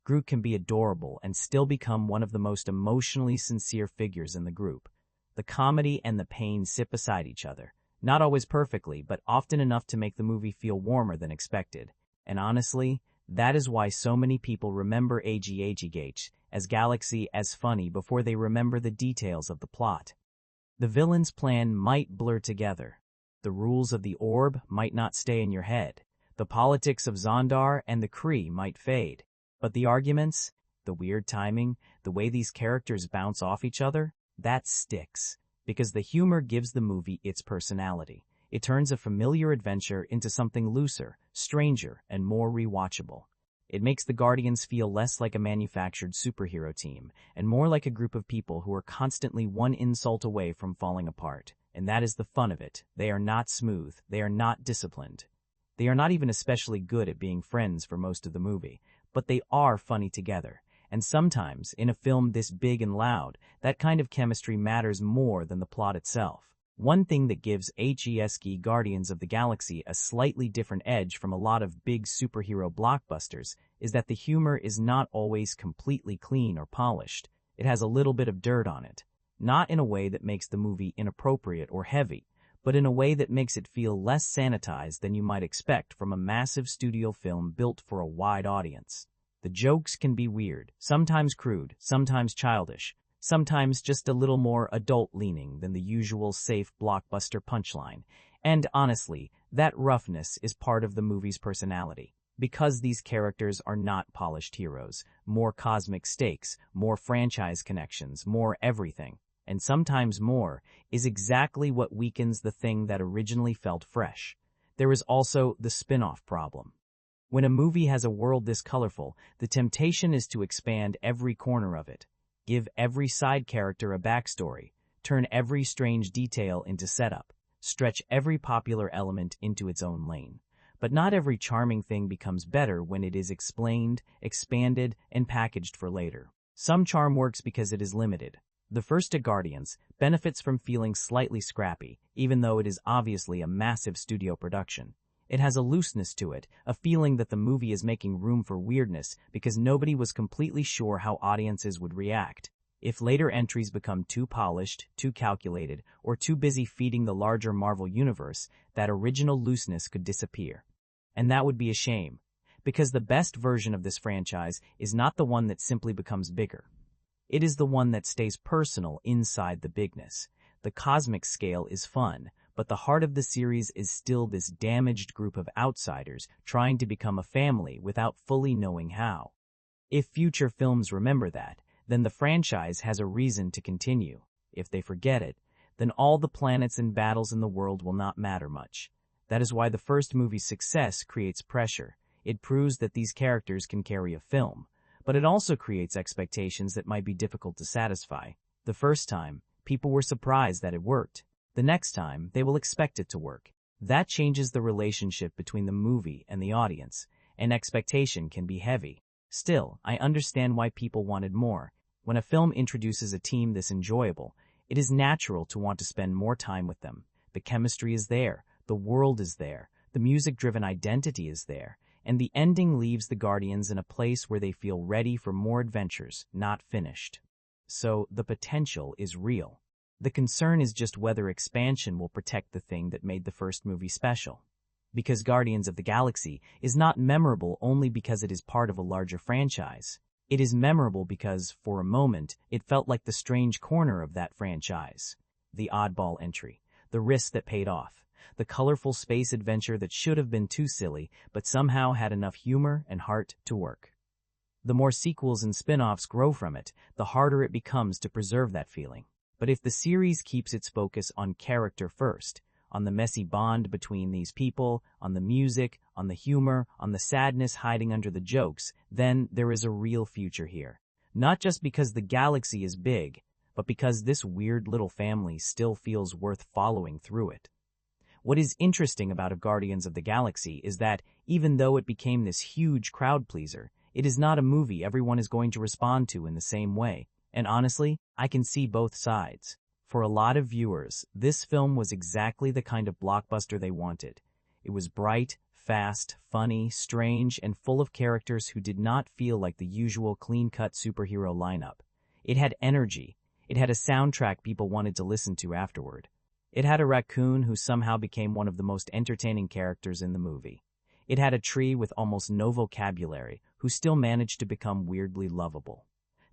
Groot can be adorable and still become one of the most emotionally sincere figures in the group. The comedy and the pain sit beside each other. Not always perfectly, but often enough to make the movie feel warmer than expected. And honestly, that is why so many people remember AGH as Galaxy as funny before they remember the details of the plot. The villain's plan might blur together. The rules of the orb might not stay in your head. The politics of Xandar and the Kree might fade. But the arguments, the weird timing, the way these characters bounce off each other, that sticks. Because the humor gives the movie its personality. It turns a familiar adventure into something looser, stranger, and more rewatchable. It makes the Guardians feel less like a manufactured superhero team and more like a group of people who are constantly one insult away from falling apart. And that is the fun of it. They are not smooth. They are not disciplined. They are not even especially good at being friends for most of the movie, but they are funny together. And sometimes, in a film this big and loud, that kind of chemistry matters more than the plot itself. One thing that gives HESG Guardians of the Galaxy a slightly different edge from a lot of big superhero blockbusters is that the humor is not always completely clean or polished. It has a little bit of dirt on it. Not in a way that makes the movie inappropriate or heavy, but in a way that makes it feel less sanitized than you might expect from a massive studio film built for a wide audience. The jokes can be weird, sometimes crude, sometimes childish, sometimes just a little more adult-leaning than the usual safe blockbuster punchline. And honestly, that roughness is part of the movie's personality. Because these characters are not polished heroes, more cosmic stakes, more franchise connections, more everything, and sometimes more, is exactly what weakens the thing that originally felt fresh. There is also the spin-off problem. When a movie has a world this colorful, the temptation is to expand every corner of it. Give every side character a backstory, turn every strange detail into setup, stretch every popular element into its own lane. But not every charming thing becomes better when it is explained, expanded, and packaged for later. Some charm works because it is limited. The first to Guardians benefits from feeling slightly scrappy, even though it is obviously a massive studio production. It has a looseness to it, a feeling that the movie is making room for weirdness because nobody was completely sure how audiences would react. If later entries become too polished, too calculated, or too busy feeding the larger Marvel universe, that original looseness could disappear. And that would be a shame, because the best version of this franchise is not the one that simply becomes bigger. It is the one that stays personal inside the bigness. The cosmic scale is fun, but the heart of the series is still this damaged group of outsiders trying to become a family without fully knowing how. If future films remember that, then the franchise has a reason to continue. If they forget it, then all the planets and battles in the world will not matter much. That is why the first movie's success creates pressure. It proves that these characters can carry a film, but it also creates expectations that might be difficult to satisfy. The first time, people were surprised that it worked. The next time, they will expect it to work. That changes the relationship between the movie and the audience, and expectation can be heavy. Still, I understand why people wanted more. When a film introduces a team this enjoyable, it is natural to want to spend more time with them. The chemistry is there, the world is there, the music-driven identity is there, and the ending leaves the Guardians in a place where they feel ready for more adventures, not finished. So, the potential is real. The concern is just whether expansion will protect the thing that made the first movie special. Because Guardians of the Galaxy is not memorable only because it is part of a larger franchise. It is memorable because, for a moment, it felt like the strange corner of that franchise. The oddball entry, the risk that paid off, the colorful space adventure that should have been too silly but somehow had enough humor and heart to work. The more sequels and spin-offs grow from it, the harder it becomes to preserve that feeling. But if the series keeps its focus on character first, on the messy bond between these people, on the music, on the humor, on the sadness hiding under the jokes, then there is a real future here. Not just because the galaxy is big, but because this weird little family still feels worth following through it. What is interesting about Guardians of the Galaxy is that, even though it became this huge crowd pleaser, it is not a movie everyone is going to respond to in the same way. And honestly, I can see both sides. For a lot of viewers, this film was exactly the kind of blockbuster they wanted. It was bright, fast, funny, strange, and full of characters who did not feel like the usual clean-cut superhero lineup. It had energy. It had a soundtrack people wanted to listen to afterward. It had a raccoon who somehow became one of the most entertaining characters in the movie. It had a tree with almost no vocabulary who still managed to become weirdly lovable.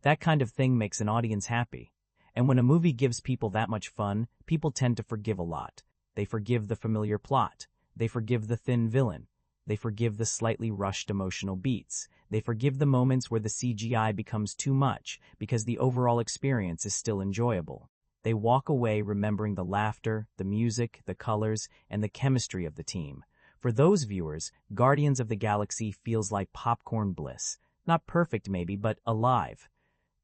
That kind of thing makes an audience happy. And when a movie gives people that much fun, people tend to forgive a lot. They forgive the familiar plot. They forgive the thin villain. They forgive the slightly rushed emotional beats. They forgive the moments where the CGI becomes too much because the overall experience is still enjoyable. They walk away remembering the laughter, the music, the colors, and the chemistry of the team. For those viewers, Guardians of the Galaxy feels like popcorn bliss. Not perfect maybe, but alive.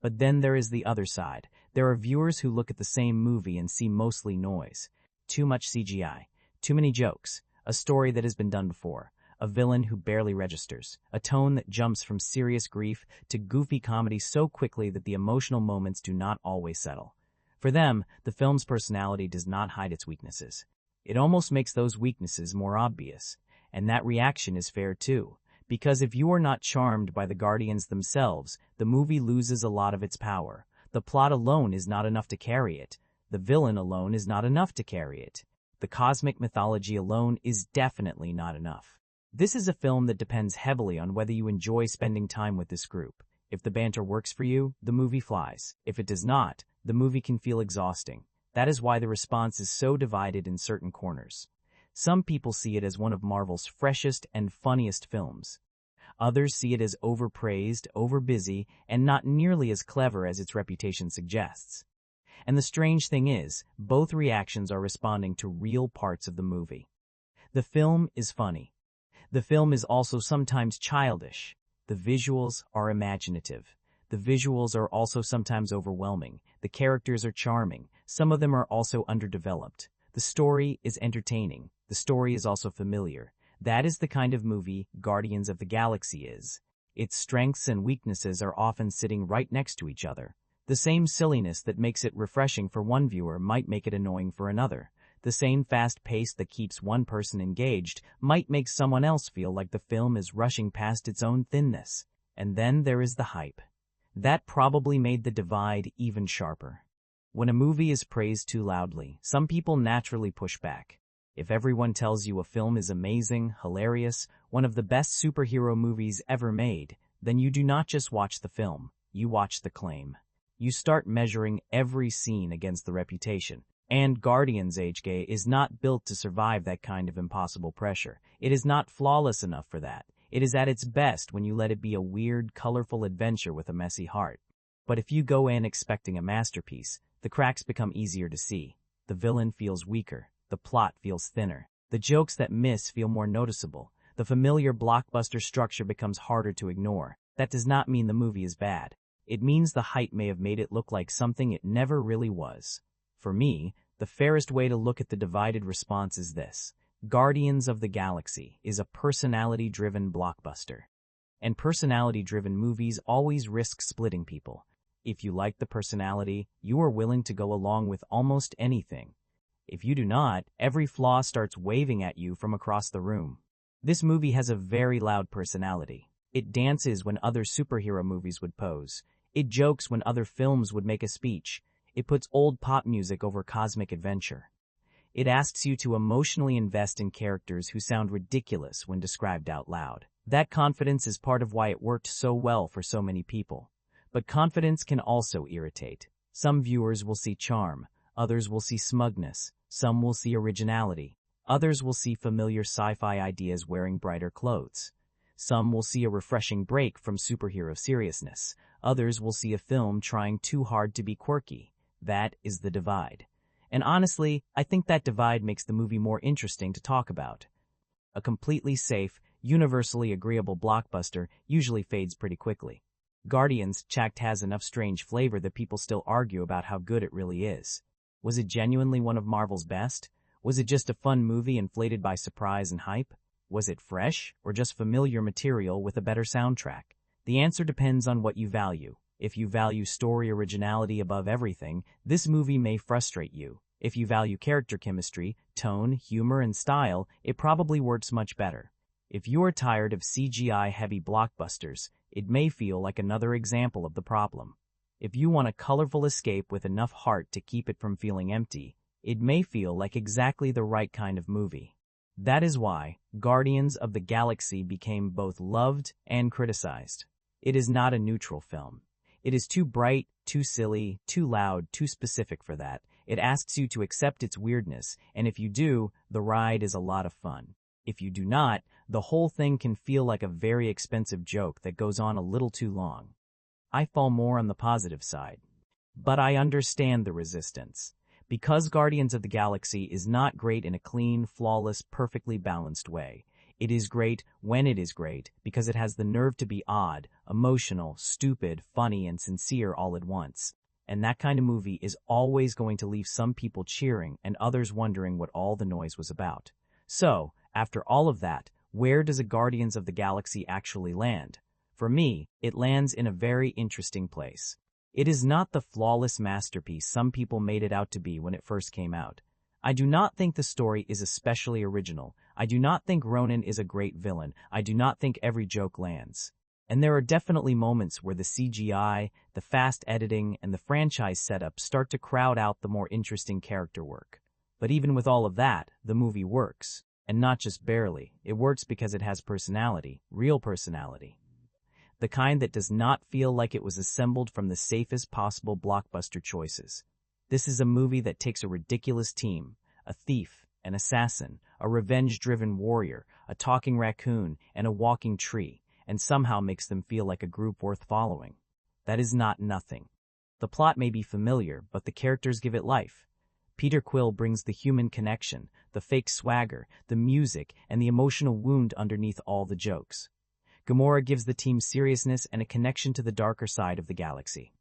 But then there is the other side. There are viewers who look at the same movie and see mostly noise. Too much CGI. Too many jokes. A story that has been done before. A villain who barely registers. A tone that jumps from serious grief to goofy comedy so quickly that the emotional moments do not always settle. For them, the film's personality does not hide its weaknesses. It almost makes those weaknesses more obvious. And that reaction is fair too. Because if you are not charmed by the Guardians themselves, the movie loses a lot of its power. The plot alone is not enough to carry it. The villain alone is not enough to carry it. The cosmic mythology alone is definitely not enough. This is a film that depends heavily on whether you enjoy spending time with this group. If the banter works for you, the movie flies. If it does not, the movie can feel exhausting. That is why the response is so divided in certain corners. Some people see it as one of Marvel's freshest and funniest films. Others see it as overpraised, overbusy, and not nearly as clever as its reputation suggests. And the strange thing is, both reactions are responding to real parts of the movie. The film is funny. The film is also sometimes childish. The visuals are imaginative. The visuals are also sometimes overwhelming. The characters are charming. Some of them are also underdeveloped. The story is entertaining. The story is also familiar. That is the kind of movie Guardians of the Galaxy is. Its strengths and weaknesses are often sitting right next to each other. The same silliness that makes it refreshing for one viewer might make it annoying for another. The same fast pace that keeps one person engaged might make someone else feel like the film is rushing past its own thinness. And then there is the hype. That probably made the divide even sharper. When a movie is praised too loudly, some people naturally push back. If everyone tells you a film is amazing, hilarious, one of the best superhero movies ever made, then you do not just watch the film, you watch the claim. You start measuring every scene against the reputation. And Guardians HK is not built to survive that kind of impossible pressure. It is not flawless enough for that. It is at its best when you let it be a weird, colorful adventure with a messy heart. But if you go in expecting a masterpiece, the cracks become easier to see. The villain feels weaker. The plot feels thinner. The jokes that miss feel more noticeable. The familiar blockbuster structure becomes harder to ignore. That does not mean the movie is bad. It means the hype may have made it look like something it never really was. For me, the fairest way to look at the divided response is this. Guardians of the Galaxy is a personality-driven blockbuster. And personality-driven movies always risk splitting people. If you like the personality, you are willing to go along with almost anything. If you do not, every flaw starts waving at you from across the room. This movie has a very loud personality. It dances when other superhero movies would pose. It jokes when other films would make a speech. It puts old pop music over cosmic adventure. It asks you to emotionally invest in characters who sound ridiculous when described out loud. That confidence is part of why it worked so well for so many people. But confidence can also irritate. Some viewers will see charm. Others will see smugness. Some will see originality. Others will see familiar sci-fi ideas wearing brighter clothes. Some will see a refreshing break from superhero seriousness. Others will see a film trying too hard to be quirky. That is the divide. And honestly, I think that divide makes the movie more interesting to talk about. A completely safe, universally agreeable blockbuster usually fades pretty quickly. Guardians Chact has enough strange flavor that people still argue about how good it really is. Was it genuinely one of Marvel's best? Was it just a fun movie inflated by surprise and hype? Was it fresh, or just familiar material with a better soundtrack? The answer depends on what you value. If you value story originality above everything, this movie may frustrate you. If you value character chemistry, tone, humor, and style, it probably works much better. If you're tired of CGI-heavy blockbusters, it may feel like another example of the problem. If you want a colorful escape with enough heart to keep it from feeling empty, it may feel like exactly the right kind of movie. That is why Guardians of the Galaxy became both loved and criticized. It is not a neutral film. It is too bright, too silly, too loud, too specific for that. It asks you to accept its weirdness, and if you do, the ride is a lot of fun. If you do not, the whole thing can feel like a very expensive joke that goes on a little too long. I fall more on the positive side. But I understand the resistance. Because Guardians of the Galaxy is not great in a clean, flawless, perfectly balanced way. It is great when it is great because it has the nerve to be odd, emotional, stupid, funny, and sincere all at once. And that kind of movie is always going to leave some people cheering and others wondering what all the noise was about. So, after all of that, where does a Guardians of the Galaxy actually land? For me, it lands in a very interesting place. It is not the flawless masterpiece some people made it out to be when it first came out. I do not think the story is especially original. I do not think Ronan is a great villain. I do not think every joke lands. And there are definitely moments where the CGI, the fast editing, and the franchise setup start to crowd out the more interesting character work. But even with all of that, the movie works. And not just barely. It works because it has personality, real personality. The kind that does not feel like it was assembled from the safest possible blockbuster choices. This is a movie that takes a ridiculous team, a thief, an assassin, a revenge-driven warrior, a talking raccoon, and a walking tree, and somehow makes them feel like a group worth following. That is not nothing. The plot may be familiar, but the characters give it life. Peter Quill brings the human connection, the fake swagger, the music, and the emotional wound underneath all the jokes. Gamora gives the team seriousness and a connection to the darker side of the galaxy.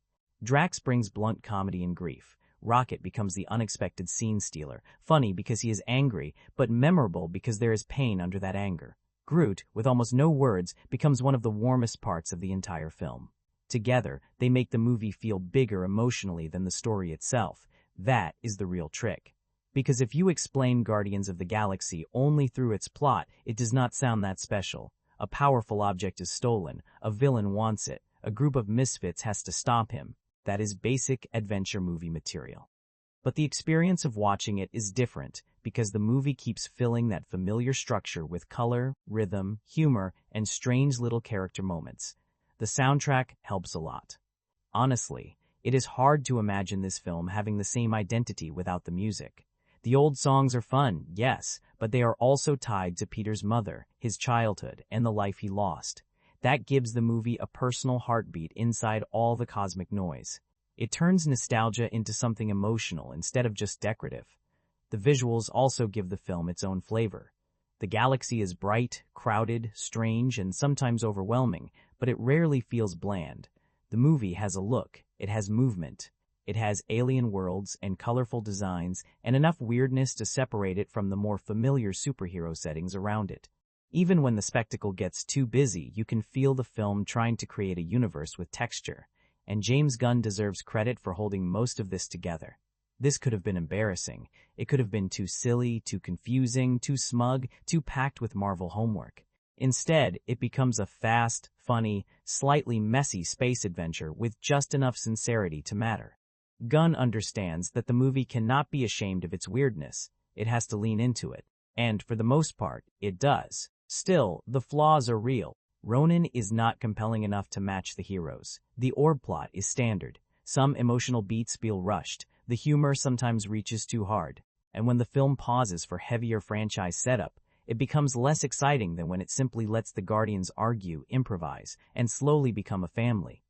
Drax brings blunt comedy and grief. Rocket becomes the unexpected scene stealer, funny because he is angry, but memorable because there is pain under that anger. Groot, with almost no words, becomes one of the warmest parts of the entire film. Together, they make the movie feel bigger emotionally than the story itself. That is the real trick. Because if you explain Guardians of the Galaxy only through its plot, it does not sound that special. A powerful object is stolen, a villain wants it, a group of misfits has to stop him. That is basic adventure movie material. But the experience of watching it is different because the movie keeps filling that familiar structure with color, rhythm, humor, and strange little character moments. The soundtrack helps a lot. Honestly, it is hard to imagine this film having the same identity without the music. The old songs are fun, yes, but they are also tied to Peter's mother, his childhood, and the life he lost. That gives the movie a personal heartbeat inside all the cosmic noise. It turns nostalgia into something emotional instead of just decorative. The visuals also give the film its own flavor. The galaxy is bright, crowded, strange, and sometimes overwhelming, but it rarely feels bland. The movie has a look, it has movement. It has alien worlds and colorful designs and enough weirdness to separate it from the more familiar superhero settings around it. Even when the spectacle gets too busy, you can feel the film trying to create a universe with texture, and James Gunn deserves credit for holding most of this together. This could have been embarrassing. It could have been too silly, too confusing, too smug, too packed with Marvel homework. Instead, it becomes a fast, funny, slightly messy space adventure with just enough sincerity to matter. Gunn understands that the movie cannot be ashamed of its weirdness. It has to lean into it. And, for the most part, it does. Still, the flaws are real. Ronan is not compelling enough to match the heroes. The orb plot is standard. Some emotional beats feel rushed. The humor sometimes reaches too hard. And when the film pauses for heavier franchise setup, it becomes less exciting than when it simply lets the Guardians argue, improvise, and slowly become a family.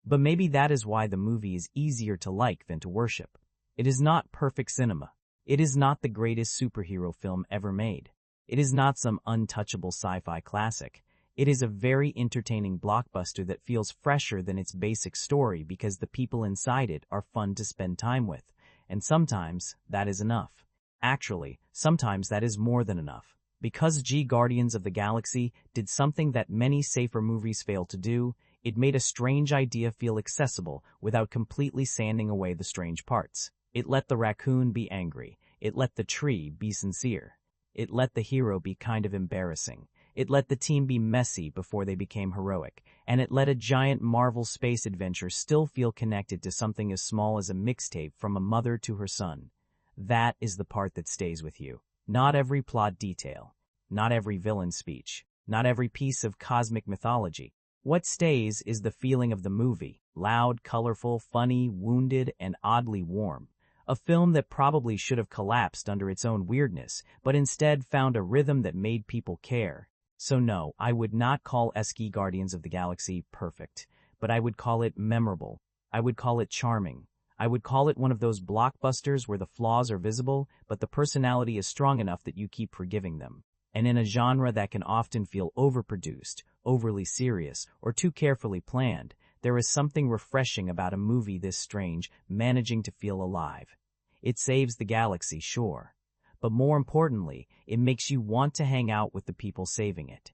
But maybe that is why the movie is easier to like than to worship. It is not perfect cinema. It is not the greatest superhero film ever made. It is not some untouchable sci-fi classic. It is a very entertaining blockbuster that feels fresher than its basic story because the people inside it are fun to spend time with. And sometimes that is enough. Actually, sometimes that is more than enough. Because Guardians of the Galaxy did something that many safer movies fail to do, it made a strange idea feel accessible without completely sanding away the strange parts. It let the raccoon be angry. It let the tree be sincere. It let the hero be kind of embarrassing. It let the team be messy before they became heroic. And it let a giant Marvel space adventure still feel connected to something as small as a mixtape from a mother to her son. That is the part that stays with you. Not every plot detail. Not every villain speech. Not every piece of cosmic mythology. What stays is the feeling of the movie, loud, colorful, funny, wounded, and oddly warm. A film that probably should have collapsed under its own weirdness, but instead found a rhythm that made people care. So no, I would not call Guardians of the Galaxy perfect, but I would call it memorable. I would call it charming. I would call it one of those blockbusters where the flaws are visible, but the personality is strong enough that you keep forgiving them. And in a genre that can often feel overproduced, overly serious, or too carefully planned, there is something refreshing about a movie this strange, managing to feel alive. It saves the galaxy, sure. But more importantly, it makes you want to hang out with the people saving it.